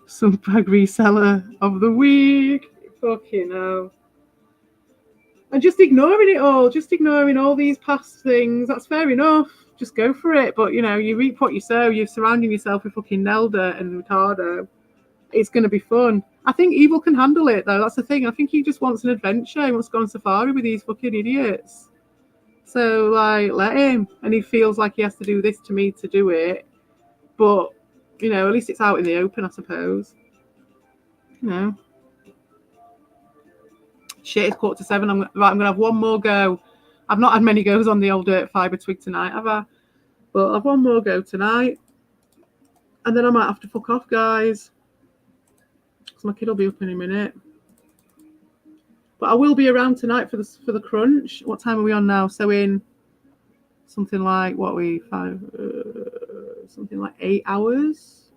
Some bag reseller of the week. Fucking hell. And just ignoring it all, just ignoring all these past things. That's fair enough. Just go for it. But, you know, you reap what you sow. You're surrounding yourself with fucking Nelda and Ricardo. It's going to be fun. I think Evil can handle it, though. That's the thing. I think he just wants an adventure. He wants to go on safari with these fucking idiots. So, like, let him. And he feels like he has to do this to me to do it. But, you know, at least it's out in the open, I suppose. You know. Shit, it's 6:45. I'm going to have one more go. I've not had many goes on the old dirt fibre twig tonight, have I? But I'll have one more go tonight. And then I might have to fuck off, guys. Because my kid will be up in a minute. But I will be around tonight for the crunch. What time are we on now? So in something like, what are we, something like 8 hours?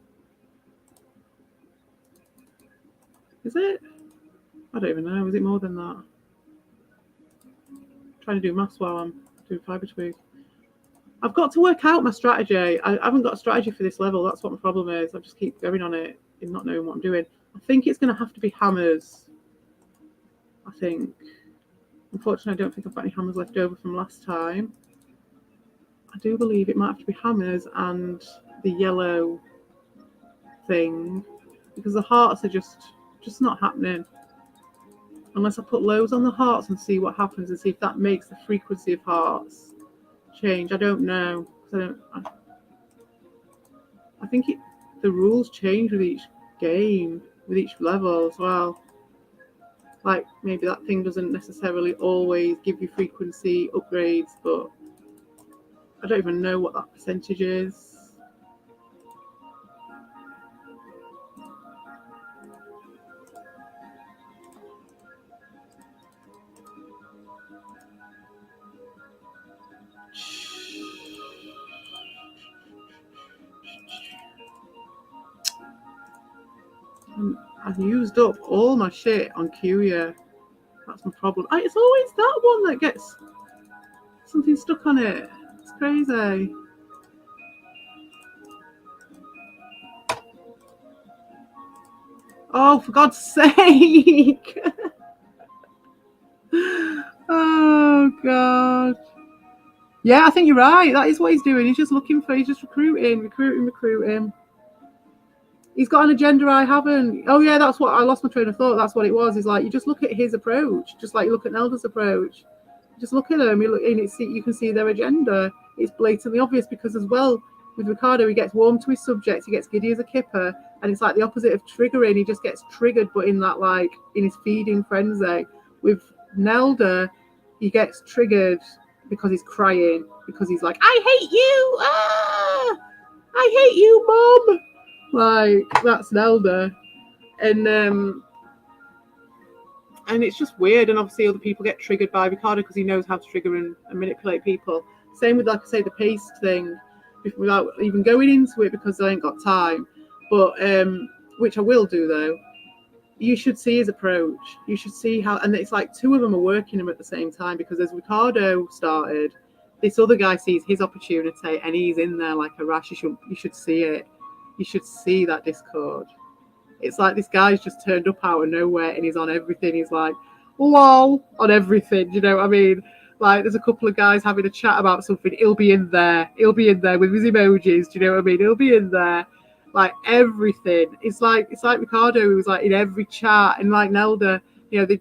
Is it? I don't even know. Is it more than that? I'm trying to do maths while I'm doing fibre twig. I've got to work out my strategy. I haven't got a strategy for this level. That's what my problem is. I just keep going on it and not knowing what I'm doing. I think it's going to have to be hammers. I think. Unfortunately, I don't think I've got any hammers left over from last time. I do believe it might have to be hammers and the yellow thing. Because the hearts are just not happening. Unless I put loads on the hearts and see what happens and see if that makes the frequency of hearts change. I don't know. I think the rules change with each game, with each level as well. Like maybe that thing doesn't necessarily always give you frequency upgrades, but I don't even know what that percentage is. I've used up all my shit on Curia. That's my problem. It's always that one that gets something stuck on it. It's crazy. Oh, for God's sake! Oh, God. Yeah, I think you're right. That is what he's doing. He's just recruiting. He's got an agenda I haven't. Oh, yeah, that's what I lost my train of thought. That's what it was. He's like, you just look at his approach, just like you look at Nelda's approach. Just look at them. You can see their agenda. It's blatantly obvious because, as well, with Ricardo, he gets warm to his subject. He gets giddy as a kipper, and it's like the opposite of triggering. He just gets triggered, but in that, like, in his feeding frenzy. With Nelda, he gets triggered because he's crying, because he's like, I hate you! Ah! I hate you, Mom! Like, that's Nelda. And it's just weird. And obviously other people get triggered by Ricardo because he knows how to trigger and manipulate people. Same with, like I say, the paste thing, without even going into it because I ain't got time. But, which I will do, though. You should see his approach. You should see how, and it's like two of them are working him at the same time, because as Ricardo started, this other guy sees his opportunity and he's in there like a rash. You should see it. You should see that Discord. It's like this guy's just turned up out of nowhere and he's on everything. He's like, lol, on everything. You know what I mean? Like, there's a couple of guys having a chat about something. He'll be in there. He'll be in there with his emojis. Do you know what I mean? He'll be in there. Like, everything. It's like Ricardo, who was like in every chat, and like Nelda, you know,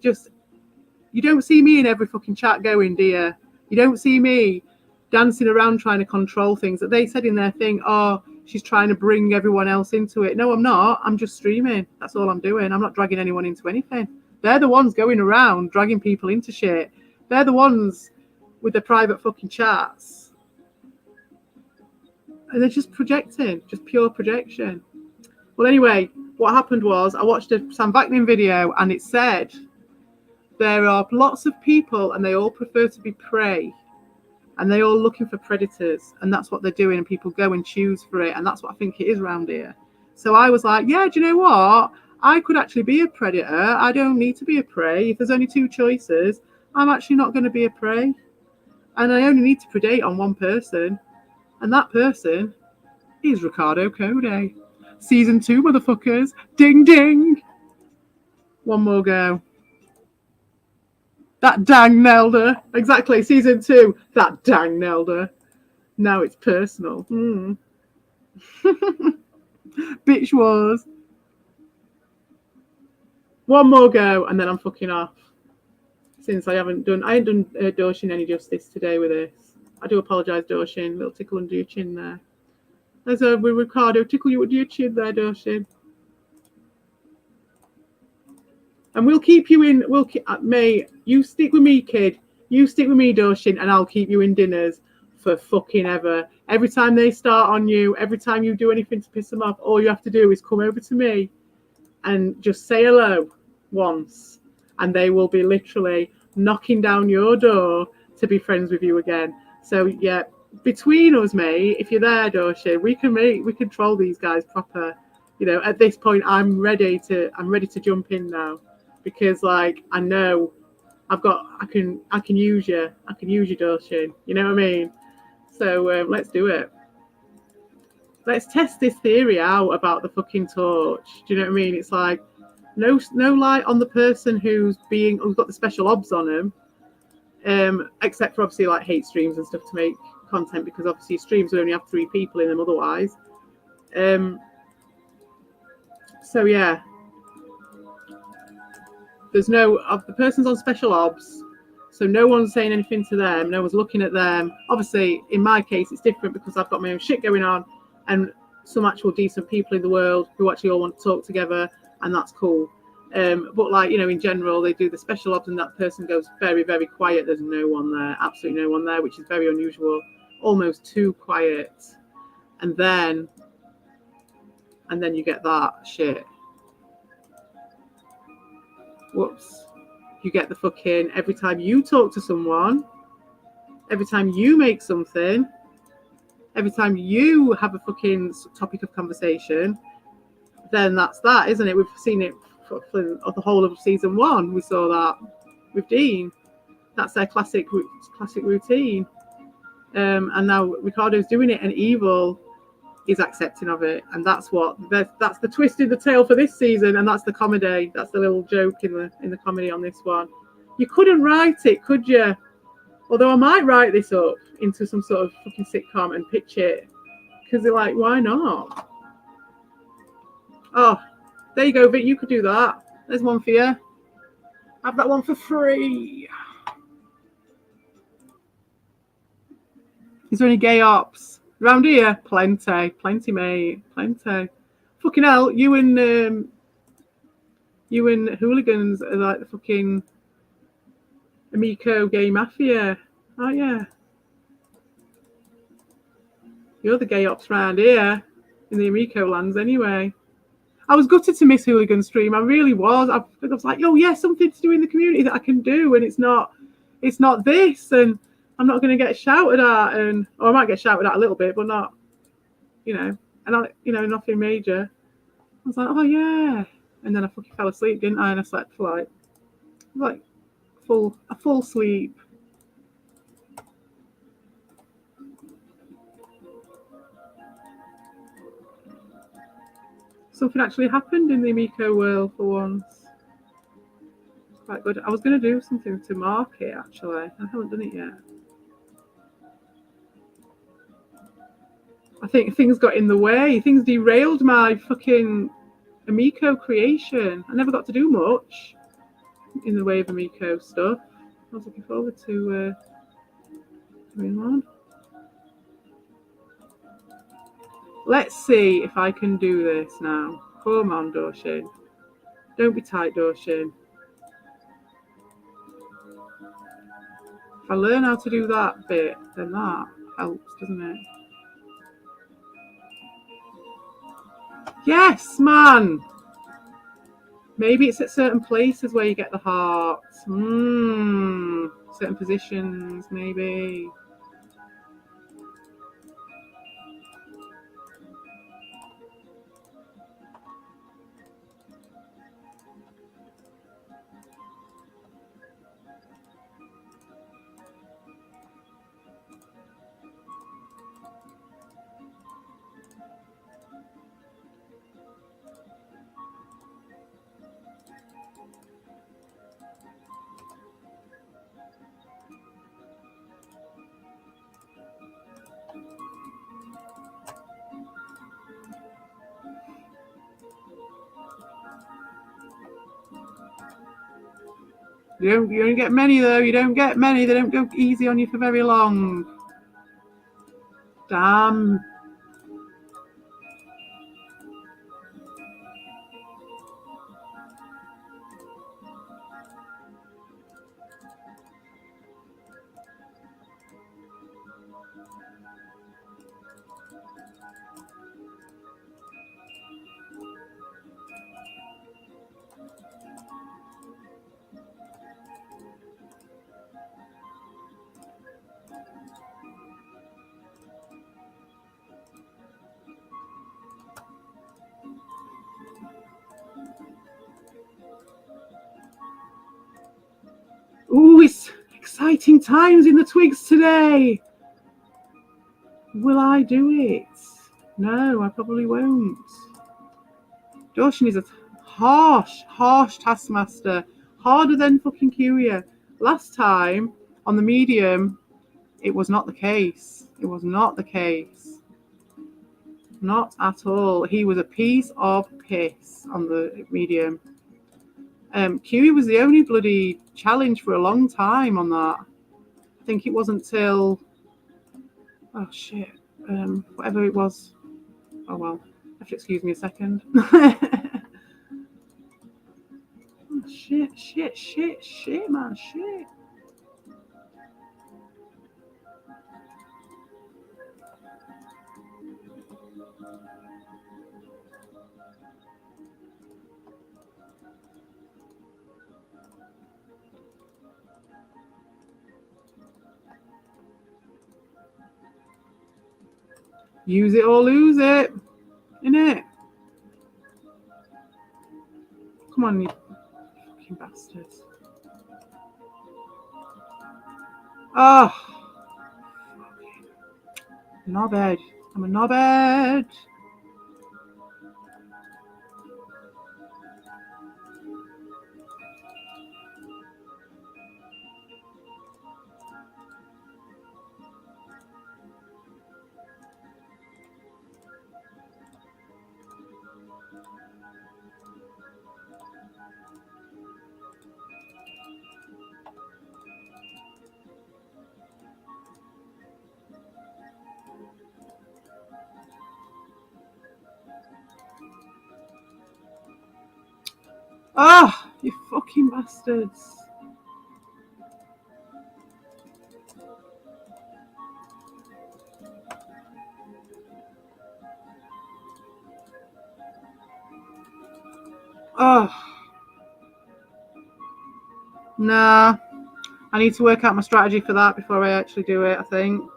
you don't see me in every fucking chat going, dear. You don't see me dancing around trying to control things. That they said in their thing, oh, she's trying to bring everyone else into it. No, I'm not. I'm just streaming. That's all I'm doing. I'm not dragging anyone into anything. They're the ones going around dragging people into shit. They're the ones with their private fucking chats. And they're just projecting, just pure projection. Well, anyway, what happened was I watched a Sam Vaknin video and it said there are lots of people and they all prefer to be prey. And they're all looking for predators, and that's what they're doing, and people go and choose for it, and that's what I think it is around here. So I was like, yeah, do you know what? I could actually be a predator. I don't need to be a prey. If there's only two choices, I'm actually not going to be a prey. And I only need to predate on one person, and that person is Ricardo Code. Season 2, motherfuckers. Ding, ding. One more go. That dang Nelda. Exactly, season 2. That dang Nelda. Now it's personal. Bitch wars. One more go, and then I'm fucking off. Since I ain't done Doshin any justice today with this. I do apologise, Doshin. Little tickle under your chin there. There's a with Ricardo, tickle you under your chin there, Doshin. And we'll keep you in. We'll keep May. You stick with me, kid. You stick with me, Doshin, and I'll keep you in dinners for fucking ever. Every time they start on you, every time you do anything to piss them off, all you have to do is come over to me and just say hello once, and they will be literally knocking down your door to be friends with you again. So yeah, between us, mate, if you're there, Doshin, we can troll these guys proper. You know, at this point, I'm ready to jump in now, because like I know I can use you, Doshin. You know what I mean? So let's do it. Let's test this theory out about the fucking torch. Do you know what I mean? It's like no light on the person who's got the special obs on them, except for obviously like hate streams and stuff to make content, because obviously streams will only have 3 people in them otherwise. So yeah, there's no of the person's on special obs, so no one's saying anything to them, no one's looking at them. Obviously in my case it's different because I've got my own shit going on and some actual decent people in the world who actually all want to talk together, and that's cool. But like, you know, in general they do the special obs and that person goes very, very quiet. There's no one there, absolutely no one there, which is very unusual, almost too quiet. And then you get that shit. Whoops. You get the fucking, every time you talk to someone, every time you make something, every time you have a fucking topic of conversation, then that's that, isn't it? We've seen it for the whole of season 1. We saw that with Dean. That's their classic routine. And now Ricardo's doing it, and Evil is accepting of it, and that's the twist in the tale for this season, and that's the comedy. That's the little joke in the comedy on this one. You couldn't write it, could you? Although I might write this up into some sort of fucking sitcom and pitch it, because they're like, why not? Oh, there you go, Vic. You could do that. There's one for you. Have that one for free. Is there any gay ops around here? Plenty, mate, plenty. Fucking hell, you and hooligans are like the fucking Amico gay mafia, aren't you? You're the gay ops round here in the Amico lands, anyway. I was gutted to miss Hooligan stream. I really was. I was like, oh yeah, something to do in the community that I can do, and it's not this, and I'm not going to get shouted at, or I might get shouted at a little bit, but not, and nothing major. I was like, oh yeah, and then I fucking fell asleep, didn't I? And I slept for like a full sleep. Something actually happened in the Amico world for once. It's quite good. I was going to do something to mark it, actually. I haven't done it yet. I think things got in the way. Things derailed my fucking Amico creation. I never got to do much in the way of Amico stuff. I was looking forward to doing one. Let's see if I can do this now. Come on, Doshin. Don't be tight, Doshin. If I learn how to do that bit, then that helps, doesn't it? Yes, man! Maybe it's at certain places where you get the hearts. Certain positions, maybe. You don't get many though. You don't get many. They don't go easy on you for very long. Damn. Ooh, it's exciting times in the twigs today. Will I do it? No, I probably won't. Dawson is a harsh taskmaster. Harder than fucking Curia. Last time, on the medium, it was not the case. It was not the case. Not at all. He was a piece of piss on the medium. Curia was the only bloody challenge for a long time on that. I think it wasn't till... Oh, shit. Whatever it was. Oh, well. You have to excuse me a second. Oh, shit, man. Shit. Use it or lose it. Innit? Come on, you fucking bastards. Oh. Knobhead. I'm a knobhead. Ah, oh, you fucking bastards. Oh. Nah. I need to work out my strategy for that before I actually do it, I think.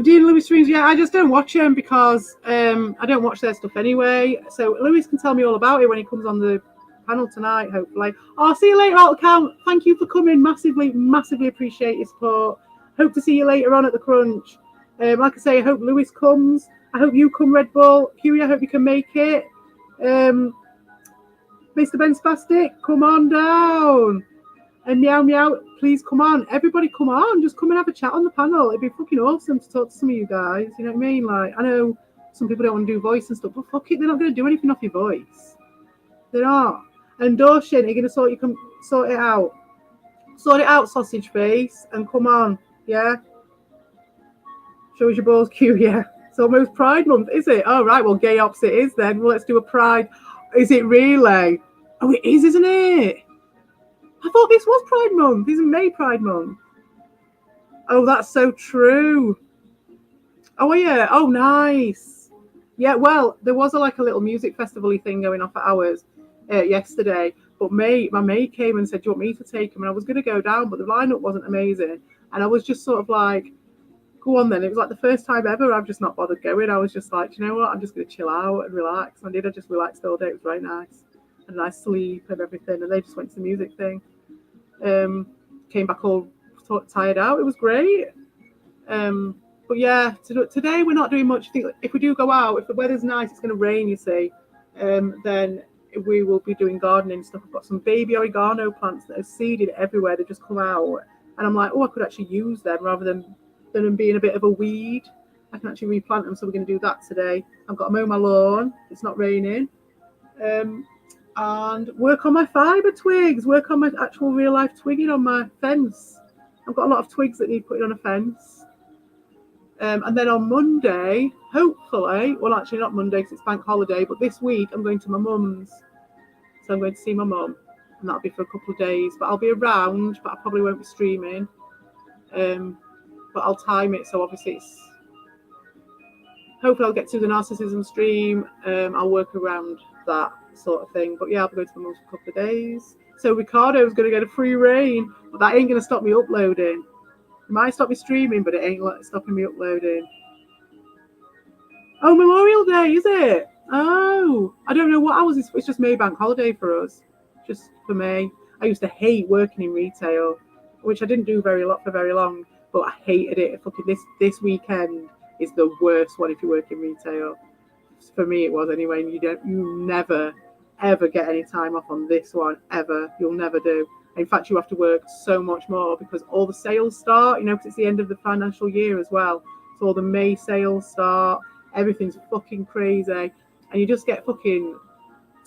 Dean Lewis streams, yeah, I just don't watch them because I don't watch their stuff anyway. So Lewis can tell me all about it when he comes on the panel tonight, hopefully. Oh, I'll see you later, alt account. Thank you for coming. Massively appreciate your support. Hope to see you later on at the Crunch. Like I say, I hope Lewis comes. I hope you come, Red Bull. Huey, I hope you can make it. Mr. Ben Spastic, come on down. And Meow Meow, please come on. Everybody come on. Just come and have a chat on the panel. It'd be fucking awesome to talk to some of you guys. You know what I mean? Like, I know some people don't want to do voice and stuff, but fuck it, they're not going to do anything off your voice. They're not. And Dawson, you're going to sort it out. Sort it out, sausage face, and come on. Yeah? Show us your balls, Q, yeah. It's almost Pride Month, is it? Oh, right, well, gay ops it is then. Well, let's do a Pride. Is it really? Oh, it is, isn't it? I thought this was Pride Month. This is May Pride Month. Oh, that's so true. Oh, yeah. Oh, nice. Yeah, well, there was a little music festival-y thing going off at ours yesterday. But my mate came and said, do you want me to take him? And I was going to go down, but the lineup wasn't amazing. And I was just sort of like, go on then. It was like the first time ever I've just not bothered going. I was just like, you know what? I'm just going to chill out and relax. And I just relaxed all day. It was very nice. And nice sleep and everything. And they just went to the music thing. Came back all tired out. It was great. But yeah, today we're not doing much. I think if we do go out, if the weather's nice, it's going to rain, you see, then we will be doing gardening stuff. I've got some baby oregano plants that are seeded everywhere. They just come out. And I'm like, oh, I could actually use them rather than them being a bit of a weed. I can actually replant them. So we're going to do that today. I've got to mow my lawn. It's not raining. and work on my fibre twigs, work on my actual real life twigging on my fence. I've got a lot of twigs that need putting on a fence. And then on Monday, hopefully, well, actually not Monday because it's bank holiday, but this week I'm going to my mum's. So I'm going to see my mum, and that'll be for a couple of days. But I'll be around, but I probably won't be streaming. But I'll time it, so obviously it's... Hopefully I'll get to the narcissism stream. I'll work around that sort of thing. But yeah, I'll be going to my mum's for a couple of days. So Ricardo's going to get a free reign, but that ain't going to stop me uploading. It might stop me streaming, but it ain't stopping me uploading. Oh, Memorial Day, is it? Oh, I don't know what hours. It's just May bank holiday for us. Just for May. I used to hate working in retail, which I didn't do for very long, but I hated it. Fucking this weekend is the worst one if you work in retail. For me, it was anyway. And you never ever get any time off on this one ever. You'll never do. In fact, you have to work so much more because all the sales start, because it's the end of the financial year as well. So all the May sales start, everything's fucking crazy. And you just get fucking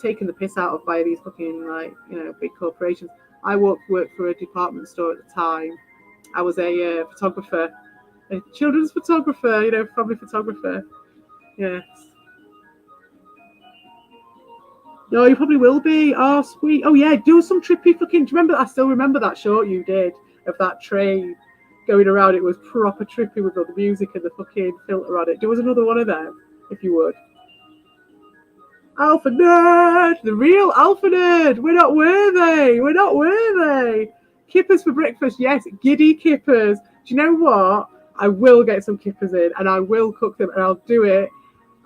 taken the piss out of by these fucking, big corporations. I worked for a department store at the time. I was a photographer, a children's photographer, family photographer. Yes. No, you probably will be. Oh, sweet. Oh, yeah, do some trippy fucking... Do you remember? I still remember that short you did of that train going around. It was proper trippy with all the music and the fucking filter on it. There was another one of them, if you would. Alpha Nerd! The real Alpha Nerd! We're not worthy! Kippers for breakfast, yes. Giddy kippers. Do you know what? I will get some kippers in and I will cook them and I'll do it.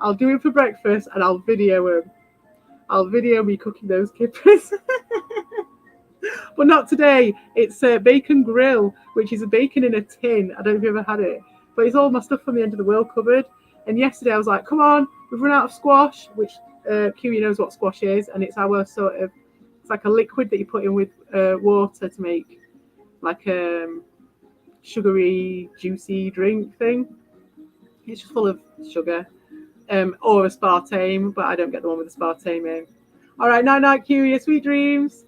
I'll do it for breakfast and I'll video them. I'll video me cooking those kippers. But not today. It's bacon grill, which is a bacon in a tin. I don't know if you've ever had it. But it's all my stuff from the end of the world cupboard. And yesterday I was like, come on, we've run out of squash, which Kiwi knows what squash is. And it's our sort of, it's like a liquid that you put in with water to make like a sugary, juicy drink thing. It's just full of sugar. Or aspartame, but I don't get the one with aspartame in. All right, night, Kiwi, sweet dreams.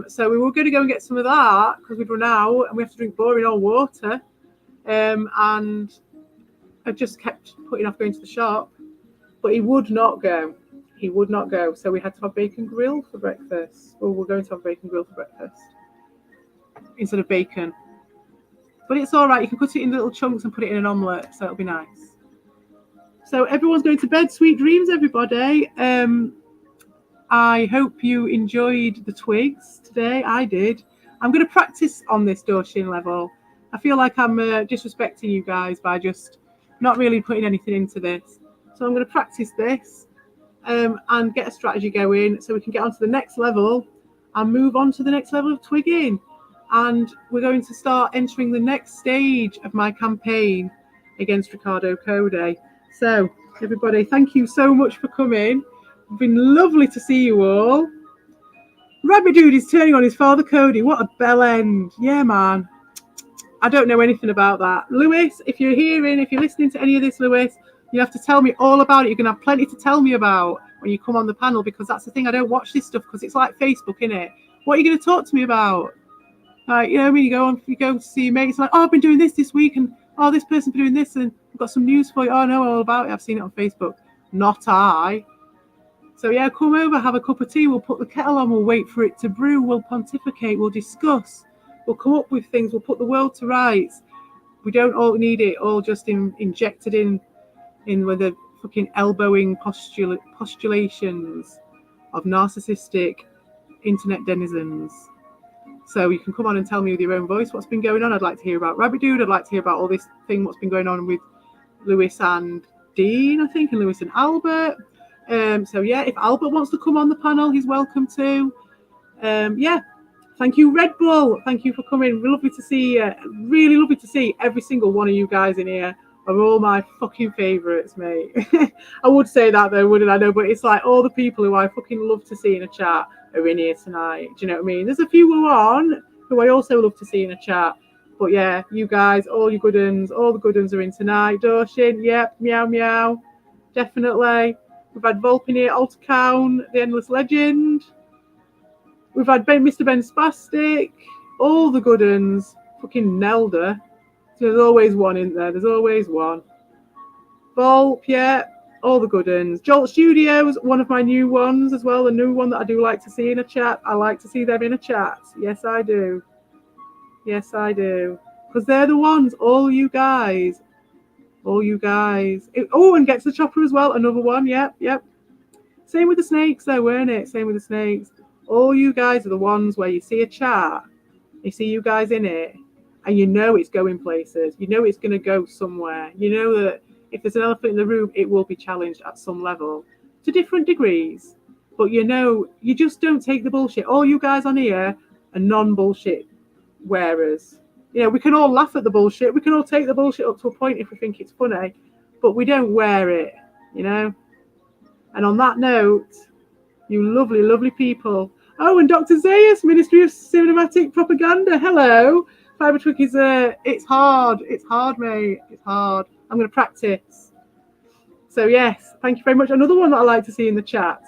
So we were going to go and get some of that because we'd run out and we have to drink boring old water. And I just kept putting off going to the shop, but he would not go. So we had to have bacon grill for breakfast. Well, we're going to have bacon grill for breakfast instead of bacon. But it's all right. You can cut it in little chunks and put it in an omelette, so it'll be nice. So everyone's going to bed. Sweet dreams, everybody. I hope you enjoyed the twigs today. I did. I'm going to practice on this Doshin level. I feel like I'm disrespecting you guys by just not really putting anything into this. So I'm going to practice this and get a strategy going so we can get on to the next level and move on to the next level of twigging. And we're going to start entering the next stage of my campaign against Ricardo Code. So, everybody, thank you so much for coming. It's been lovely to see you all. Rabbit Dude is turning on his father, Cody. What a bell end. Yeah, man. I don't know anything about that. Lewis, if you're listening to any of this, Lewis, you have to tell me all about it. You're going to have plenty to tell me about when you come on the panel, because that's the thing. I don't watch this stuff because it's like Facebook, innit? What are you going to talk to me about? Like, you know what I mean? You go see your mates, like, oh, I've been doing this week, and oh, this person's been doing this, and I've got some news for you. Oh, I know all about it. I've seen it on Facebook. Not I. So, yeah, come over, have a cup of tea. We'll put the kettle on. We'll wait for it to brew. We'll pontificate. We'll discuss. We'll come up with things. We'll put the world to rights. We don't all need it all just injected in with the fucking elbowing postulations of narcissistic internet denizens. So you can come on and tell me with your own voice what's been going on. I'd like to hear about Rabbit Dude. I'd like to hear about all this thing, what's been going on with Lewis and Dean, I think, and Lewis and Albert. So, yeah, if Albert wants to come on the panel, he's welcome to. Yeah, thank you, Red Bull. Thank you for coming. Lovely to see you. Really lovely to see every single one of you guys in here. Are all my fucking favourites, mate. I would say that, though, wouldn't I? know, but it's like all the people who I fucking love to see in a chat are in here tonight. Do you know what I mean? There's a few who aren't, who I also love to see in a chat. But yeah, you guys, all the good uns are in tonight. Doshin, yep, meow, meow. Definitely. We've had Volpinate, Altacown, The Endless Legend. We've had Mr. Ben Spastic, all the good uns. Fucking Nelda. So there's always one in there. There's always one. Volp, yeah, all the good uns. Jolt Studios, one of my new ones as well. A new one that I do like to see in a chat. I like to see them in a chat. Yes, I do. Yes, I do. Because they're the ones, all you guys. All you guys. Oh, and Gets the Chopper as well. Another one. Yep, yep. Same with the snakes though, weren't it? Same with the snakes. All you guys are the ones where you see a chat, you see you guys in it, and you know it's going places. You know it's going to go somewhere. You know that if there's an elephant in the room, it will be challenged at some level to different degrees. But you know, you just don't take the bullshit. All you guys on here are non-bullshit wearers. You know, we can all laugh at the bullshit. We can all take the bullshit up to a point if we think it's funny, but we don't wear it, you know? And on that note, you lovely, lovely people. Oh, and Dr. Zayas, Ministry of Cinematic Propaganda. Hello. Fiber Twig is, it's hard. It's hard, mate. It's hard. I'm going to practice. So, yes, thank you very much. Another one that I like to see in the chat.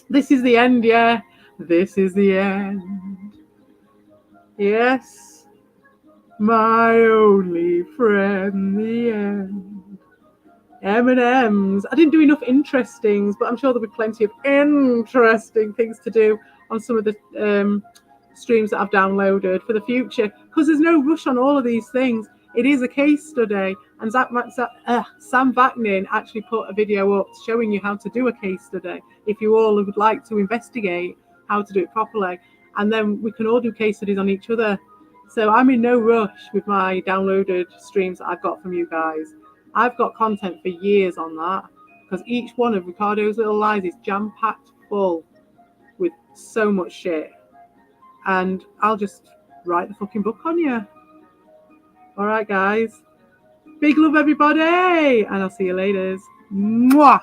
This is the end, yeah. This is the end. Yes. My only friend, the end. M&M's. I didn't do enough interestings, but I'm sure there'll be plenty of interesting things to do on some of the streams that I've downloaded for the future, because there's no rush on all of these things. It is a case study, and Sam Vaknin actually put a video up showing you how to do a case study if you all would like to investigate how to do it properly, and then we can all do case studies on each other. So I'm in no rush with my downloaded streams that I've got from you guys. I've got content for years on that, because each one of Ricardo's little lies is jam-packed full with so much shit. And I'll just write the fucking book on you. All right, guys. Big love, everybody. And I'll see you later. Mwah.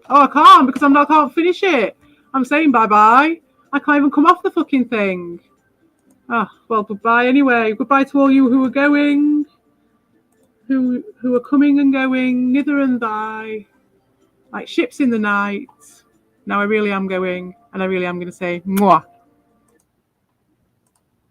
Oh, I can't, because I can't finish it. I'm saying bye-bye. I can't even come off the fucking thing. Ah, well, goodbye anyway. Goodbye to all you who are going. Who are coming and going, nither and thy, like ships in the night. Now I really am going, and I really am going to say mwah.